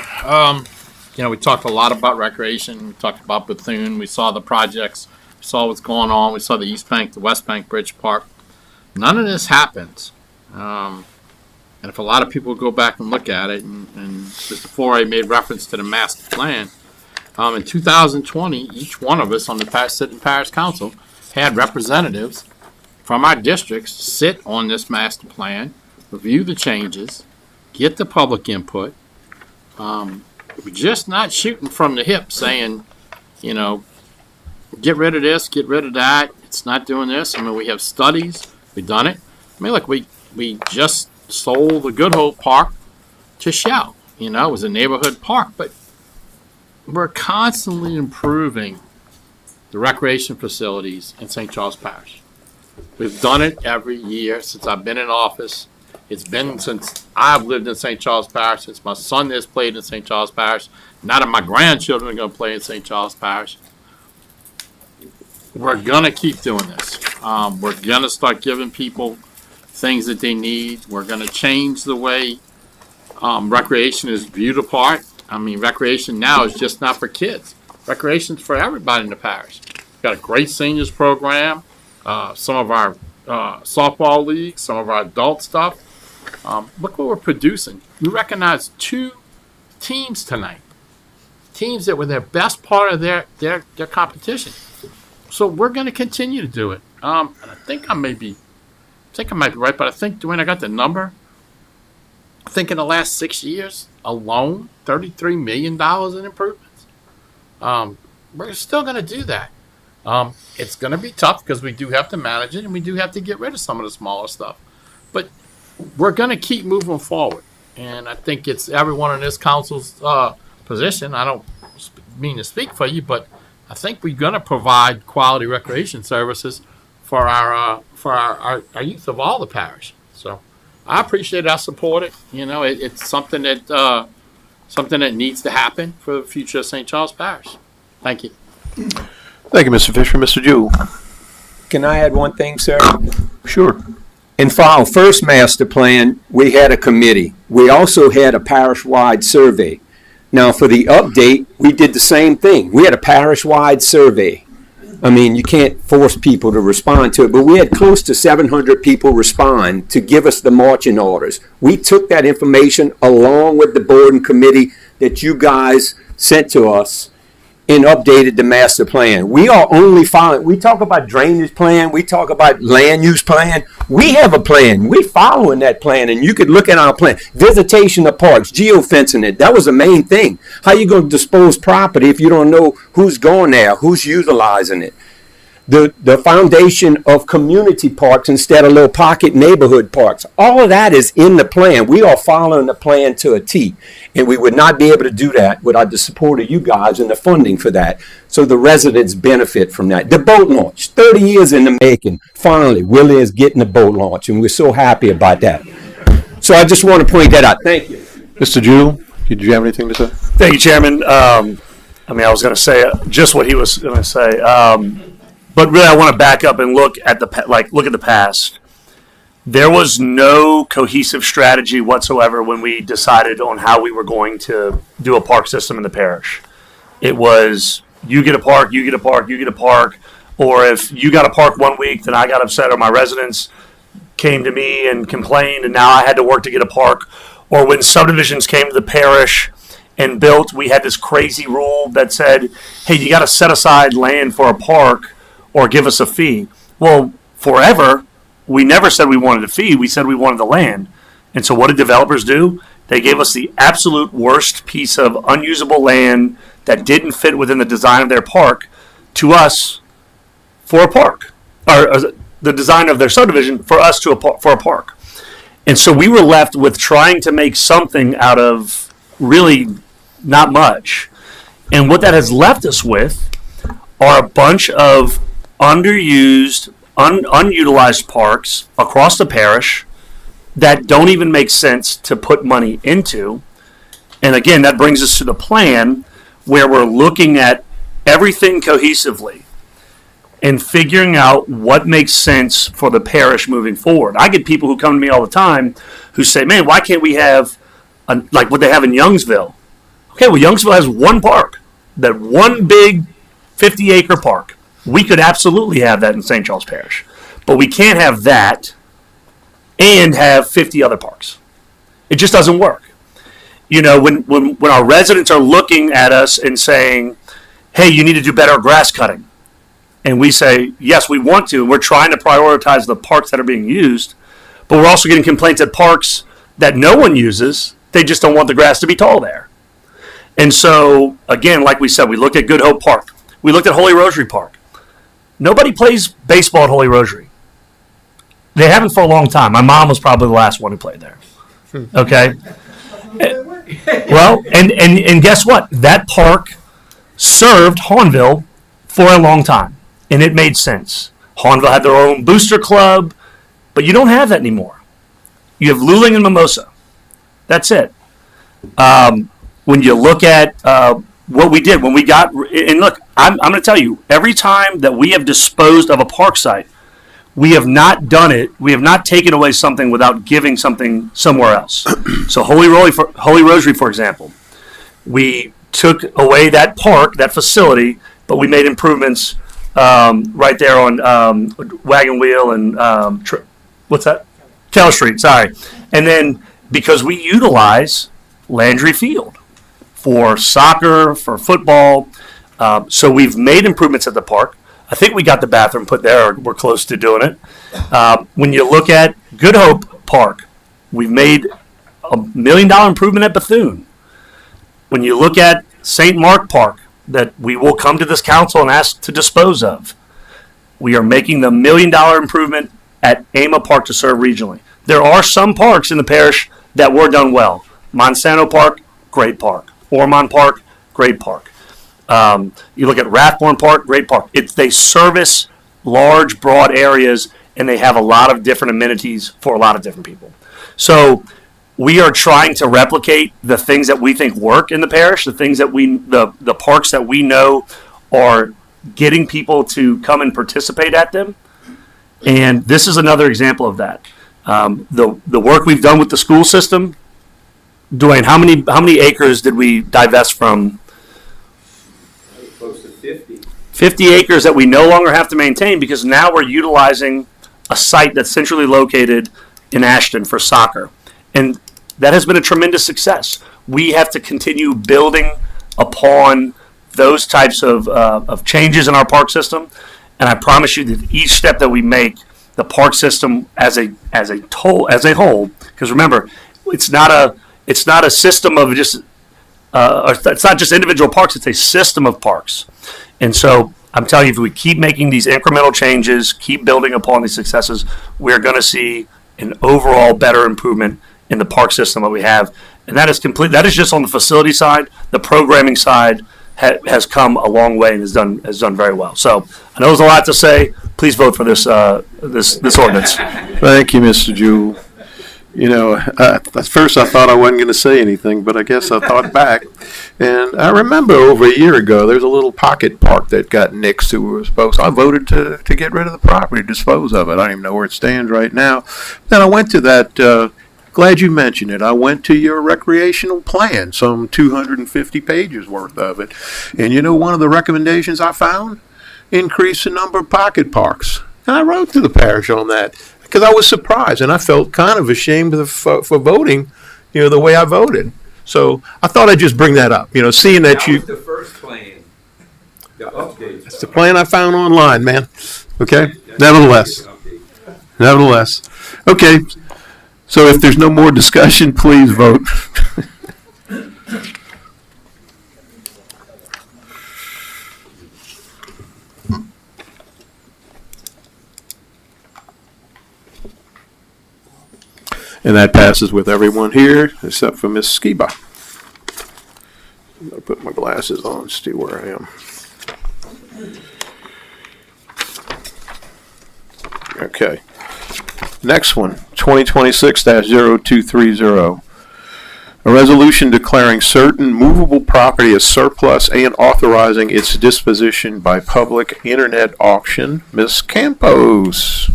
We talked a lot about recreation. We talked about Bethune. We saw the projects. We saw what's going on. We saw the East Bank, the West Bank Bridge Park. None of this happens. And if a lot of people go back and look at it, and Mr. Foray made reference to the master plan, in 2020, each one of us on the sitting parish council had representatives from our districts sit on this master plan, review the changes, get the public input. We're just not shooting from the hip saying, get rid of this, get rid of that. It's not doing this. I mean, we have studies. We've done it. I mean, look, we just sold the Good Hope Park to Shell. It was a neighborhood park, but we're constantly improving the recreation facilities in St. Charles Parish. We've done it every year since I've been in office. It's been since I've lived in St. Charles Parish, since my son has played in St. Charles Parish. Now that my grandchildren are going to play in St. Charles Parish. We're going to keep doing this. We're going to start giving people things that they need. We're going to change the way recreation is viewed apart. I mean, recreation now is just not for kids. Recreation's for everybody in the parish. We've got a great seniors program. Some of our softball leagues, some of our adult stuff. Look what we're producing. We recognize 2 teams tonight. Teams that were their best part of their competition. So we're going to continue to do it. And I think I might be right, but I think, Dwayne, I got the number. I think in the last 6 years alone, $33 million in improvements. We're still going to do that. It's going to be tough because we do have to manage it and we do have to get rid of some of the smaller stuff. But we're going to keep moving forward. And I think it's everyone in this council's position. I don't mean to speak for you, but I think we're going to provide quality recreation services for our youth of all the parish. So I appreciate it. I support it. You know, it's something that needs to happen for the future of St. Charles Parish. Thank you. Thank you, Mr. Fisher. Mr. Jewell. Can I add one thing, sir? Sure. And for our first master plan, we had a committee. We also had a parish-wide survey. Now, for the update, we did the same thing. We had a parish-wide survey. I mean, you can't force people to respond to it, but we had close to 700 people respond to give us the marching orders. We took that information along with the board and committee that you guys sent to us and updated the master plan. We are only following. We talk about drainage plan. We talk about land use plan. We have a plan. We're following that plan, and you could look at our plan. Visitation of parks, geofencing it. That was the main thing. How you going to dispose property if you don't know who's going there, who's utilizing it? The foundation of community parks instead of little pocket neighborhood parks. All of that is in the plan. We are following the plan to a T, and we would not be able to do that without the support of you guys and the funding for that. So the residents benefit from that. The boat launch, 30 years in the making. Finally, Willie is getting the boat launch, and we're so happy about that. So I just want to point that out. Thank you. Mr. Jewell, did you have anything to say? Thank you, Chairman. I was going to say just what he was going to say. But really, I want to back up and look at the past. There was no cohesive strategy whatsoever when we decided on how we were going to do a park system in the parish. It was you get a park, you get a park, you get a park, or if you got a park one week, then I got upset, or my residents came to me and complained, and now I had to work to get a park. Or when subdivisions came to the parish and built, we had this crazy rule that said, hey, you got to set aside land for a park or give us a fee. Well, forever, we never said we wanted a fee. We said we wanted the land. And so what did developers do? They gave us the absolute worst piece of unusable land that didn't fit within the design of their park to us for a park. Or the design of their subdivision for us for a park. And so we were left with trying to make something out of really not much. And what that has left us with are a bunch of underused, unutilized parks across the parish that don't even make sense to put money into. And again, that brings us to the plan where we're looking at everything cohesively and figuring out what makes sense for the parish moving forward. I get people who come to me all the time who say, man, why can't we have like what they have in Youngsville? Okay, well, Youngsville has one park, that one big 50-acre park. We could absolutely have that in St. Charles Parish. But we can't have that and have 50 other parks. It just doesn't work. You know, when our residents are looking at us and saying, hey, you need to do better grass cutting. And we say, yes, we want to. We're trying to prioritize the parks that are being used. But we're also getting complaints at parks that no one uses. They just don't want the grass to be tall there. And so, again, like we said, we looked at Good Hope Park. We looked at Holy Rosary Park. Nobody plays baseball at Holy Rosary. They haven't for a long time. My mom was probably the last one who played there. Okay? Well, and guess what? That park served Hawnville for a long time, and it made sense. Hawnville had their own booster club, but you don't have that anymore. You have Luling and Mimosa. That's it. When you look at what we did when we got, and look, I'm going to tell you, every time that we have disposed of a park site, we have not done it. We have not taken away something without giving something somewhere else. So Holy Rosary, for example, we took away that park, that facility, but we made improvements right there on Wagon Wheel and what's that? Taylor Street. Sorry, and then because we utilize Landry Field for soccer, for football. So we've made improvements at the park. I think we got the bathroom put there, or we're close to doing it. When you look at Good Hope Park, we've made $1 million improvement at Bethune. When you look at St. Mark Park, that we will come to this council and ask to dispose of, we are making the $1 million improvement at Ama Park to serve regionally. There are some parks in the parish that were done well. Monsanto Park, great park. Ormond Park, great park. You look at Rathborne Park, great park. They service large, broad areas, and they have a lot of different amenities for a lot of different people. So we are trying to replicate the things that we think work in the parish, the things that the parks that we know are getting people to come and participate at them. And this is another example of that. The work we've done with the school system. Dwayne, how many acres did we divest from? Close to 50. 50 acres that we no longer have to maintain because now we're utilizing a site that's centrally located in Ashton for soccer. And that has been a tremendous success. We have to continue building upon those types of changes in our park system. And I promise you that each step that we make, the park system as a whole, because remember, it's not a system of just it's not just individual parks, it's a system of parks. And so I'm telling you, if we keep making these incremental changes, keep building upon these successes, we're going to see an overall better improvement in the park system that we have. And that is just on the facility side. The programming side has come a long way and has done very well. So I know there's a lot to say. Please vote for this ordinance. Thank you, Mr. Jewell. You know, at first I thought I wasn't going to say anything, but I guess I thought back. And I remember over a year ago, there's a little pocket park that got nixed I voted to get rid of the property, dispose of it. I don't even know where it stands right now. Then I went to that, glad you mentioned it. I went to your recreational plan, some 250 pages worth of it. And you know, one of the recommendations I found? Increase the number of pocket parks. And I wrote to the parish on that because I was surprised and I felt kind of ashamed for voting, the way I voted. So I thought I'd just bring that up, seeing that was the first plan. The update. It's the plan I found online, man. Okay? Nevertheless. Okay. So if there's no more discussion, please vote. And that passes with everyone here except for Miss Skiba. I'm going to put my glasses on, see where I am. Okay. Next one, 2026-0230. A resolution declaring certain movable property as surplus and authorizing its disposition by public internet auction. Ms. Campos.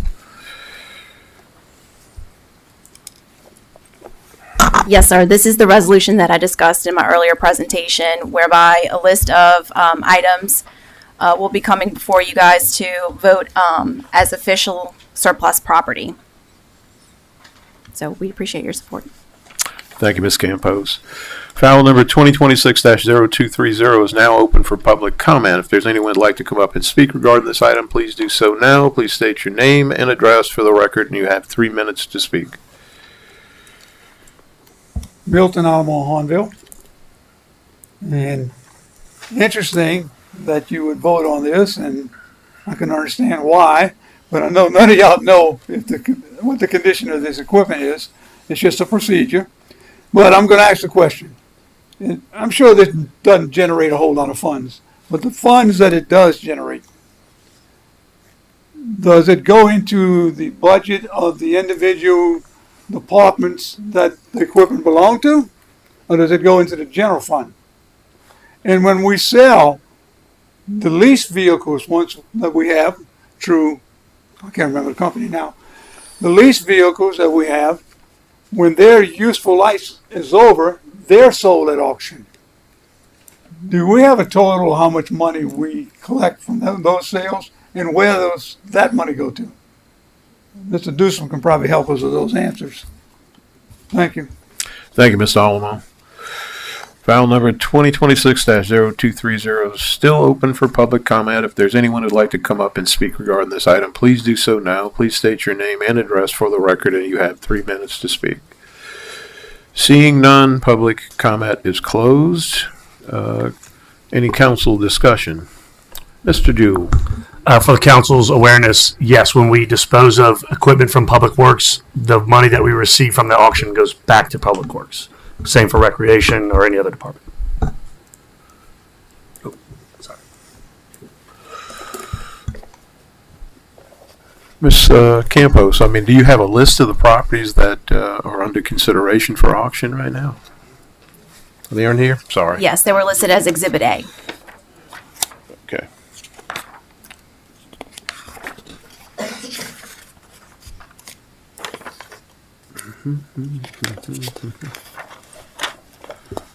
Yes, sir. This is the resolution that I discussed in my earlier presentation, whereby a list of items will be coming before you guys to vote as official surplus property. So we appreciate your support. Thank you, Ms. Campos. File number 2026-0230 is now open for public comment. If there's anyone who'd like to come up and speak regarding this item, please do so now. Please state your name and address for the record, and you have 3 minutes to speak. Milton Alamo Hornville. And interesting that you would vote on this, and I can understand why, but I know none of y'all know what the condition of this equipment is. It's just a procedure. But I'm going to ask the question. I'm sure this doesn't generate a whole lot of funds, but the funds that it does generate, does it go into the budget of the individual departments that the equipment belong to, or does it go into the general fund? And when we sell the leased vehicles, once that we have through, I can't remember the company now, the leased vehicles that we have, when their useful life is over, they're sold at auction. Do we have a total of how much money we collect from those sales and where that money go to? Mr. Dewson can probably help us with those answers. Thank you. Thank you, Mr. Alamo. File number 2026-0230 is still open for public comment. If there's anyone who'd like to come up and speak regarding this item, please do so now. Please state your name and address for the record, and you have 3 minutes to speak. Seeing none, public comment is closed. Any council discussion? Mr. Jewell. For the council's awareness, yes, when we dispose of equipment from Public Works, the money that we receive from the auction goes back to Public Works. Same for recreation or any other department. Ms. Campos, I mean, do you have a list of the properties that are under consideration for auction right now? They aren't here? Sorry. Yes, they were listed as Exhibit A. Okay.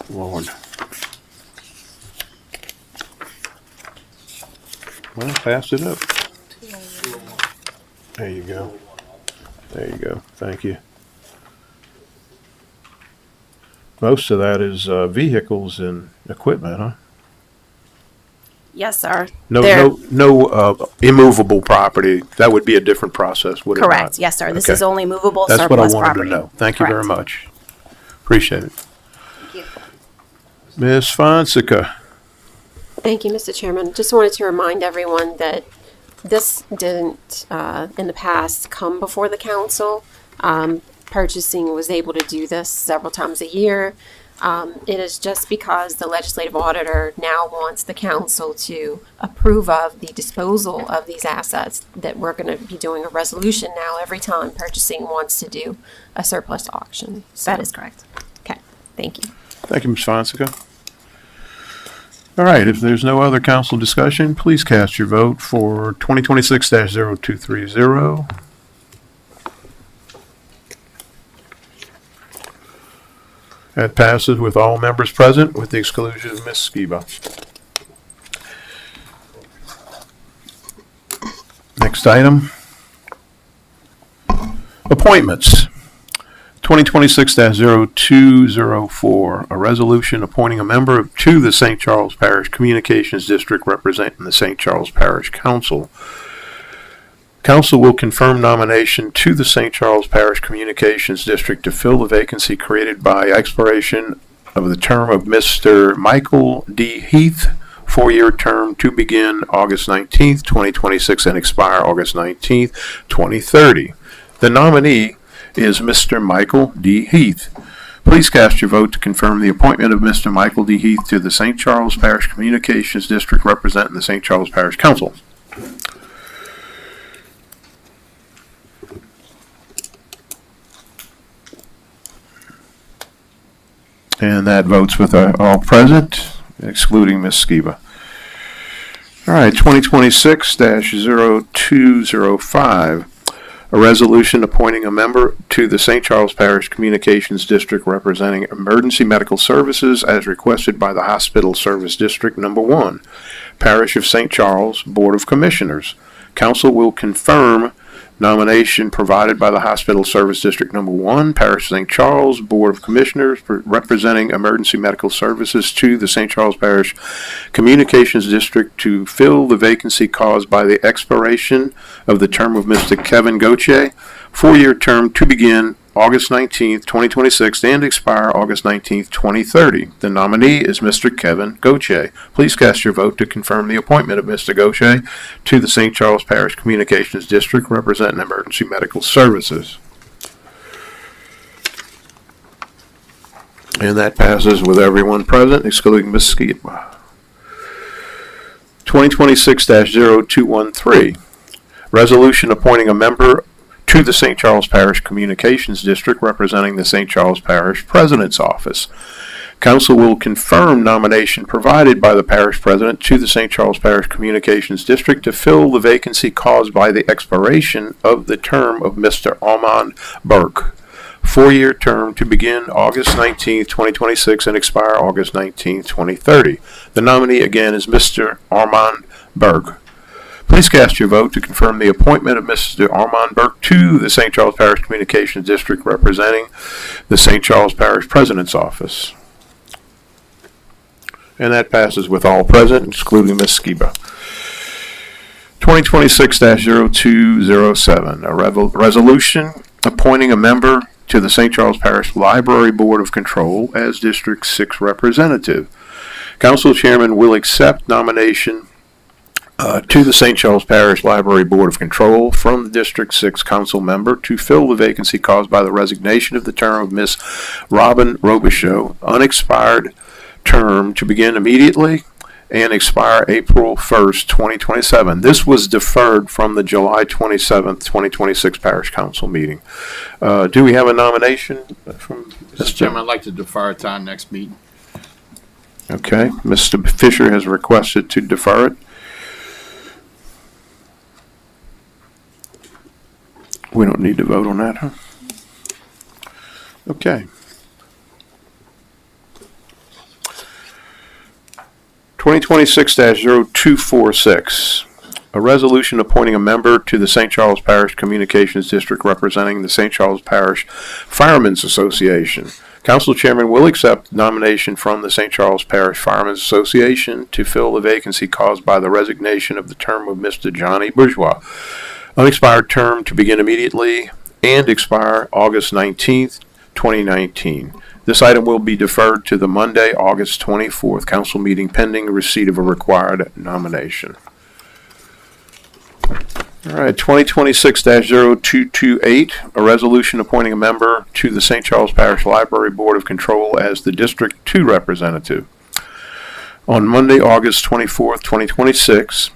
Lord. Well, pass it up. There you go. There you go. Thank you. Most of that is vehicles and equipment, huh? Yes, sir. No, They're- no immovable property. That would be a different process, would it not? Correct. Yes, sir. This Okay. is only movable That's what I surplus wanted property. to know. Thank you very Correct. much. Appreciate it. Ms. Fonseca. Thank you, Mr. Chairman. Just wanted to remind everyone that this didn't, in the past, come before the council. Purchasing was able to do this several times a year. It is just because the legislative auditor now wants the council to approve of the disposal of these assets that we're going to be doing a resolution now every time purchasing wants to do a surplus auction. That is correct. Okay, thank you. Thank you, Ms. Fonseca. All right, if there's no other council discussion, please cast your vote for 2026-0230. That passes with all members present, with the exclusion of Ms. Skiba. Next item. Appointments. 2026-0204, a resolution appointing a member to the St. Charles Parish Communications District representing the St. Charles Parish Council. Council will confirm nomination to the St. Charles Parish Communications District to fill the vacancy created by expiration of the term of Mr. Michael D. Heath, 4-year term to begin August 19th, 2026 and expire August 19th, 2030. The nominee is Mr. Michael D. Heath. Please cast your vote to confirm the appointment of Mr. Michael D. Heath to the St. Charles Parish Communications District representing the St. Charles Parish Council. And that votes with all present, excluding Ms. Skiba. All right, 2026-0205. A resolution appointing a member to the St. Charles Parish Communications District representing emergency medical services as requested by the Hospital Service District Number 1, Parish of St. Charles Board of Commissioners. Council will confirm nomination provided by the Hospital Service District Number 1, Parish of St. Charles Board of Commissioners representing emergency medical services to the St. Charles Parish Communications District to fill the vacancy caused by the expiration of the term of Mr. Kevin Gauthier, 4-year term to begin August 19th, 2026 and expire August 19th, 2030. The nominee is Mr. Kevin Gauthier. Please cast your vote to confirm the appointment of Mr. Gauthier to the St. Charles Parish Communications District representing emergency medical services. And that passes with everyone present, excluding Ms. Skiba. 2026-0213. Resolution appointing a member to the St. Charles Parish Communications District representing the St. Charles Parish President's Office. Council will confirm nomination provided by the Parish President to the St. Charles Parish Communications District to fill the vacancy caused by the expiration of the term of Mr. Armand Burke, 4-year term to begin August 19th, 2026 and expire August 19th, 2030. The nominee again is Mr. Armand Burke. Please cast your vote to confirm the appointment of Mr. Armand Burke to the St. Charles Parish Communications District representing the St. Charles Parish President's Office. And that passes with all present, excluding Ms. Skiba. 2026-0207, a resolution appointing a member to the St. Charles Parish Library Board of Control as District 6 representative. Council Chairman will accept nomination to the St. Charles Parish Library Board of Control from the District 6 Council member to fill the vacancy caused by the resignation of the term of Miss Robin Robichaud, unexpired term to begin immediately and expire April 1st, 2027. This was deferred from the July 27th, 2026 Parish Council meeting. Do we have a nomination from Mr. Chairman, I'd like to defer it to our next meeting. Okay, Mr. Fisher has requested to defer it. We don't need to vote on that, huh? Okay. 2026-0246, a resolution appointing a member to the St. Charles Parish Communications District representing the St. Charles Parish Firemen's Association. Council Chairman will accept nomination from the St. Charles Parish Firemen's Association to fill the vacancy caused by the resignation of the term of Mr. Johnny Bourgeois. Unexpired term to begin immediately and expire August 19th, 2019. This item will be deferred to the Monday, August 24th council meeting pending receipt of a required nomination. All right, 2026-0228, a resolution appointing a member to the St. Charles Parish Library Board of Control as the District 2 representative. On Monday, August 24th, 2026,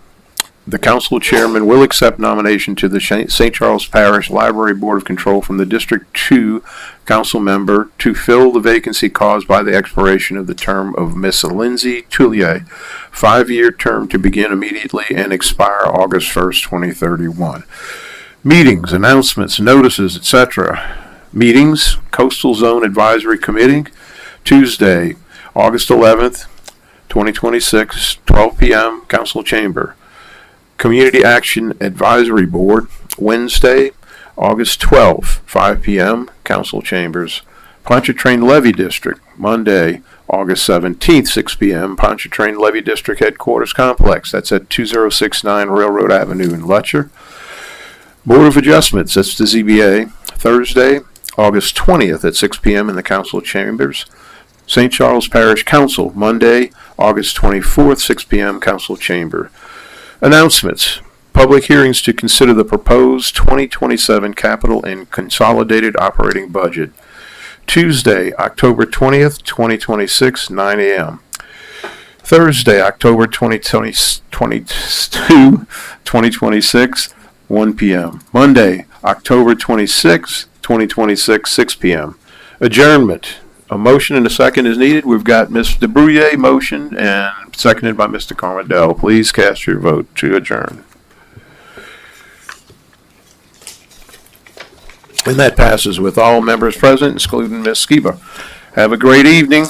the council chairman will accept nomination to the St. Charles Parish Library Board of Control from the District 2 council member to fill the vacancy caused by the expiration of the term of Miss Lindsay Tullier, 5-year term to begin immediately and expire August 1st, 2031. Meetings, announcements, notices, etc. Meetings, Coastal Zone Advisory Committee, Tuesday, August 11th, 2026, 12 p.m., Council Chamber. Community Action Advisory Board, Wednesday, August 12th, 5 p.m., Council Chambers. Pontchartrain Levy District, Monday, August 17th, 6 p.m., Pontchartrain Levy District Headquarters Complex. That's at 2069 Railroad Avenue in Letcher. Board of Adjustments, that's the ZBA, Thursday, August 20th at 6 p.m. in the Council Chambers. St. Charles Parish Council, Monday, August 24th, 6 p.m., Council Chamber. Announcements. Public hearings to consider the proposed 2027 capital and consolidated operating budget. Tuesday, October 20th, 2026, 9 a.m. Thursday, October 2026, 1 p.m. Monday, October 26th, 2026, 6 p.m. Adjournment. A motion and a second is needed. We've got Ms. DeBrouillet motion and seconded by Mr. Carmodell. Please cast your vote to adjourn. And that passes with all members present, excluding Ms. Skiba. Have a great evening.